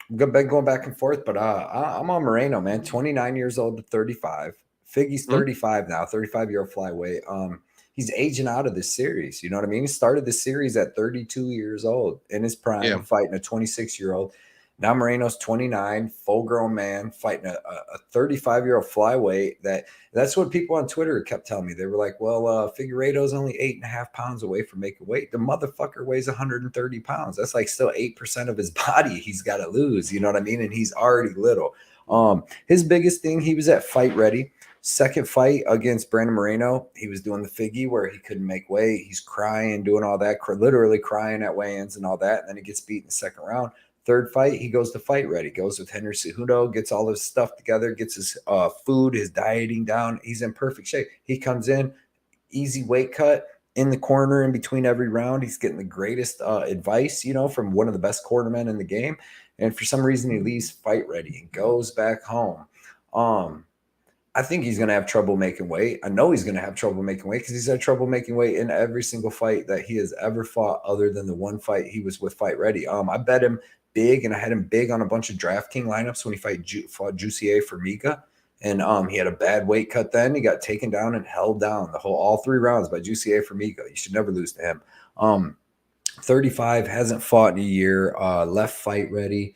Been going back and forth, but I'm on Moreno, man. 29 years old to 35. Figgy's 35 now, 35-year-old flyweight. He's aging out of this series. You know what I mean? He started the series at 32 years old in his prime, fighting a 26-year-old. Now Moreno's 29, full-grown man, fighting a 35-year-old flyweight. That's what people on Twitter kept telling me. They were like, well, Figueiredo's only 8.5 pounds away from making weight. The motherfucker weighs 130 pounds. That's like still 8% of his body he's got to lose. You know what I mean? And he's already little. His biggest thing, he was at Fight Ready. Second fight against Brandon Moreno, he was doing the Figgy where he couldn't make weight. He's crying, doing all that, literally crying at weigh-ins and all that. And then he gets beat in the second round. Third fight, he goes to Fight Ready, goes with Henry Cejudo, gets all his stuff together, gets his food, his dieting down. He's in perfect shape. He comes in, easy weight cut in the corner in between every round. He's getting the greatest advice, from one of the best cornermen in the game. And for some reason, he leaves Fight Ready and goes back home. I think he's going to have trouble making weight. I know he's going to have trouble making weight because he's had trouble making weight in every single fight that he has ever fought other than the one fight he was with Fight Ready. I bet him big, and I had him big on a bunch of DraftKings lineups when he fought Jussier Formiga. And he had a bad weight cut then. He got taken down and held down all 3 rounds by Jussier Formiga. You should never lose to him. 35, hasn't fought in a year, left Fight Ready.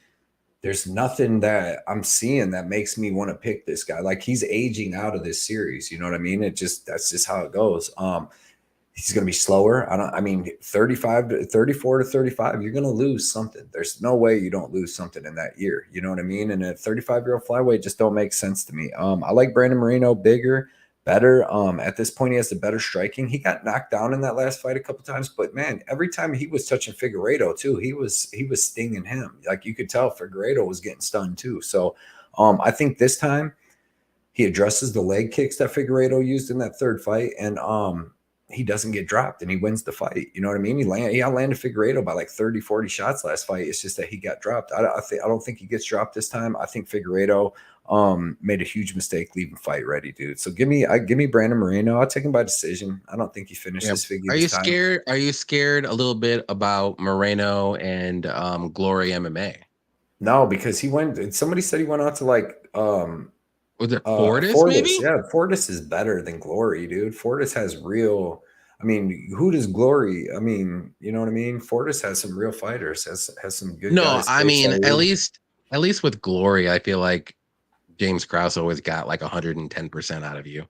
There's nothing that I'm seeing that makes me want to pick this guy. Like, he's aging out of this series. You know what I mean? That's just how it goes. He's going to be slower. 34 to 35, you're going to lose something. There's no way you don't lose something in that year. You know what I mean? And a 35-year-old flyweight just don't make sense to me. I like Brandon Moreno bigger, better. At this point, he has the better striking. He got knocked down in that last fight a couple times, but man, every time he was touching Figueiredo too, he was stinging him. Like you could tell, Figueiredo was getting stunned too. So, I think this time he addresses the leg kicks that Figueiredo used in that third fight, and he doesn't get dropped and he wins the fight. You know what I mean? He outlanded Figueiredo by like 30, 40 shots last fight. It's just that he got dropped. I don't think he gets dropped this time. I think Figueiredo made a huge mistake leaving fight ready, dude. So give me Brandon Moreno. I'll take him by decision. I don't think he finishes Figgy. Are you scared? Are you scared a little bit about Moreno and Glory MMA? No, because he went. Somebody said he went out to like was it Fortis? Maybe. Yeah, Fortis is better than Glory, dude. Fortis has real. I mean, who does Glory? I mean, you know what I mean. Fortis has some real fighters. Has some good. No, guys. I mean, at least with Glory, I feel like James Krause always got like 110% out of you,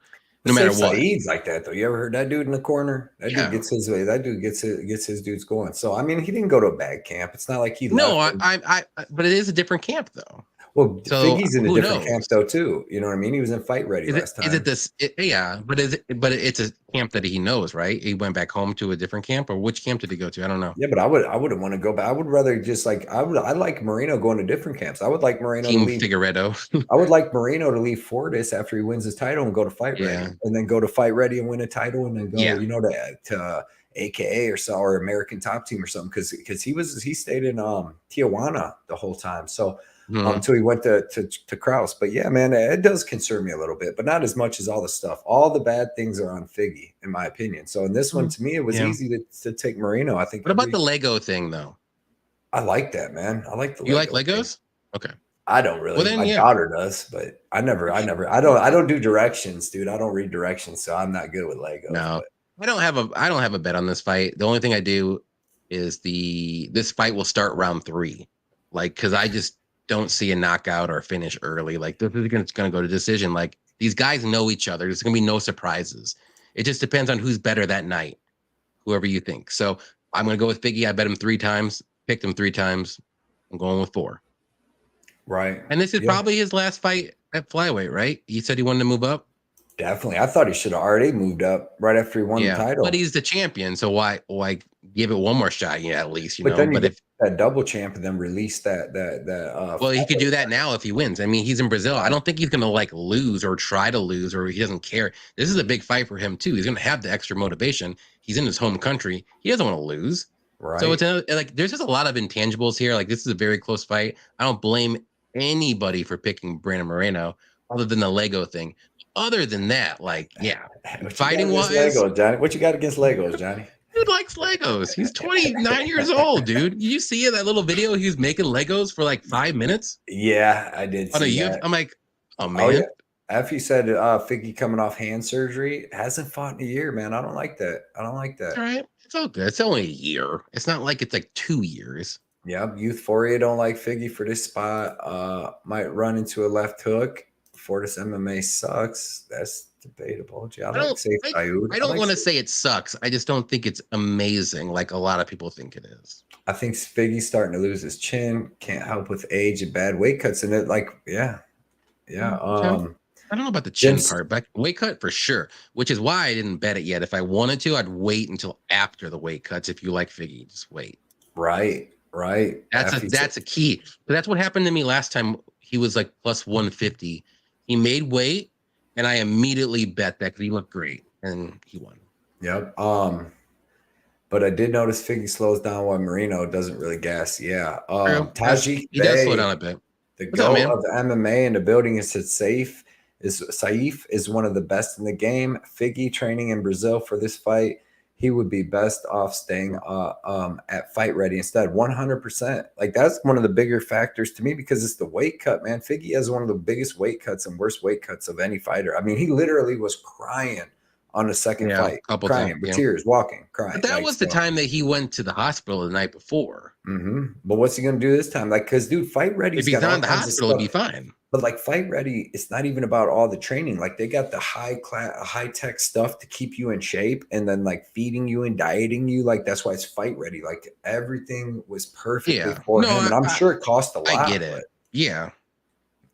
no matter what. Saeed's like that though. You ever heard that dude in the corner? That dude gets his way. That dude gets his dudes going. So I mean, he didn't go to a bad camp. It's not like he left. No, but it is a different camp though. Well, so Figgy's in a different camp though too. You know what I mean? He was in Fight Ready last time. Is it this? Yeah, but it's a camp that he knows, right? He went back home to a different camp, or which camp did he go to? I don't know. Yeah, but I wouldn't want to go back. I would rather just like I like Moreno going to different camps. I would like Moreno to leave Figueiredo. I would like Moreno to leave Fortis after he wins his title and go to Fight Ready, and then go to Fight Ready and win a title, and then go you know to AKA or American Top Team or something, because he stayed in Tijuana the whole time. So. Until he went to Krause. But yeah, man, it does concern me a little bit, but not as much as all the stuff. All the bad things are on Figgy, in my opinion. So in this one, to me, it was easy to take Moreno. I think. What about the Lego thing, though? I like that, man. I like the. You like Legos? Okay. I don't really. Well, then, my daughter does, but I don't do directions, dude. I don't read directions, so I'm not good with Legos. No, but. I don't have a bet on this fight. The only thing I do is this fight will start round 3, like because I just don't see a knockout or a finish early. Like this is going to go to decision. Like these guys know each other. There's going to be no surprises. It just depends on who's better that night, whoever you think. So I'm going to go with Figgy. I bet him 3 times, picked him 3 times. I'm going with 4. Right. And this is probably his last fight at flyweight, right? He said he wanted to move up. Definitely. I thought he should have already moved up right after he won the title. But he's the champion, so why give it one more shot? Yeah, at least But if that double champ and then release that well, he could do that now if he wins. I mean, he's in Brazil. I don't think he's gonna like lose or try to lose, or he doesn't care. This is a big fight for him too. He's gonna have the extra motivation. He's in his home country. He doesn't want to lose. Right. So it's like there's just a lot of intangibles here. Like this is a very close fight. I don't blame anybody for picking Brandon Moreno, other than the Lego thing. Other than that, like, yeah, fighting wise, Legos, Johnny. What you got against Legos, Johnny? Dude likes Legos. He's 29 years old, dude. Did you see that little video? He was making Legos for like 5 minutes. Yeah, I did. See that. I'm like, oh man. Oh, yeah. After you said Figgy coming off hand surgery, hasn't fought in a year, man. I don't like that. All right, it's all good. It's only a year. It's not like it's like 2 years. Yeah, Youthforia don't like Figgy for this spot. Might run into a left hook. Fortis MMA sucks. That's debatable. I don't want to say it sucks. I just don't think it's amazing like a lot of people think it is. I think Figgy's starting to lose his chin. Can't help with age and bad weight cuts in it. Like, yeah. I don't know about the chin part, but weight cut for sure, which is why I didn't bet it yet. If I wanted to, I'd wait until after the weight cuts. If you like Figgy, just wait. Right. That's a key. But that's what happened to me last time. He was like plus 150. He made weight, and I immediately bet that because he looked great, and he won. Yep. But I did notice Figgy slows down while Moreno doesn't really gas. Yeah. Tajik he does slow down a bit. The goal of MMA in the building is Saif is one of the best in the game. Figgy training in Brazil for this fight. He would be best off staying at Fight Ready instead. 100%. Like that's one of the bigger factors to me because it's the weight cut, man. Figgy has one of the biggest weight cuts and worst weight cuts of any fighter. I mean, he literally was crying on the second fight, crying with tears, crying. But that was the time that he went to the hospital the night before. Mm-hmm. But what's he gonna do this time? Like, cause dude, Fight Ready. If he's not in the hospital, it'll be fine. But like Fight Ready, it's not even about all the training. Like they got the high tech stuff to keep you in shape, and then like feeding you and dieting you. Like that's why it's Fight Ready. Like everything was perfect for him, and I'm sure it cost a lot. I get it. Yeah.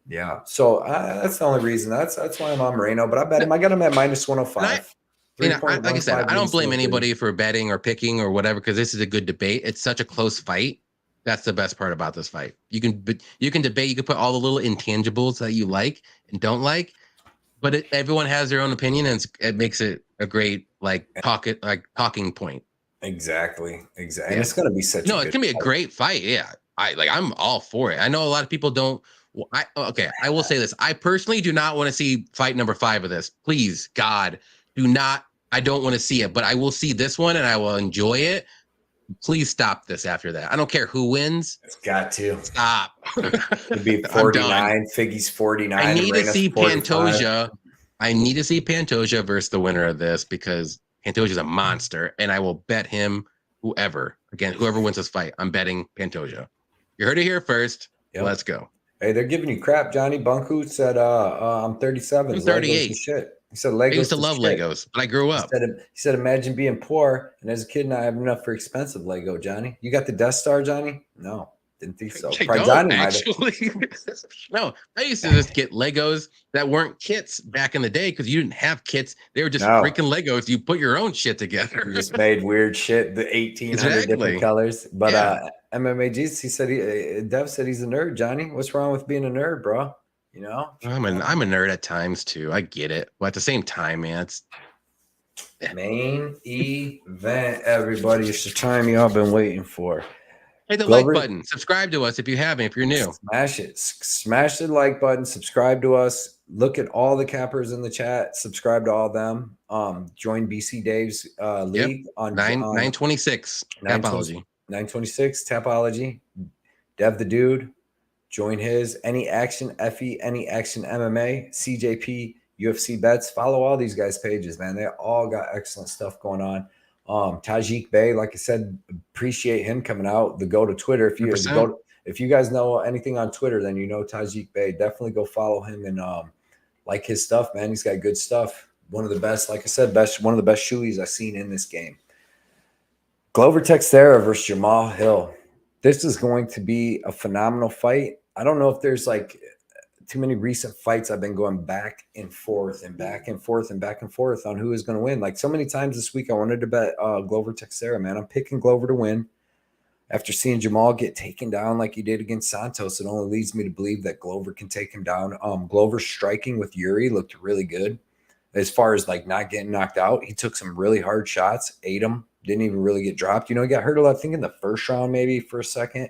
Yeah. So that's the only reason. That's why I'm on Moreno. But I bet him. I got him at minus And I, 105. like I said, 3.15 I don't wins blame no 30. anybody for betting or picking or whatever because this is a good debate. It's such a close fight. That's the best part about this fight. You can debate. You can put all the little intangibles that you like and don't like, but everyone has their own opinion, and it makes it a great talking point. Exactly. Exactly. And Yeah. it's going to be such a No, it's good gonna be a fight. great fight. Yeah, I'm all for it. I know a lot of people don't. Okay, I will say this. I personally do not want to see fight number 5 of this. Please, God, do not. I don't want to see it, but I will see this one and I will enjoy it. Please stop this after that. I don't care who wins. It's got to. Stop. It'd be I'm done. 49. Figgy's 49 I and need to Reina's see 45. Pantoja. I need to see Pantoja versus the winner of this because Pantoja's a monster, and I will bet him whoever wins this fight. I'm betting Pantoja. You heard it here first. Yep. Let's go. Hey, they're giving you crap, Johnny. Bunku said, I'm 37. I'm Legos 38. and shit. He said Legos. I used to love shit. Legos, but I grew up. He said, imagine being poor, and as a kid, not having enough for expensive Lego, Johnny. You got the Death Star, Johnny? No, didn't think so. I don't actually. No, I used to just get Legos that weren't kits back in the day because you didn't have kits. They were just freaking Legos. You put your own shit together. You just made weird shit, the 1,800 different colors. But MMA Jesus, he said Dev said he's a nerd, Johnny. What's wrong with being a nerd, bro? You know? I'm a nerd at times too. I get it. But at the same time, man, it's main event, everybody. It's the time y'all been waiting for. Hit the like button. Subscribe to us if you haven't, if you're new. Smash it. Smash the like button. Subscribe to us. Look at all the cappers in the chat. Subscribe to all of them. Join BC Dave's league on 926. Tapology. 926 Tapology. Dev the Dude. Join his. Any Action FE, Any Action MMA, CJP, UFC Bets. Follow all these guys' pages, man. They all got excellent stuff going on. Tajik Bey, like I said, appreciate him coming out. Go to Twitter. If you guys know anything on Twitter, then you know Tajik Bey. Definitely go follow him and like his stuff, man. He's got good stuff. One of the best, like I said, one of the best shoeies I've seen in this game. Glover Teixeira versus Jamal Hill. This is going to be a phenomenal fight. I don't know if there's like too many recent fights. I've been going back and forth and back and forth and back and forth on who is going to win. Like so many times this week, I wanted to bet Glover Teixeira, man. I'm picking Glover to win. After seeing Jamal get taken down like he did against Santos, it only leads me to believe that Glover can take him down. Glover's striking with Yuri looked really good. As far as like not getting knocked out, he took some really hard shots, ate them, didn't even really get dropped. You know, he got hurt a lot, I think in the first round, maybe for a second.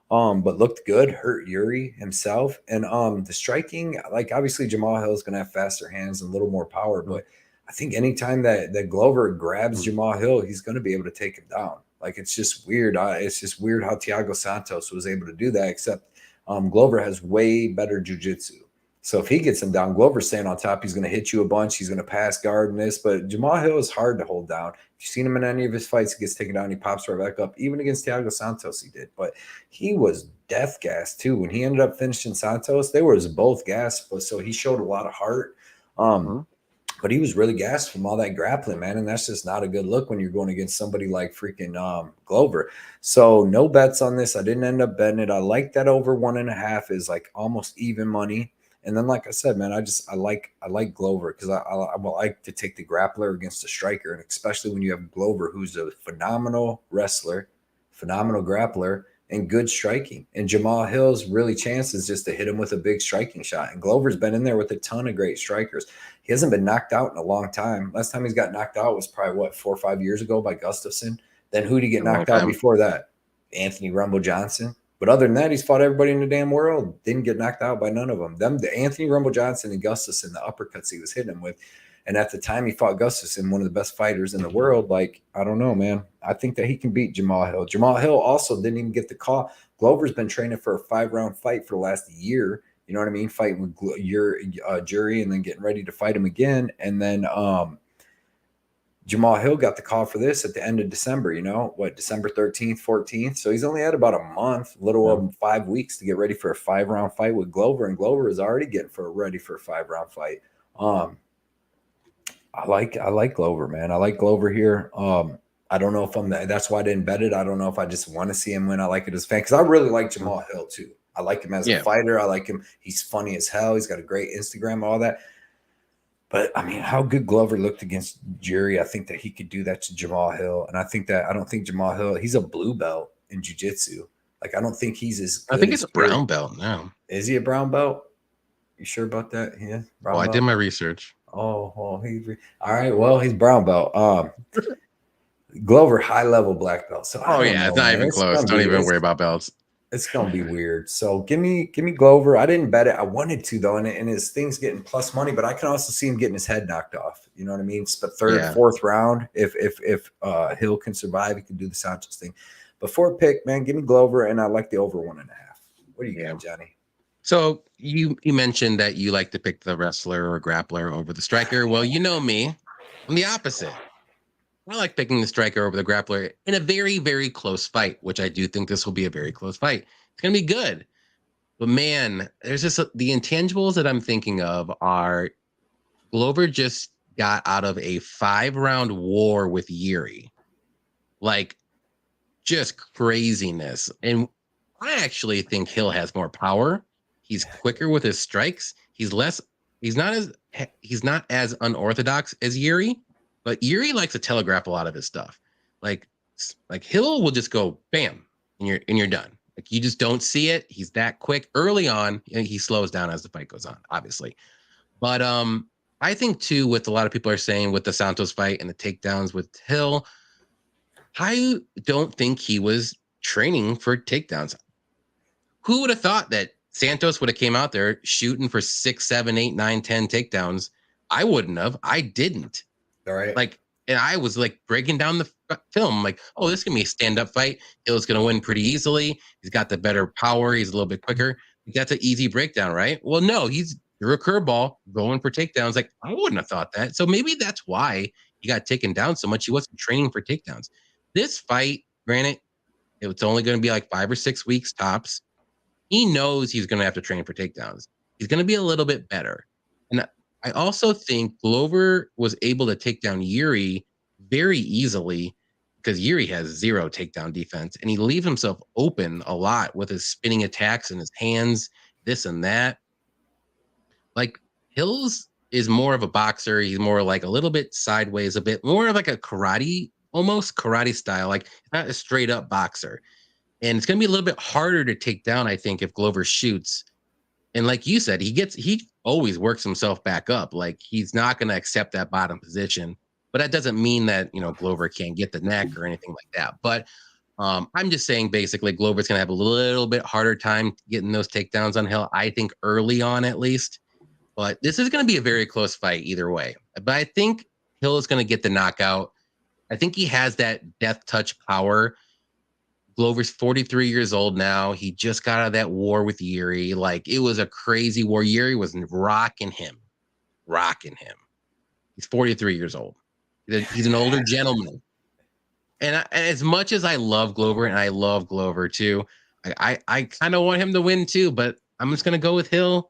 But looked good, hurt Yuri himself. And the striking, like obviously Jamal Hill is going to have faster hands and a little more power. But I think anytime that Glover grabs Jamal Hill, he's going to be able to take him down. Like it's just weird. It's just weird how Thiago Santos was able to do that, except Glover has way better jiu-jitsu. So if he gets him down, Glover's staying on top. He's going to hit you a bunch. He's going to pass guard in this. But Jamal Hill is hard to hold down. If you've seen him in any of his fights, he gets taken down. He pops right back up. Even against Thiago Santos, he did. But he was death gas, too. When he ended up finishing Santos, they were both gas. So he showed a lot of heart. But he was really gassed from all that grappling, man. And that's just not a good look when you're going against somebody like freaking Glover. So no bets on this. I didn't end up betting it. I like that over 1.5 is like almost even money. And then, like I said, man, I like Glover because I like to take the grappler against a striker, and especially when you have Glover, who's a phenomenal wrestler, phenomenal grappler, and good striking. And Jamal Hill's really chance is just to hit him with a big striking shot. And Glover's been in there with a ton of great strikers. He hasn't been knocked out in a long time. Last time he's got knocked out was probably 4 or 5 years ago by Gustafsson. Then who'd he get knocked out before that? Anthony Rumble Johnson. But other than that, he's fought everybody in the damn world. Didn't get knocked out by none of them. The Anthony Rumble Johnson and Gustafsson, the uppercuts he was hitting him with. And at the time he fought Gustafsson, one of the best fighters in the world. Like, I don't know, man. I think that he can beat Jamal Hill. Jamal Hill also didn't even get the call. Glover's been training for a 5-round fight for the last year. You know what I mean? Fighting with your jury and then getting ready to fight him again. And then Jamal Hill got the call for this at the end of December, December 13th, 14th. So he's only had about a month, little over 5 weeks to get ready for a 5-round fight with Glover. And Glover is already getting ready for a 5-round fight. I like Glover, man. I like Glover here. I don't know if that's why I didn't bet it. I don't know if I just want to see him win. I like it as a fan because I really like Jamal Hill too. I like him as a fighter. I like him. He's funny as hell. He's got a great Instagram, all that. But I mean, how good Glover looked against Jury, I think that he could do that to Jamal Hill. And I don't think Jamal Hill, he's a blue belt in jiu-jitsu. Like, I don't think he's as good. I think it's a brown belt now. Is he a brown belt? You sure about that? Yeah. Well, I did my research. Oh, all right. Well, he's brown belt. Glover, high level black belt. So it's not even close. Don't even worry about belts. It's gonna be weird. So give me Glover. I didn't bet it. I wanted to though, and his thing's getting plus money, but I can also see him getting his head knocked off. You know what I mean? But third, fourth round, if Hill can survive, he can do the Sanchez thing. But for a pick, man, give me Glover, and I like the over 1.5. What do you got, Johnny? So you mentioned that you like to pick the wrestler or grappler over the striker. Well, you know me, I'm the opposite. I like picking the striker over the grappler in a very, very close fight, which I do think this will be a very close fight. It's going to be good. But man, there's just the intangibles that I'm thinking of are Glover just got out of a 5-round war with Yuri. Like, just craziness. And I actually think Hill has more power. He's quicker with his strikes. He's not as unorthodox as Yuri. But Yuri likes to telegraph a lot of his stuff. Like Hill will just go bam, and you're done. Like, you just don't see it. He's that quick early on, and he slows down as the fight goes on, obviously. But I think too, what a lot of people are saying with the Santos fight and the takedowns with Hill, I don't think he was training for takedowns. Who would have thought that Santos would have came out there shooting for 6, 7, 8, 9, 10 takedowns? I wouldn't have. I didn't. All right. Like, and I was like breaking down the film, like, oh, this is gonna be a stand-up fight. Hill's gonna win pretty easily. He's got the better power. He's a little bit quicker. That's an easy breakdown, right? Well, no, he's threw a curveball going for takedowns. Like, I wouldn't have thought that. So maybe that's why he got taken down so much. He wasn't training for takedowns. This fight, granted, it's only going to be like 5 or 6 weeks tops. He knows he's going to have to train for takedowns. He's going to be a little bit better. And I also think Glover was able to take down Yuri very easily because Yuri has 0 takedown defense, and he leaves himself open a lot with his spinning attacks and his hands, this and that. Like, Hills is more of a boxer. He's more like a little bit sideways, a bit more of like a karate, almost karate style, like not a straight up boxer. And it's going to be a little bit harder to take down, I think, if Glover shoots. And like you said, he always works himself back up. Like, he's not going to accept that bottom position, but that doesn't mean that, Glover can't get the neck or anything like that. But I'm just saying, basically, Glover's going to have a little bit harder time getting those takedowns on Hill, I think, early on at least. But this is going to be a very close fight either way. But I think Hill is going to get the knockout. I think he has that death touch power. Glover's 43 years old now. He just got out of that war with Yuri. Like, it was a crazy war. Yuri was rocking him. He's 43 years old. He's an older gentleman. And as much as I love Glover, and I love Glover too, I kind of want him to win too, but I'm just going to go with Hill.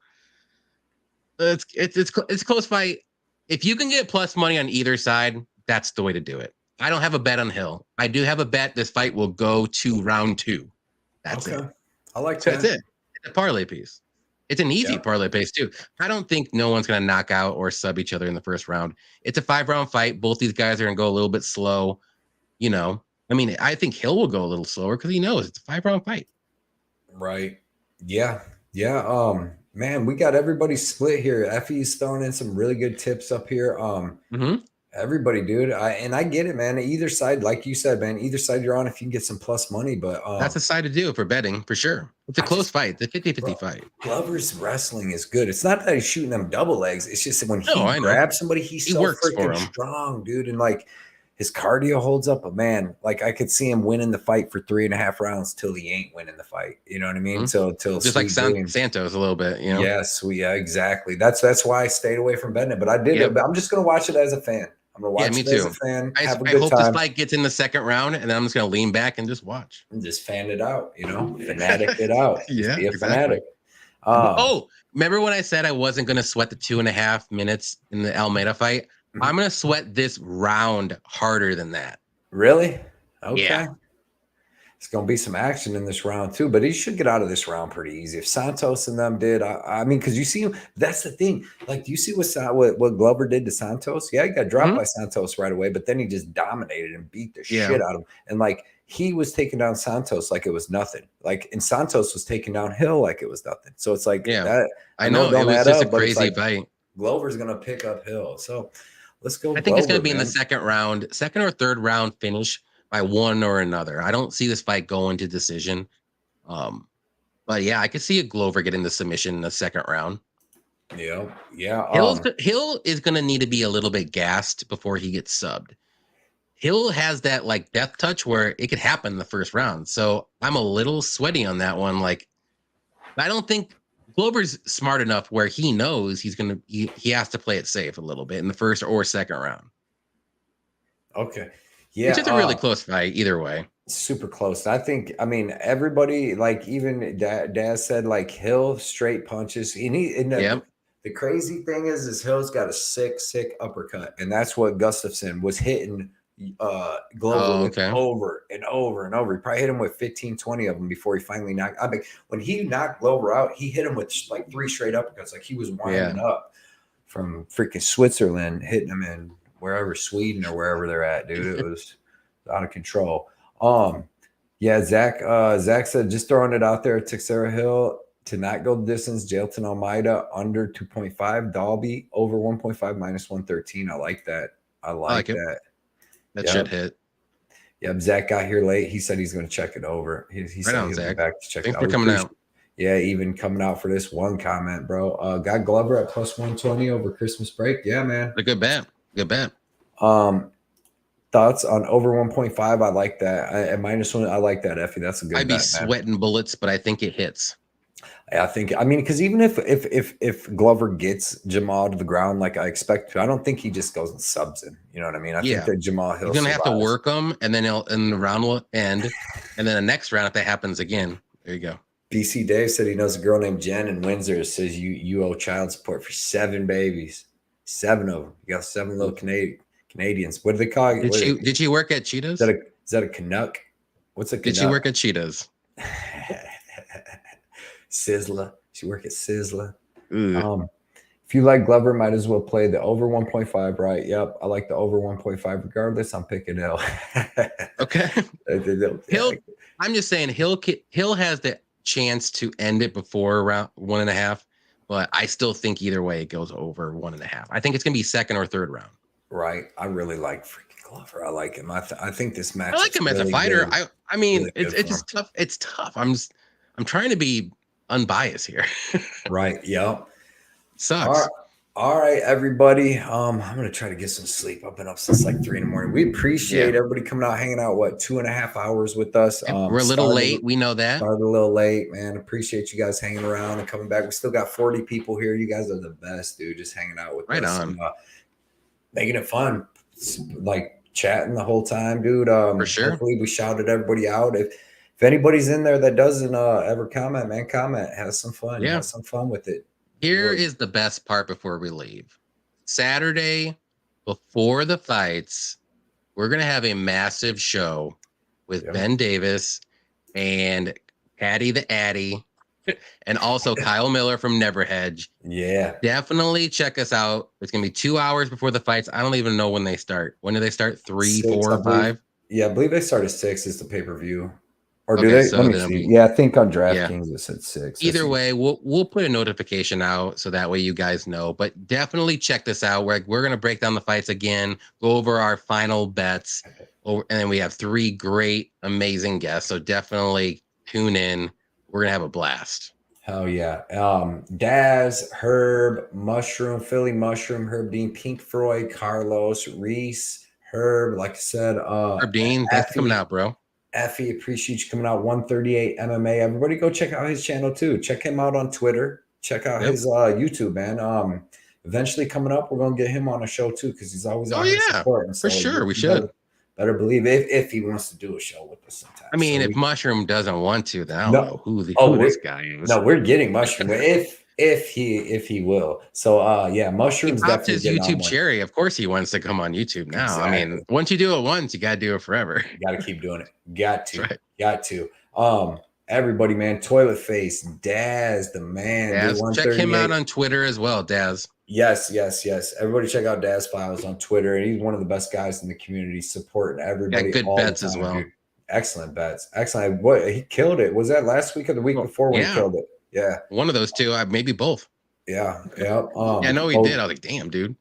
It's a close fight. If you can get plus money on either side, that's the way to do it. I don't have a bet on Hill. I do have a bet this fight will go to round 2. That's it. I like that. That's it. It's a parlay piece. It's an easy parlay piece too. I don't think no one's going to knock out or sub each other in the first round. It's a 5-round fight. Both these guys are going to go a little bit slow. I mean, I think Hill will go a little slower because he knows it's a 5-round fight. Right. Yeah. Yeah. Man, we got everybody split here. Effie's throwing in some really good tips up here. Everybody, dude. I get it, man. Either side, like you said, man, either side you're on if you can get some plus money. But that's a side to do for betting, for sure. It's a close fight. It's a 50-50 fight. Glover's wrestling is good. It's not that he's shooting them double legs. It's just that when he grabs somebody, he so freaking strong, dude. And like, his cardio holds up. But man, like, I could see him winning the fight for 3.5 rounds till he ain't winning the fight. You know what I mean? Till just like Santos a little bit. Yeah, exactly. That's why I stayed away from betting it. But I did it. But I'm just gonna watch it as a fan. I'm gonna watch it as a fan. I hope this fight gets in the second round, and then I'm just gonna lean back and just watch. And just fan it out, fanatic it out. Yeah, be a fanatic. Remember when I said I wasn't gonna sweat the 2.5 minutes in the Almeida fight? Mm-hmm. I'm gonna sweat this round harder than that. Really? Okay. Yeah. It's going to be some action in this round too, but he should get out of this round pretty easy. If Santos and them did, I mean, because you see, that's the thing. Like, do you see what Glover did to Santos? Yeah, he got dropped by Santos right away, but then he just dominated and beat the shit out of him. And like, he was taking down Santos like it was nothing. Like, and Santos was taking down Hill like it was nothing. So it's like that. I know it was just a crazy fight. Glover's going to pick up Hill. So let's go. I think it's going to be in the second or third round finish by one or another. I don't see this fight going to decision. But yeah, I could see a Glover getting the submission in the second round. Yeah. Hill is going to need to be a little bit gassed before he gets subbed. Hill has that like death touch where it could happen in the first round. So I'm a little sweaty on that one. Like, I don't think Glover's smart enough where he knows he has to play it safe a little bit in the first or second round. Okay. Yeah, it's just a really close fight either way. Super close. I mean, everybody, like even Daz said, like Hill straight punches. The crazy thing is Hill's got a sick uppercut, and that's what Gustafsson was hitting Glover with over and over and over. He probably hit him with 15, 20 of them before he finally knocked. I mean, when he knocked Glover out, he hit him with like 3 straight uppercuts, like he was winding up from freaking Switzerland, hitting him in wherever, Sweden or wherever they're at, dude. It was out of control. Zach said, just throwing it out there, Teixeira Hill to not go the distance, Jailton Almeida under 2.5, Dalby over 1.5 minus 113. I like that. I like that. That should hit. Yep, Zach got here late. He said he's going to check it over. He said he'll be back to check it out. Thanks for coming out. Yeah, even coming out for this one comment, bro. Got Glover at plus 120 over Christmas break. Yeah, man. A good bet. Thoughts on over 1.5? I like that. At minus 1, I like that, Effie. That's a good bet. I'd be sweating bullets, but I think it hits. I mean, because even if Glover gets Jamal to the ground like I expect to, I don't think he just goes and subs him. You know what I mean? I think that Jamal Hill, he's gonna have to work him, and then the round will end, and then the next round, if that happens again, there you go. BC Dave said he knows a girl named Jen in Windsor. Says you owe child support for 7 babies, 7 of them. You got 7 little Canadians. What do they call it? Did she work at Cheetahs? Is that a Canuck? What's a Canuck? Did she work at Cheetahs? Sizzler. She worked at Sizzler. If you like Glover, might as well play the over 1.5, right? Yep. I like the over 1.5 regardless. I'm picking Hill. Okay. Hill, I'm just saying Hill has the chance to end it before around 1.5, but I still think either way it goes over 1.5. I think it's going to be second or third round. Right. I really like freaking Glover. I like him. I think this match. I like him as a fighter. I mean, really it's just tough. It's tough. I'm trying to be unbiased here. Right. Yep. Sucks. All right, everybody. I'm gonna try to get some sleep. I've been up since like 3 a.m. We appreciate everybody coming out, hanging out. 2.5 hours with us. We're a little late. We know that. Started a little late, man. Appreciate you guys hanging around and coming back. We still got 40 people here. You guys are the best, dude. Just hanging out with us. Right on. And, making it fun, like chatting the whole time, dude. For sure. Hopefully we shouted everybody out. If anybody's in there that doesn't ever comment, man, comment. Have some fun. Yeah. Have some fun with it. Here is the best part before we leave. Saturday, before the fights, we're going to have a massive show with Ben Davis and Patty the Addy and also Kyle Miller from Never Hedge. Yeah. Definitely check us out. It's going to be 2 hours before the fights. I don't even know when they start. When do they start? 3, 4, or 5? Yeah, I believe they start at 6 is the pay-per-view. Or do they? Let me see. Yeah, I think on DraftKings it said 6. Either way, we'll put a notification out so that way you guys know. But definitely check this out. We're going to break down the fights again, go over our final bets, and then we have 3 great, amazing guests. So definitely tune in. We're gonna have a blast. Hell yeah. Daz, Herb, Mushroom, Philly Mushroom, Herb Dean, Pink Freud, Carlos, Reese, Herb. Like I said, Herb Dean, thanks for coming out, bro. Effie, appreciate you coming out. 138 MMA. Everybody go check out his channel too. Check him out on Twitter. Check out his YouTube, man. Eventually coming up, we're gonna get him on a show too, because he's always out here supporting. So for sure, we should. Better believe if he wants to do a show with us sometime. I mean, if Mushroom doesn't want to, then I don't know who this guy is. No, we're getting Mushroom. if if he will. So yeah, He mushrooms popped definitely his getting on YouTube more. cherry. Of course, he wants to come on YouTube now. I Exactly. mean, once you do it once, you gotta do it forever. You got to keep doing it. Got That's to. right. Got to. Everybody, man, Toilet Face, Daz, the man, dude, Daz, check him 138. out on Twitter as well, Daz. Yes. Everybody check out Daz Files on Twitter. And he's one of the best guys in the community, supporting everybody Got good all the bets as time, well. dude. Excellent bets. Excellent. What he killed it. Was that last week or the week Well, before when he yeah, killed it? Yeah. one of those two. Maybe both. Yeah. Yeah, I know he did. I was like, damn, dude.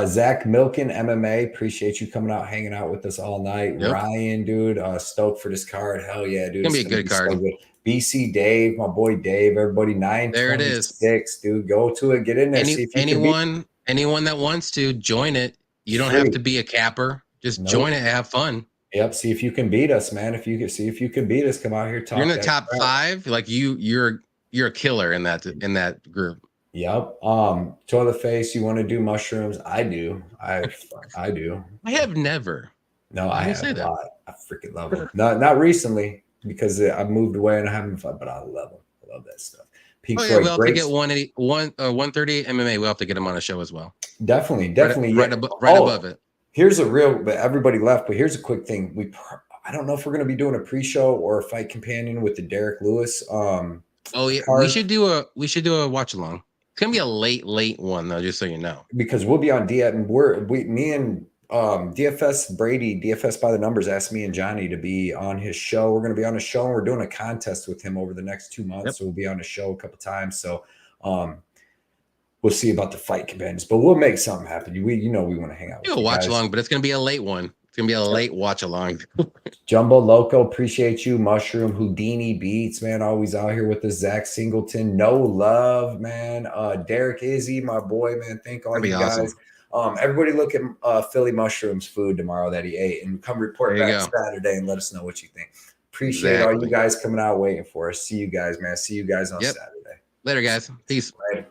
Zach Milken, MMA, appreciate you coming out, hanging out with us all night. Yep. Ryan, dude, stoked for this card. Hell yeah, dude. It's gonna be a good card. So good. BC Dave, my boy Dave, everybody, There it is. 926, dude. Go to it, get in there, see if you anyone that wants to join it. You don't Free. have to be a capper. Just join it, have fun. Yep. See if you can beat us, man. If you can see if you can beat us, come out here. Talk. You're in the top 5. Like you're a killer in that group. Yep. Toilet Face, you want to do mushrooms? I do. I do. I have never. No, I have a lot. I freaking love them. Not recently because I moved away and I haven't fun, but I love them. I love that stuff. We'll have to get 138 MMA. We'll have to get him on a show as well. Definitely. Right above it. Here's but everybody left. But here's a quick thing. I don't know if we're going to be doing a pre-show or a fight companion with the Derek Lewis. Oh yeah, we should do a watch along. It's gonna be a late one though, just so you know. Because we'll be on DF and me and DFS Brady, DFS by the numbers, asked me and Johnny to be on his show. We're going to be on a show and we're doing a contest with him over the next 2 months. Yep. So we'll be on a show a couple times. So we'll see about the fight companions, but we'll make something happen. We want to hang out with you watch along, but it's going to be a late one. It's going to be a late watch along. Jumbo Loco, appreciate you. Mushroom Houdini Beats, man, always out here with us. Zach Singleton, no love, man. Derek Izzy, my boy, man. Thank all you guys. Awesome. Everybody look at Philly Mushrooms food tomorrow that he ate and come report back Saturday and let us know what you think. Appreciate all you guys coming out waiting for us. See you guys, man. See you guys on Saturday. Later, guys. Peace. Later.